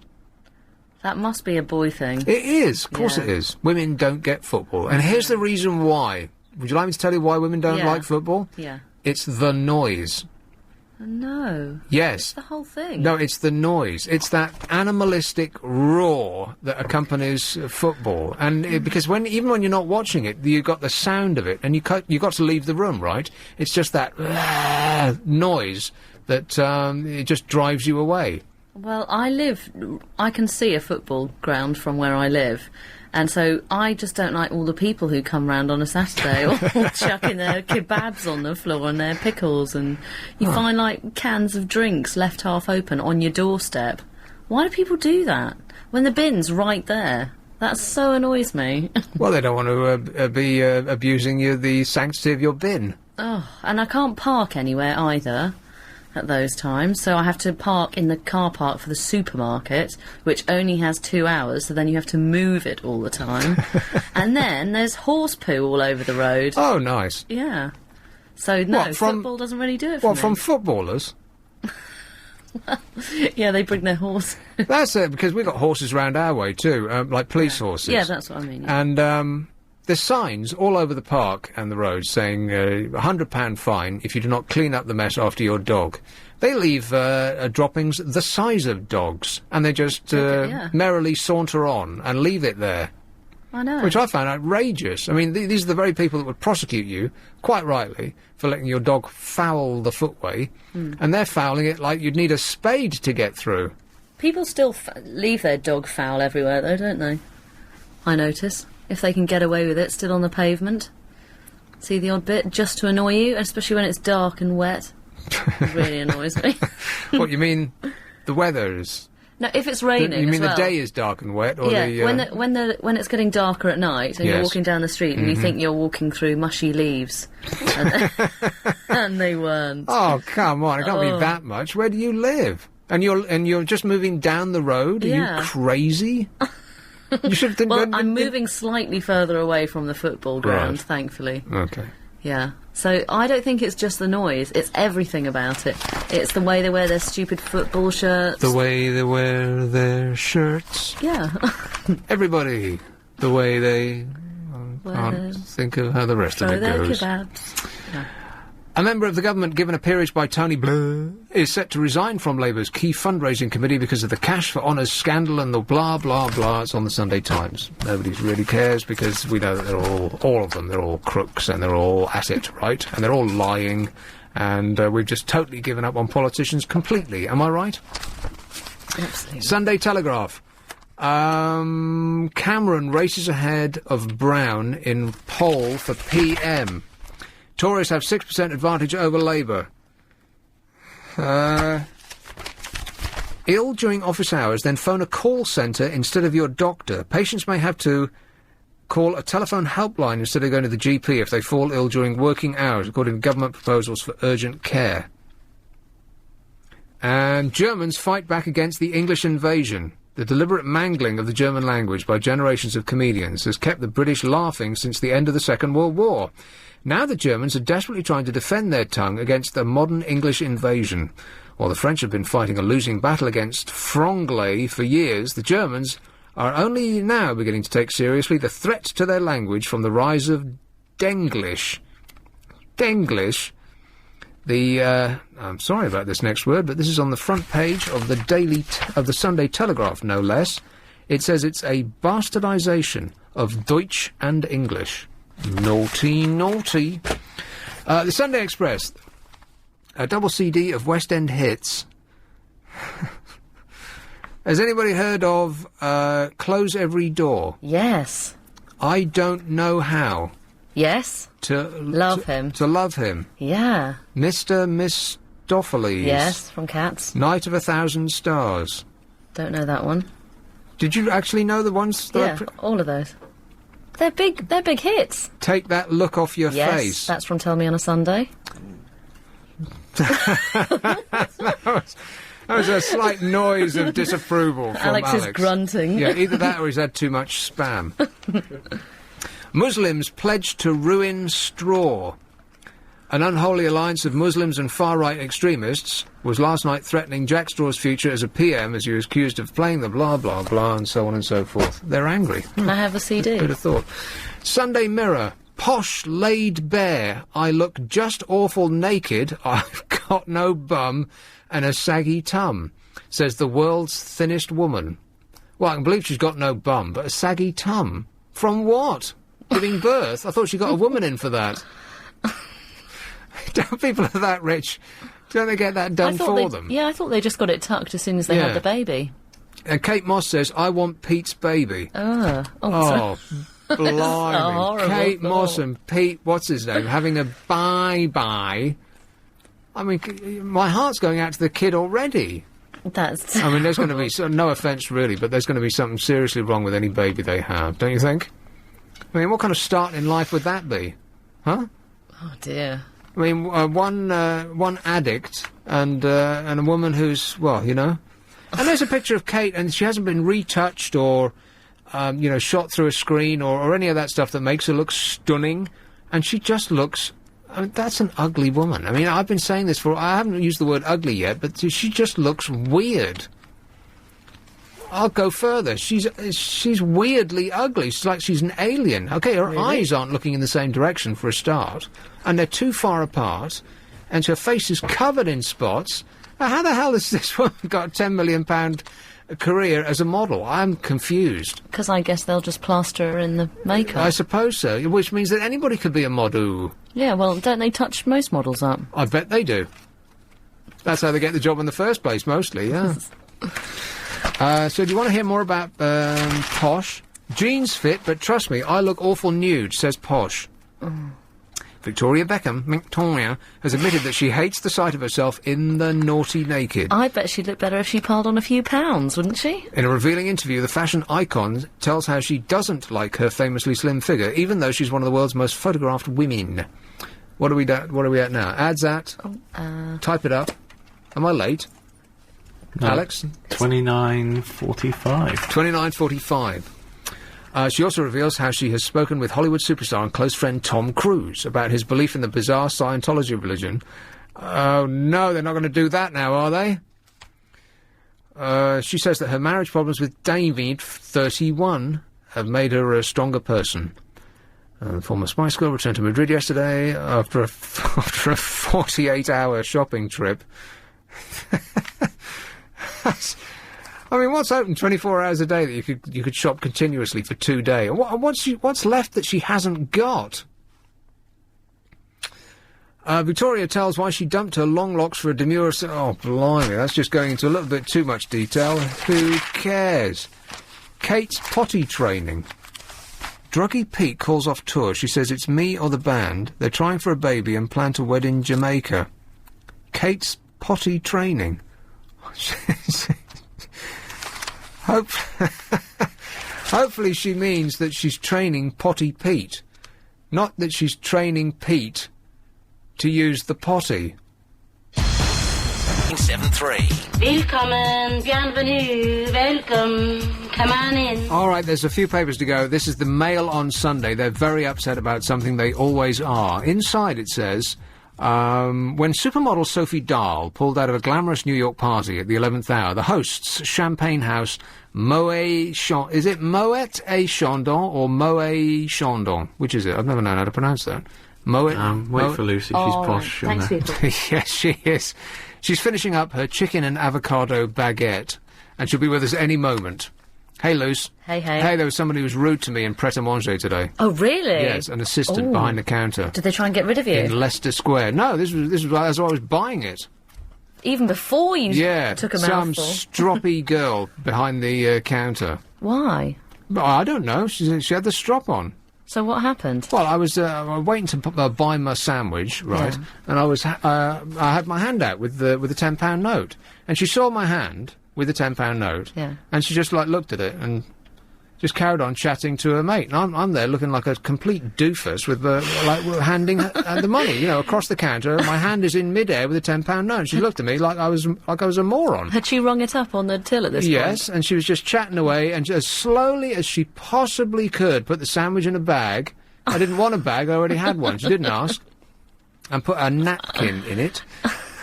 That must be a boy thing. It is. Of course it is. Women don't get football. And here's the reason why. Would you like me to tell you why women don't like football? Yeah. It's the noise. No. Yes. It's the whole thing. No, it's the noise. It's that animalistic roar that accompanies football. And because even when you're not watching it, you got the sound of it, and you got to leave the room, right? It's just that noise that it just drives you away. Well, I can see a football ground from where I live. And so I just don't like all the people who come round on a Saturday all chucking their kebabs on the floor and their pickles, and you find, like, cans of drinks left half open on your doorstep. Why do people do that when the bin's right there? That so annoys me. Well, they don't want to be abusing the sanctity of your bin. Oh, and I can't park anywhere either at those times, so I have to park in the car park for the supermarket, which only has 2 hours, so then you have to move it all the time. And then there's horse poo all over the road. Oh, nice. Yeah. So, no, football doesn't really do it for me. What, from footballers? Yeah, they bring their horse. That's it, because we've got horses round our way, too, like police horses. Yeah, that's what I mean. Yeah. And, there's signs all over the park and the road saying £100 fine if you do not clean up the mess after your dog. They leave droppings the size of dogs, and they just merrily saunter on and leave it there. I know. Which I found outrageous. I mean, these are the very people that would prosecute you, quite rightly, for letting your dog foul the footway, and they're fouling it like you'd need a spade to get through. People still leave their dog foul everywhere, though, don't they? I notice. If they can get away with it, still on the pavement. See the odd bit, just to annoy you, especially when it's dark and wet. It really annoys me. What, you mean the weather is... No, if it's raining You mean as well. the day is dark and wet, or yeah, the... when it's getting darker at night and you're Yes. walking down the street and you think you're walking through mushy leaves, and they weren't. Oh, come on, it can't Oh. be that much. Where do you live? And you're just moving down the road? Are Yeah. you crazy? You should have... Well, I'm moving slightly further away from the football ground, Right. thankfully. Okay. Yeah. So I don't think it's just the noise, it's everything about it. It's the way they wear their stupid football shirts. The way they wear their shirts. Yeah. Everybody. The way they... can't think of how the rest of Throw it their goes. kebabs. Yeah. A member of the government given a peerage by Tony Blair is set to resign from Labour's key fundraising committee because of the Cash for Honours scandal and the blah, blah, blah. It's on the Sunday Times. Nobody really cares because we know that they're all of them, they're all crooks and they're all at it, right? And they're all lying. And we've just totally given up on politicians completely. Am I right? Absolutely. Sunday Telegraph. Cameron races ahead of Brown in poll for PM. Tories have 6% advantage over Labour. Ill during office hours, then phone a call centre instead of your doctor. Patients may have to call a telephone helpline instead of going to the GP if they fall ill during working hours, according to government proposals for urgent care. And Germans fight back against the English invasion. The deliberate mangling of the German language by generations of comedians has kept the British laughing since the end of the Second World War. Now the Germans are desperately trying to defend their tongue against the modern English invasion. While the French have been fighting a losing battle against franglais for years, the Germans are only now beginning to take seriously the threat to their language from the rise of Denglish. Denglish? I'm sorry about this next word, but this is on the front page of the Sunday Telegraph, no less. It says it's a bastardisation of Deutsch and English. Naughty, naughty. The Sunday Express, a double CD of West End hits. Has anybody heard of Close Every Door? Yes. I don't know how. Yes. To love him. To love him. Yeah. Mr. Mistopheles. Yes, from Cats. Night of 1,000 Stars. Don't know that one. Did you actually know the ones? Yeah, all of those. They're big hits. Take that look off your face. Yes, that's from Tell Me on a Sunday. That was a slight noise of disapproval from Alex Alex. is grunting. Yeah, either that or he's had too much spam. Muslims pledged to ruin straw. An unholy alliance of Muslims and far-right extremists was last night threatening Jack Straw's future as a PM as he was accused of playing the blah, blah, blah, and so on and so forth. They're angry. Can I have a CD? Who'd have thought. Sunday Mirror. Posh laid bare. I look just awful naked. I've got no bum and a saggy tum, says the world's thinnest woman. Well, I can believe she's got no bum, but a saggy tum? From what? Giving birth? I thought she got a woman in for that. Don't people are that rich? Don't they get that done for them? Yeah, I thought they just got it tucked as soon as they had the baby. And Kate Moss says, I want Pete's baby. Oh, blimey. horrible Kate thought. Moss and Pete, what's his name, having a bye-bye. I mean, my heart's going out to the kid already. That's... I mean, there's going to be, no offence really, but there's going to be something seriously wrong with any baby they have, don't you think? I mean, what kind of start in life would that be? Huh? Oh, dear. I mean, one addict and a woman who's, well, you know. And there's a picture of Kate, and she hasn't been retouched or, shot through a screen or any of that stuff that makes her look stunning. And she just looks... I mean, that's an ugly woman. I mean, I've been saying this I haven't used the word ugly yet, but she just looks weird. I'll go further. She's weirdly ugly. It's like she's an alien. Okay, her eyes aren't looking in the same direction for a start, and they're too far apart, and her face is covered in spots. How the hell has this woman got a £10 million a career as a model? I'm confused. Because I guess they'll just plaster her in the makeup. I suppose so, which means that anybody could be a model. Yeah, well, don't they touch most models up? I bet they do. That's how they get the job in the first place, mostly, yeah. So do you want to hear more about Posh? Jeans fit, but trust me, I look awful nude, says Posh. Victoria Beckham has admitted that she hates the sight of herself in the naughty naked. I bet she'd look better if she piled on a few pounds, wouldn't she? In a revealing interview, the fashion icon tells how she doesn't like her famously slim figure, even though she's one of the world's most photographed women. What are we at now? Ads at? Type it up. Am I late? No, Alex? 29:45. 29:45. She also reveals how she has spoken with Hollywood superstar and close friend Tom Cruise about his belief in the bizarre Scientology religion. Oh, no, they're not going to do that now, are they? She says that her marriage problems with David, 31, have made her a stronger person. Former Spice Girl returned to Madrid yesterday after a 48-hour shopping trip. I mean, what's open 24 hours a day that you could shop continuously for 2 days? What's left that she hasn't got? Victoria tells why she dumped her long locks for a demure... Oh, blimey, that's just going into a little bit too much detail. Who cares? Kate's potty training. Druggy Pete calls off tour. She says it's me or the band. They're trying for a baby and plan to wed in Jamaica. Kate's potty training. Hopefully she means that she's training Potty Pete, not that she's training Pete to use the potty. 7-3. Willkommen, bienvenue, welcome, come on in. All right, there's a few papers to go. This is the Mail on Sunday. They're very upset about something they always are. Inside it says... when supermodel Sophie Dahl pulled out of a glamorous New York party at the 11th hour, the hosts, Champagne House, is it Moet et Chandon or Moet Chandon? Which is it? I've never known how to pronounce that. Wait for Lucy, she's posh. Thanks, people. Yes, she is. She's finishing up her chicken and avocado baguette, and she'll be with us any moment. Hey, Luce. Hey. Hey, there was somebody who was rude to me in Pret-a-Manger today. Oh, really? Yes, an assistant behind the counter. Did they try and get rid of you? In Leicester Square. No, this was as I was buying it. Even before you took a mouthful? Some stroppy girl behind the counter. Why? Well, I don't know. She had the strop on. So what happened? Well, I was waiting to buy my sandwich, right? Yeah. And I had my hand out with the £10 note, and she saw my hand with the £10 note, and she just looked at it and just carried on chatting to her mate. And I'm there looking like a complete doofus with handing the money, across the counter. My hand is in midair with a £10 note. And she looked at me like I was a moron. Had she rung it up on the till at this point? Yes, and she was just chatting away, and as slowly as she possibly could put the sandwich in a bag. I didn't want a bag, I already had one. She didn't ask. And put a napkin in it.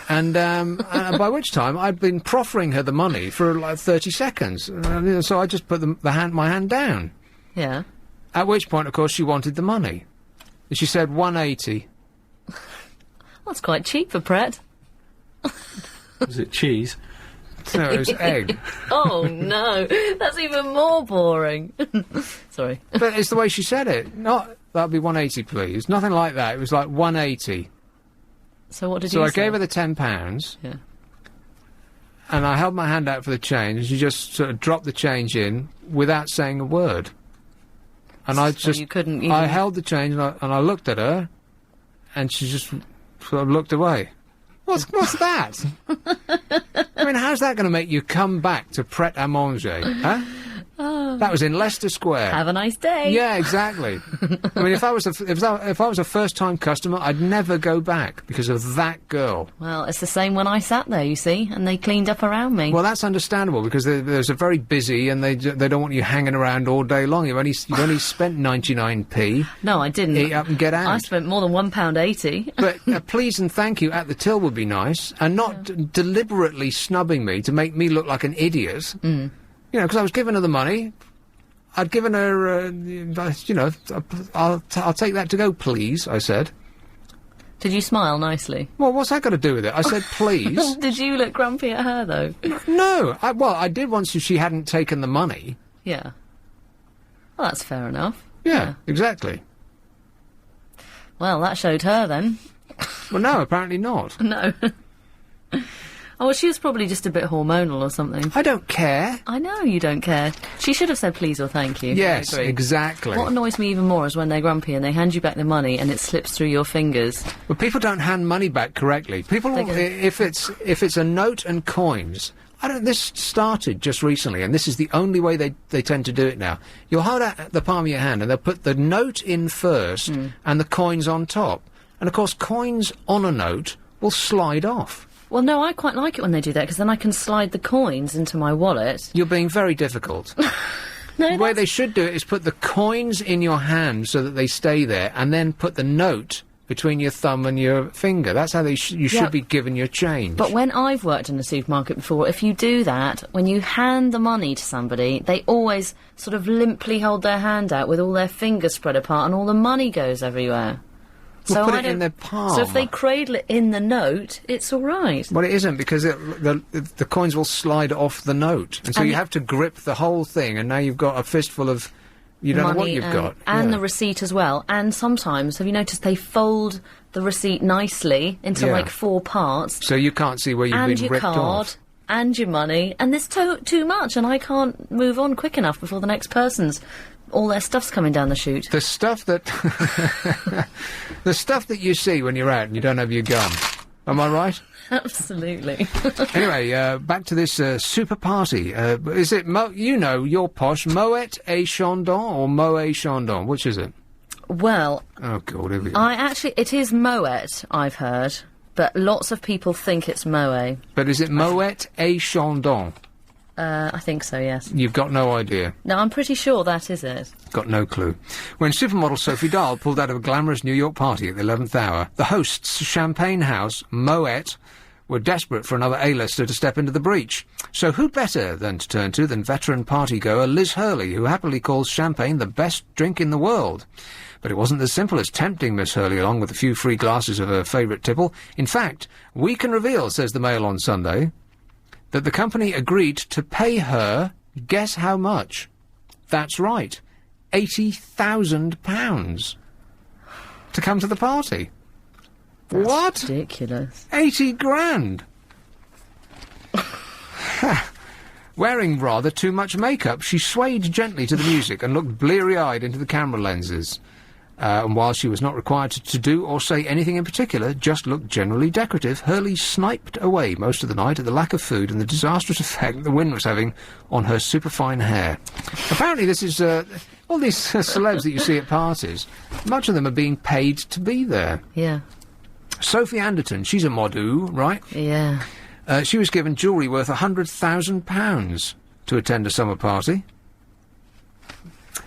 And by which time I'd been proffering her the money for like 30 seconds. So I just put my hand down. Yeah. At which point, of course, she wanted the money. And she said 180. That's quite cheap for Pret. Was it cheese? No, it was egg. Oh, no. That's even more boring. Sorry. But it's the way she said it. That'll be 180, please. Nothing like that. It was like 180. So what did you say? So I gave her the £10. Yeah. And I held my hand out for the change, and she just sort of dropped the change in without saying a word. And I held the change, and I looked at her, and she just sort of looked away. What's that? I mean, how's that going to make you come back to Pret-a-Manger, huh? Oh. That was in Leicester Square. Have a nice day. Yeah, exactly. I mean, if I was a first-time customer, I'd never go back because of that girl. Well, it's the same when I sat there, you see, and they cleaned up around me. Well, that's understandable because there's a very busy, and they don't want you hanging around all day long. You've only spent 99p. No, I didn't. Eat up and get out. I spent more than £1.80. But please and thank you at the till would be nice, and not deliberately snubbing me to make me look like an idiot. Mm. Because I was giving her the money. I'd given her, I'll take that to go, please, I said. Did you smile nicely? Well, what's that got to do with it? I said, please. Did you look grumpy at her, though? No. I did once if she hadn't taken the money. Yeah. Well, that's fair enough. Yeah, exactly. Well, that showed her, then. Well, no, apparently not. No. Oh, well, she was probably just a bit hormonal or something. I don't care. I know you don't care. She should have said please or thank you. Yes, exactly. What annoys me even more is when they're grumpy and they hand you back the money and it slips through your fingers. Well, people don't hand money back correctly. People, if it's a note and coins... This started just recently, and this is the only way they tend to do it now. You'll hold out the palm of your hand, and they'll put the note in first, and the coins on top. And, of course, coins on a note will slide off. Well, no, I quite like it when they do that, because then I can slide the coins into my wallet. You're being very difficult. No, the way they should do it is put the coins in your hand so that they stay there, and then put the note between your thumb and your finger. That's how you should be given your change. But when I've worked in a supermarket before, if you do that, when you hand the money to somebody, they always sort of limply hold their hand out with all their fingers spread apart and all the money goes everywhere. Well, put it in their palm. So if they cradle it in the note, it's all right. Well, it isn't, because the coins will slide off the note. And so you have to grip the whole thing, and now you've got a fistful of... You don't know what you've got. And the receipt as well. And sometimes, have you noticed, they fold the receipt nicely into, like, 4 parts. So you can't see where you've been ripped off. And your card, and your money, and there's too much, and I can't move on quick enough before the next person's... all their stuff's coming down the chute. The stuff that... the stuff that you see when you're out and you don't have your gum. Am I right? Absolutely. Anyway, back to this super party. Is it, you're posh, Moet et Chandon or Moet Chandon? Which is it? Well... Oh, God, here we go. It is Moet, I've heard, but lots of people think it's Moet. But is it Moet et Chandon? I think so, yes. You've got no idea? No, I'm pretty sure that is it. Got no clue. When supermodel Sophie Dahl pulled out of a glamorous New York party at the 11th hour, the host's champagne house, Moet, were desperate for another A-lister to step into the breach. So who better to turn to than veteran partygoer Liz Hurley, who happily calls champagne the best drink in the world. But it wasn't as simple as tempting Miss Hurley along with a few free glasses of her favourite tipple. In fact, we can reveal, says the Mail on Sunday, that the company agreed to pay her, guess how much? That's right, £80,000 to come to the party. That's what? Ridiculous. 80 grand. Wearing rather too much makeup, she swayed gently to the music and looked bleary-eyed into the camera lenses. And while she was not required to do or say anything in particular, just looked generally decorative, Hurley sniped away most of the night at the lack of food and the disastrous effect the wind was having on her superfine hair. Apparently this is... all these celebs that you see at parties, much of them are being paid to be there. Yeah. Sophie Anderton, she's a modu, right? Yeah. She was given jewellery worth £100,000 to attend a summer party.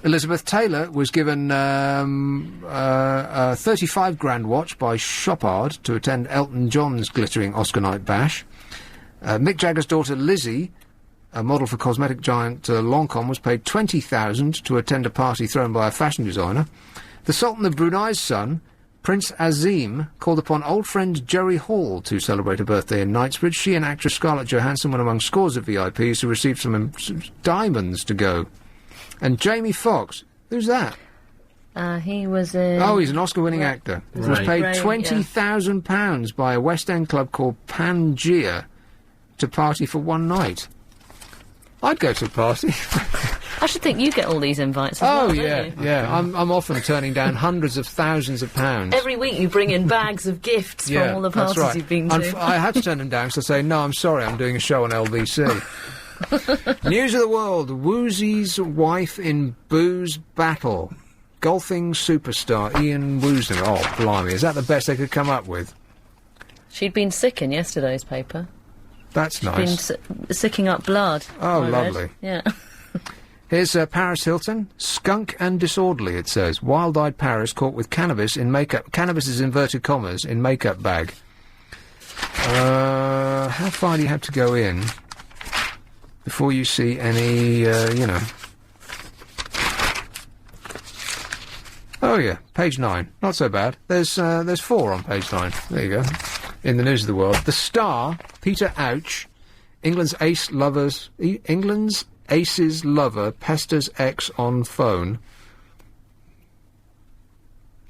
Elizabeth Taylor was given a 35 grand watch by Chopard to attend Elton John's glittering Oscar night bash. Mick Jagger's daughter Lizzie, a model for cosmetic giant Lancôme, was paid $20,000 to attend a party thrown by a fashion designer. The Sultan of Brunei's son, Prince Azim, called upon old friend Jerry Hall to celebrate a birthday in Knightsbridge. She and actress Scarlett Johansson were among scores of VIPs who received some diamonds to go. And Jamie Foxx, who's that? He was in... Oh, he's an Oscar-winning actor. He was paid £20,000 by a West End club called Pangea to party for one night. I'd go to a party. I should think you get all these invites as well, don't you? Yeah. I'm often turning down hundreds of thousands of pounds. Every week you bring in bags of gifts from all the parties you've been to. I had to turn them down because I say, no, I'm sorry, I'm doing a show on LBC. News of the world. Woozy's wife in booze battle. Golfing superstar Ian Woosnam. Oh, blimey, is that the best they could come up with? She'd been sick in yesterday's paper. That's nice. She'd been sicking up blood. Oh, lovely. Yeah. Here's Paris Hilton. Skunk and disorderly, it says. Wild-eyed Paris caught with cannabis in makeup. Cannabis is inverted commas in makeup bag. How far do you have to go in before you see any, Oh, yeah, page 9. Not so bad. There's 4 on page 9. There you go. In the news of the world. The Star, Peter Ouch, England's ace's lover pesters ex on phone.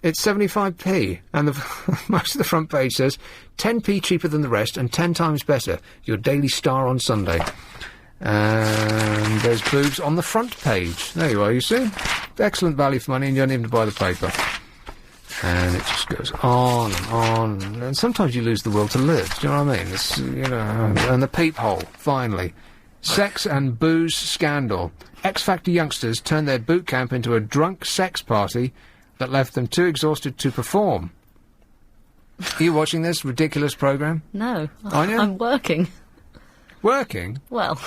It's 75p, and most of the front page says 10p cheaper than the rest and 10 times better. Your Daily Star on Sunday. And there's boobs on the front page. There you are, you see? Excellent value for money, and you don't even have to buy the paper. And it just goes on and on. And sometimes you lose the will to live, do you know what I mean? It's, and the peephole, finally. Sex and booze scandal. X Factor youngsters turned their boot camp into a drunk sex party that left them too exhausted to perform. Are you watching this ridiculous programme? No. Are you? I'm working. Working? Well...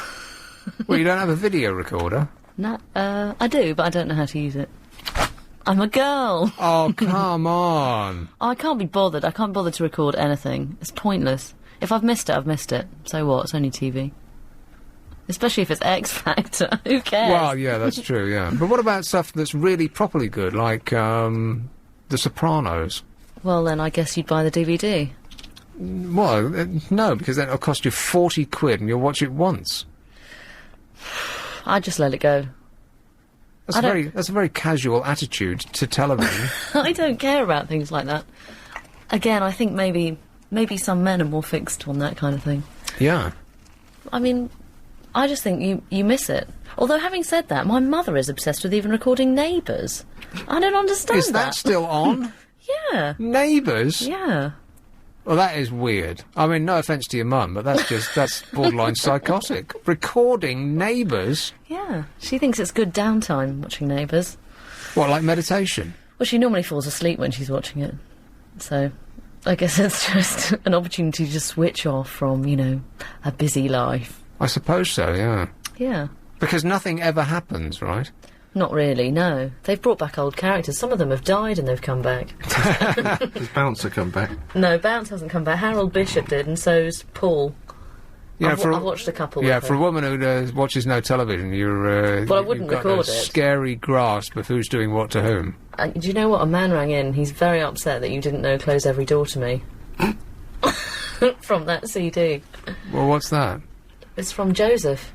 Well, you don't have a video recorder? No, I do, but I don't know how to use it. I'm a girl. Oh, come on. I can't be bothered. I can't bother to record anything. It's pointless. If I've missed it, I've missed it. So what? It's only TV. Especially if it's X Factor. Who cares? Well, yeah, that's true, yeah. But what about stuff that's really properly good, like, The Sopranos? Well, then I guess you'd buy the DVD. Well, no, because then it'll cost you 40 quid and you'll watch it once. I'd just let it go. That's a very casual attitude to television. I don't care about things like that. Again, I think maybe some men are more fixed on that kind of thing. Yeah. I mean, I just think you miss it. Although, having said that, my mother is obsessed with even recording Neighbours. I don't understand Is that still on? Yeah. Neighbours? Yeah. Well, that is weird. I mean, no offence to your mum, but that's borderline psychotic. Recording Neighbours? Yeah. She thinks it's good downtime watching Neighbours. What, like meditation? Well, she normally falls asleep when she's watching it. So, I guess it's just an opportunity to switch off from, a busy life. I suppose so, yeah. Yeah. Because nothing ever happens, right? Not really, no. They've brought back old characters. Some of them have died and they've come back. Does Bouncer come back? No, Bounce hasn't come back. Harold Bishop did, and so's Paul. Yeah, I've watched a couple. Yeah, with for her. a woman who watches no television, you're. Well, I wouldn't you've got record a it. Scary grasp of who's doing what to whom. Do you know what? A man rang in. He's very upset that you didn't know "Close Every Door to Me" from that CD. Well, what's that? It's from Joseph.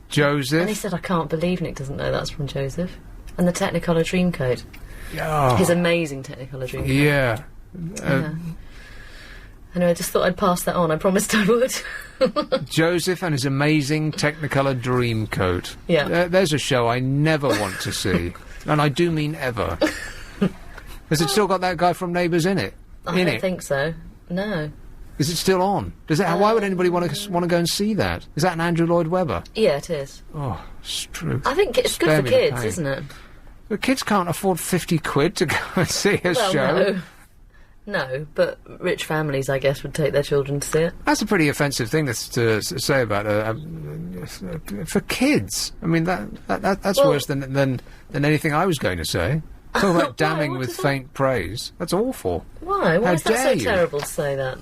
Joseph? And he said, I can't believe Nick doesn't know that's from Joseph. And the Technicolor Dreamcoat. Oh. His amazing Technicolor Dreamcoat. Yeah. Yeah. Anyway, I just thought I'd pass that on. I promised I would. Joseph and his amazing Technicolor Dreamcoat. Yeah. There's a show I never want to see. And I do mean ever. Has it still got that guy from Neighbours in it? I don't think so. No. Is it still on? Why would anybody want to go and see that? Is that an Andrew Lloyd Webber? Yeah, it is. Oh, Struth. I think it's good for kids, isn't it? The kids can't afford 50 quid to go and see a show. No. No, but rich families, I guess, would take their children to see it. That's a pretty offensive thing to say about for kids. I mean, that's worse than anything I was going to say. Talk about damning with faint praise. That's awful. Why? Why is that so you? terrible to say that?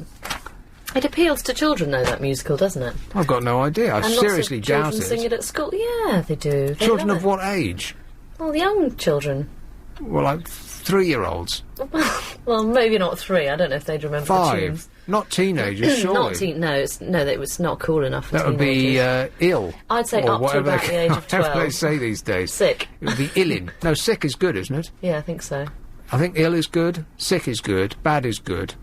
It appeals to children, though, that musical, doesn't it? I've got no idea. I seriously doubt children sing it at school. Yeah, they do. Children of what age? Well, young children. Well, like 3-year-olds. Well, maybe not 3. I don't know if they'd remember 5. the tunes. Not teenagers, surely. It was not cool enough for that teenagers. That would be ill. I'd say up to about the age of 12. Whatever they say these days. Sick. It would be illin. No, sick is good, isn't it? Yeah, I think so. I think ill is good, sick is good, bad is good.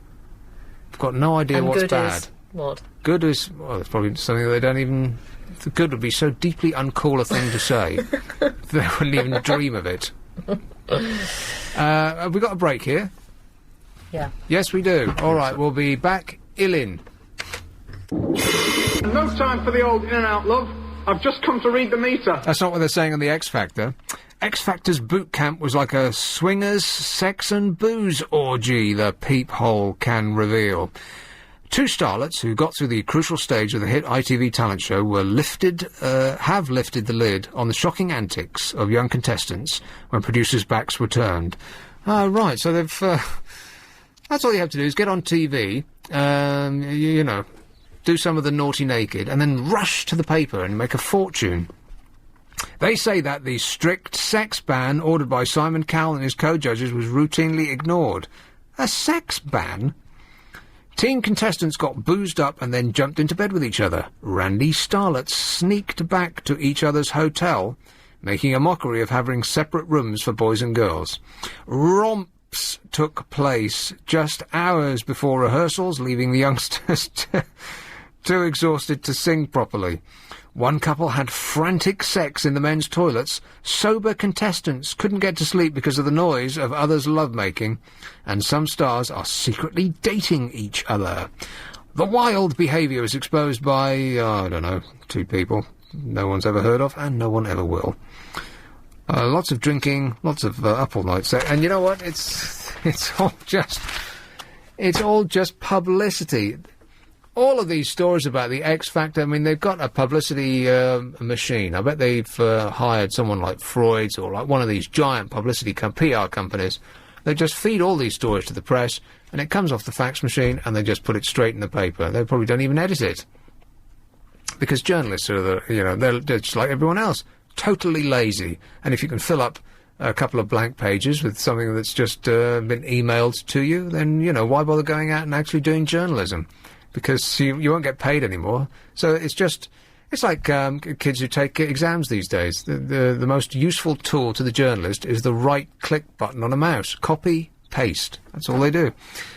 I've got no idea what's good bad. Is what? Good is... Well, it's probably something that they don't even... Good would be so deeply uncool a thing to say. They wouldn't even dream of it. Have we got a break here? Yeah. Yes, we do. All right, we'll be back. Illin. No time for the old in and out, love. I've just come to read the meter. That's not what they're saying on the X Factor. X Factor's boot camp was like a swingers, sex and booze orgy, the peephole can reveal. 2 starlets who got through the crucial stage of the hit ITV talent show were have lifted the lid on the shocking antics of young contestants when producers' backs were turned. Oh, right, so they've... that's all you have to do is get on TV, you know, do some of the naughty naked, and then rush to the paper and make a fortune. They say that the strict sex ban ordered by Simon Cowell and his co-judges was routinely ignored. A sex ban? Teen contestants got boozed up and then jumped into bed with each other. Randy starlets sneaked back to each other's hotel, making a mockery of having separate rooms for boys and girls. Romps took place just hours before rehearsals, leaving the youngsters too exhausted to sing properly. One couple had frantic sex in the men's toilets. Sober contestants couldn't get to sleep because of the noise of others' lovemaking. And some stars are secretly dating each other. The wild behaviour was exposed by, I don't know, 2 people no one's ever heard of, and no one ever will. Lots of drinking, lots of up-all-night sex. And you know what? It's all just publicity. All of these stories about the X Factor, I mean, they've got a publicity machine. I bet they've hired someone like Freud's or like one of these giant publicity PR companies. They just feed all these stories to the press, and it comes off the fax machine, and they just put it straight in the paper. They probably don't even edit it. Because journalists are, they're just like everyone else, totally lazy. And if you can fill up a couple of blank pages with something that's just been emailed to you, then, why bother going out and actually doing journalism? Because you won't get paid anymore. So it's like kids who take exams these days. The most useful tool to the journalist is the right-click button on a mouse. Copy, paste. That's all they do.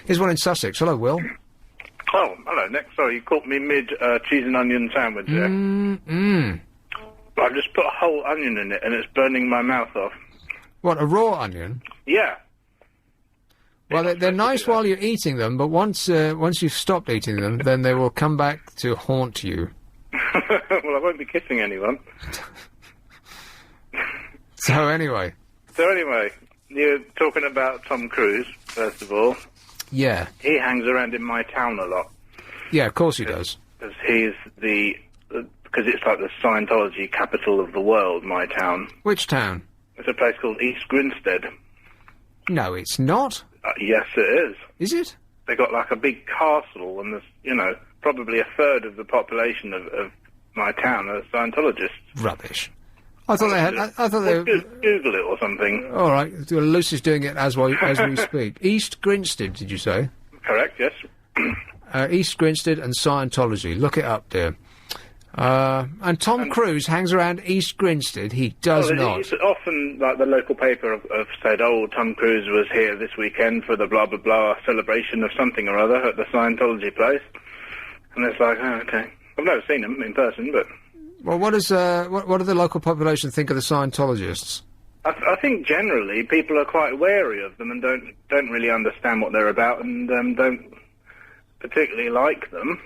Here's one in Sussex. Hello, Will. Oh, hello, Nick. Sorry, you caught me mid cheese and onion sandwich there. I've just put a whole onion in it, and it's burning my mouth off. What, a raw onion? Yeah. Well, they're nice while you're eating them, but once you've stopped eating them, then they will come back to haunt you. Well, I won't be kissing anyone. So anyway, you're talking about Tom Cruise, first of all. Yeah. He hangs around in my town a lot. Yeah, of course he does. Because he's because it's like the Scientology capital of the world, my town. Which town? It's a place called East Grinstead. No, it's not. Yes, it is. Is it? They got like a big castle, and there's, probably a third of the population of my town are Scientologists. Rubbish. I thought they had. I thought they. Google it or something. All right, Lucy's doing it as we speak. East Grinstead, did you say? Correct. Yes. East Grinstead and Scientology. Look it up, dear. And Tom Cruise hangs around East Grinstead. He does not. It's often, like, the local paper have said, Tom Cruise was here this weekend for the blah-blah-blah celebration of something or other at the Scientology place. And it's like, okay. I've never seen him in person, but... Well, what do the local population think of the Scientologists? I think generally people are quite wary of them and don't really understand what they're about and don't particularly like them.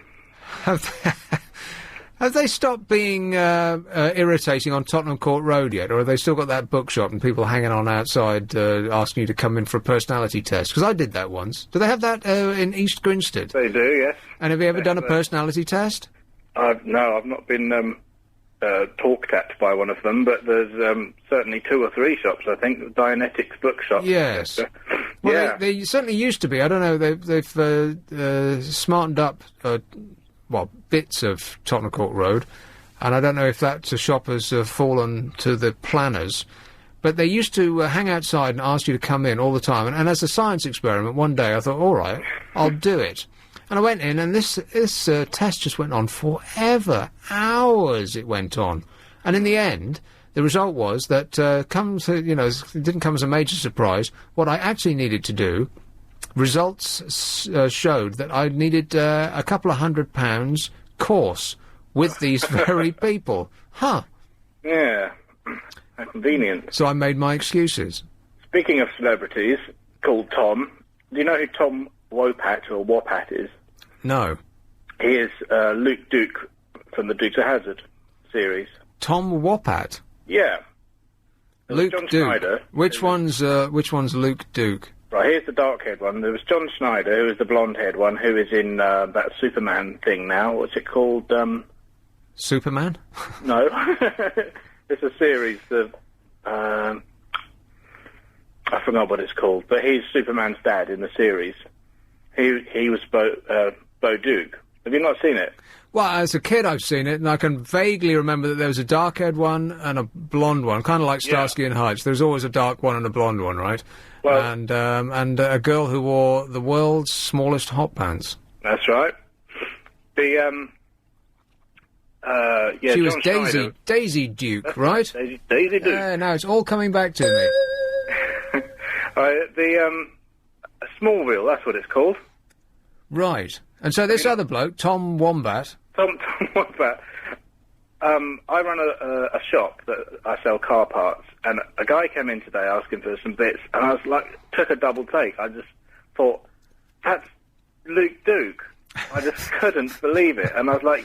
Have they stopped being irritating on Tottenham Court Road yet, or have they still got that bookshop and people hanging on outside asking you to come in for a personality test? Because I did that once. Do they have that in East Grinstead? They do, yes. And have you ever done a personality test? No, I've not been talked at by one of them, but there's certainly 2 or 3 shops, I think, Dianetics bookshops. Yes. Well, yeah. They certainly used to be. I don't know, they've smartened up... bits of Tottenham Court Road, and I don't know if that shop has fallen to the planners, but they used to hang outside and ask you to come in all the time, and as a science experiment, one day I thought, all right, I'll do it. And I went in, and this test just went on forever. Hours it went on. And in the end, the result was that, it didn't come as a major surprise. What I actually needed to do, results showed that I needed a couple of £100 course with these very people. Huh. Yeah. How convenient. So I made my excuses. Speaking of celebrities called Tom, do you know who Tom Wopat or Wopat is? No. He is Luke Duke from the Dukes of Hazzard series. Tom Wopat? Yeah. Luke John Duke. Schneider. Which one's Luke Duke? Right, here's the dark-haired one. There was John Schneider, who was the blonde-haired one, who is in that Superman thing now. What's it called? Superman? No. It's a series of... I forgot what it's called, but he's Superman's dad in the series. He was Bo Duke. Have you not seen it? Well, as a kid I've seen it, and I can vaguely remember that there was a dark-haired one and a blonde one, kind of like Starsky and Hutch. There's always a dark one and a blonde one, right? Well, and a girl who wore the world's smallest hot pants. That's right. The she was John Schneider. Daisy Duke, right? Daisy Duke. Yeah, now it's all coming back to me. Smallville, that's what it's called. Right. And so this other bloke, Tom Wombat... Tom Wombat, I run a shop that I sell car parts, and a guy came in today asking for some bits, and I was like, took a double take. I just thought, that's Luke Duke. I just couldn't believe it, and I was like,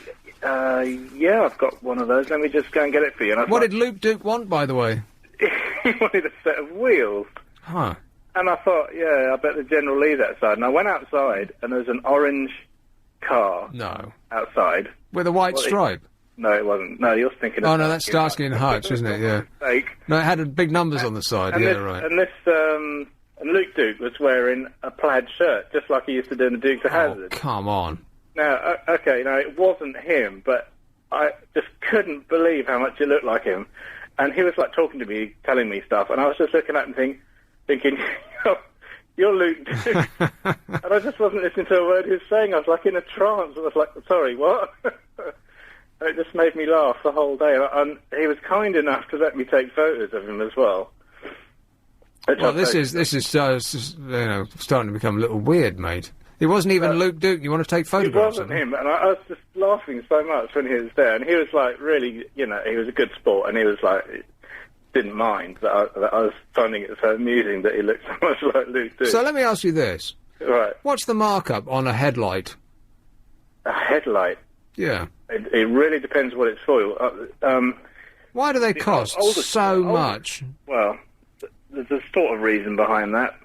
yeah, I've got one of those, let me just go and get it for you. And I was What like, did Luke Duke want, by the way? he wanted a set of wheels. Huh. And I thought, yeah, I bet the General Lee's outside. And I went outside, and there was an orange car outside. With a white stripe? No, it wasn't. No, you're thinking of... Oh, no, that's Starsky and Hutch, isn't it? Yeah. Mistake. No, it had big numbers on the side. And Yeah, this, right. And Luke Duke was wearing a plaid shirt, just like he used to do in the Dukes of Hazzard. Come on. Now, okay, now, it wasn't him, but I just couldn't believe how much it looked like him. And he was, like, talking to me, telling me stuff, and I was just looking at him thinking, you're Luke Duke. And I just wasn't listening to a word he was saying. I was, like, in a trance. I was like, sorry, what? And it just made me laugh the whole day. And he was kind enough to let me take photos of him as well. Well, this is starting to become a little weird, mate. It wasn't even Luke Duke. You want to take photographs It of wasn't him? him, and I was just laughing so much when he was there. And he was, like, really, he was a good sport, and he was, like, didn't mind that I was finding it so amusing that he looked so much like Luke Duke. So let me ask you this. Right. What's the markup on a headlight? A headlight? Yeah. It really depends what it's for. Why do they cost so much? Well, there's a sort of reason behind that.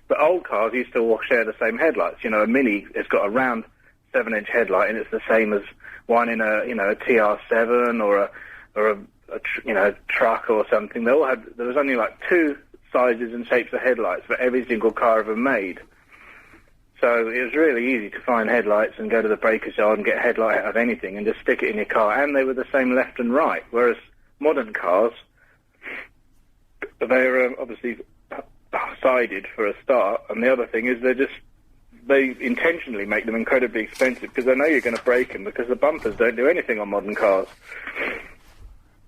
But old cars used to all share the same headlights. A Mini has got a round 7-inch headlight, and it's the same as one in a TR7 or a truck or something. They all had. There was only like 2 sizes and shapes of headlights for every single car ever made. So it was really easy to find headlights and go to the breaker's yard and get a headlight out of anything and just stick it in your car. And they were the same left and right. Whereas modern cars, they're obviously sided for a start. And the other thing is they intentionally make them incredibly expensive because they know you're going to break them because the bumpers don't do anything on modern cars.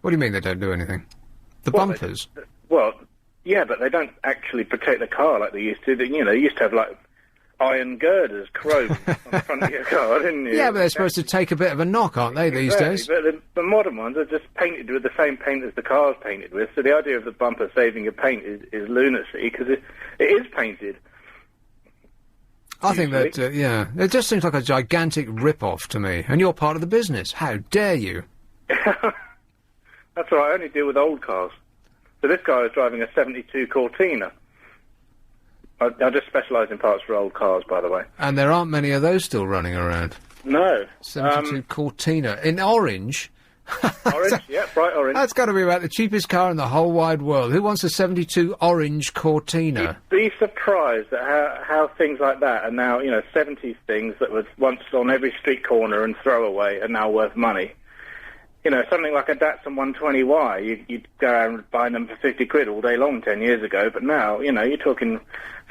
What do you mean they don't do anything? The bumpers? Yeah, but they don't actually protect the car like they used to. They used to have, like, iron girders corroded on the front of your car, didn't you? Yeah, but they're supposed to take a bit of a knock, aren't they, these days? But the modern ones are just painted with the same paint as the car's painted with, so the idea of the bumper saving your paint is lunacy, because it is painted. I think that, it just seems like a gigantic rip-off to me, and you're part of the business. How dare you? That's all right, I only deal with old cars. So this guy was driving a 72 Cortina. I just specialise in parts for old cars, by the way. And there aren't many of those still running around. No. 72 Cortina. In orange? Orange, yeah, bright orange. That's got to be about the cheapest car in the whole wide world. Who wants a 72 orange Cortina? You'd be surprised at how things like that are now, 70s things that was once on every street corner and throwaway are now worth money. Something like a Datsun 120Y, you'd go out and buy them for 50 quid all day long 10 years ago, but now, you're talking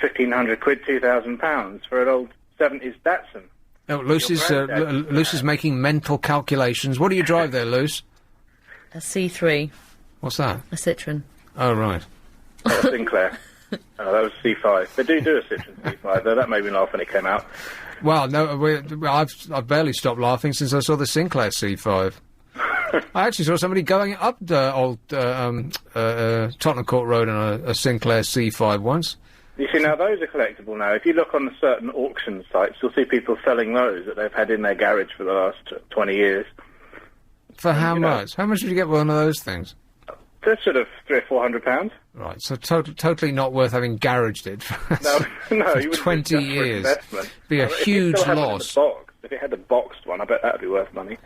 1,500 quid, £2,000 for an old 70s Datsun. Oh, Luce is making mental calculations. What do you drive there, Luce? A C3. What's that? A Citroen. Oh, right. That was Sinclair. That was C5. They do a Citroen C5, though. That made me laugh when it came out. Well, no, I've barely stopped laughing since I saw the Sinclair C5. I actually saw somebody going up the old Tottenham Court Road on a Sinclair C5 once. You see, now those are collectible now. If you look on certain auction sites, you'll see people selling those that they've had in their garage for the last 20 years. For how much? How much did you get one of those things? They're sort of £300 or £400. Right, so totally not worth having garaged it for, no, for you 20 years. Be a huge loss. If it had a boxed one, I bet that would be worth money.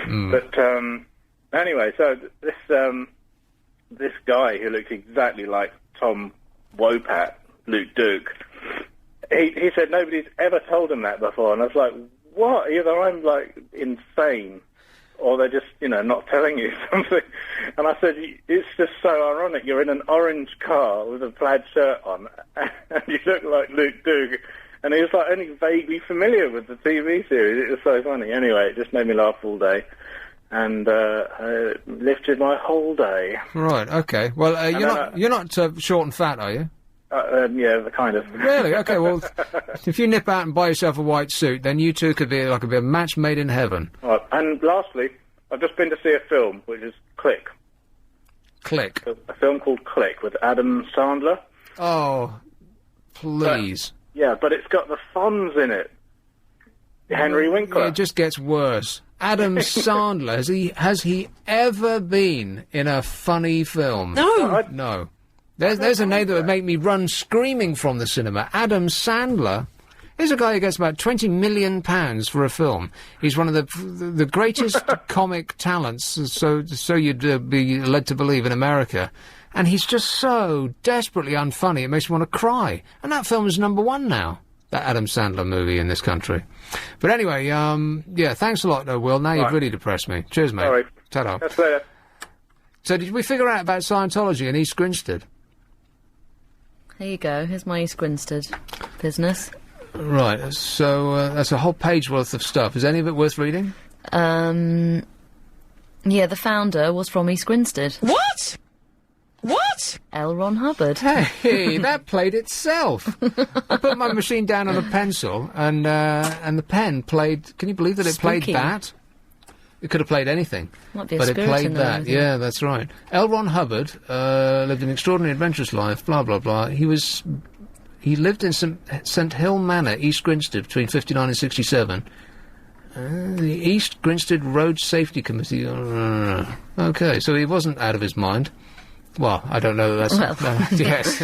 Mm. But anyway, so this guy who looked exactly like Tom Wopat, Luke Duke, he said nobody's ever told him that before, and I was like, what? Either I'm, like, insane, or they're just, not telling you something. And I said, it's just so ironic. You're in an orange car with a plaid shirt on, and you look like Luke Doug. And he was, like, only vaguely familiar with the TV series. It was so funny. Anyway, it just made me laugh all day. And lifted my whole day. Right, okay. Well, you're not short and fat, are you? Yeah, kind of. Really? Okay, well, if you nip out and buy yourself a white suit, then you two could be like a match made in heaven. Right, and lastly, I've just been to see a film, which is Click. Click? A film called Click with Adam Sandler. Oh, please. But it's got the Fonz in it. Henry Winkler. It just gets worse. Adam Sandler, has he ever been in a funny film? No. No. There's a name that would make me run screaming from the cinema. Adam Sandler is a guy who gets about £20 million for a film. He's one of the greatest comic talents, so you'd be led to believe, in America. And he's just so desperately unfunny, it makes me want to cry. And that film is #1 now, that Adam Sandler movie in this country. But anyway, thanks a lot, Will. Now you've really depressed me. Cheers, mate. All right. Ta-da. That's later. So did we figure out about Scientology and East Grinstead? Here you go. Here's my East Grinstead business. Right, so that's a whole page worth of stuff. Is any of it worth reading? Yeah, the founder was from East Grinstead. What? What? L. Ron Hubbard. Hey, that played itself. I put my machine down on a pencil, and the pen played... Can you believe that it played that? It could have played anything. Might be a but it spirit played in there, that. Yeah, that's right. L. Ron Hubbard lived an extraordinary adventurous life, blah, blah, blah. He lived in St Hill Manor, East Grinstead, between 59 and 67. The East Grinstead Road Safety Committee. Okay, so he wasn't out of his mind. Well, I don't know that that's... yes.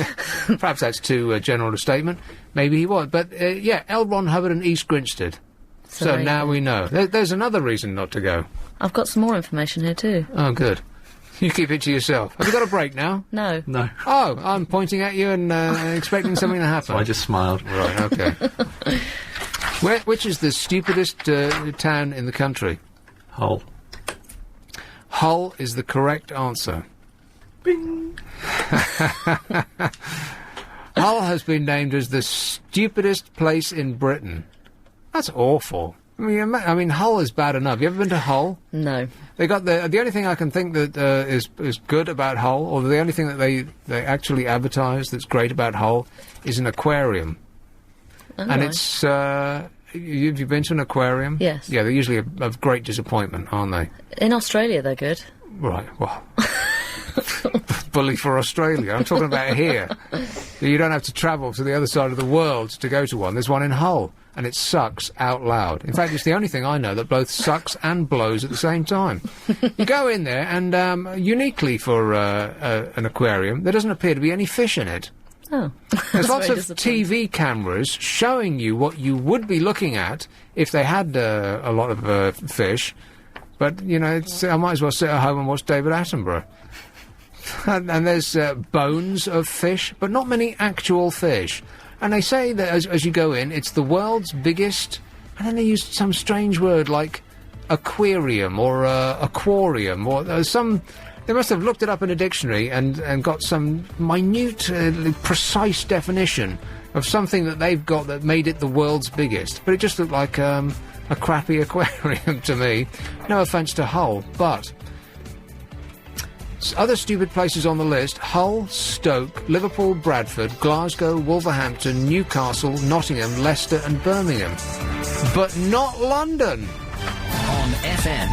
Perhaps that's too general a statement. Maybe he was. But, L. Ron Hubbard and East Grinstead. So now we know. There's another reason not to go. I've got some more information here, too. Oh, good. You keep it to yourself. Have you got a break now? No. No. Oh, I'm pointing at you and expecting something to happen. So I just smiled. Right, okay. Which is the stupidest town in the country? Hull. Hull is the correct answer. Bing! Hull has been named as the stupidest place in Britain. That's awful. I mean, Hull is bad enough. You ever been to Hull? No. They got the only thing I can think that is good about Hull, or the only thing that they actually advertise that's great about Hull, is an aquarium. Oh, and it's have you been to an aquarium? Yes. Yeah, they're usually of great disappointment, aren't they? In Australia, they're good. Right. Well. Bully for Australia. I'm talking about here. You don't have to travel to the other side of the world to go to one. There's one in Hull, and it sucks out loud. In fact, it's the only thing I know that both sucks and blows at the same time. You go in there, and uniquely for an aquarium, there doesn't appear to be any fish in it. Oh. There's lots of TV cameras showing you what you would be looking at if they had a lot of fish, but, I might as well sit at home and watch David Attenborough. And there's bones of fish, but not many actual fish. And they say that as you go in, it's the world's biggest, and then they use some strange word like aquarium or aquarium, or some... They must have looked it up in a dictionary and got some minute, precise definition of something that they've got that made it the world's biggest. But it just looked like a crappy aquarium to me. No offence to Hull, but... Other stupid places on the list: Hull, Stoke, Liverpool, Bradford, Glasgow, Wolverhampton, Newcastle, Nottingham, Leicester and Birmingham. But not London! On FM.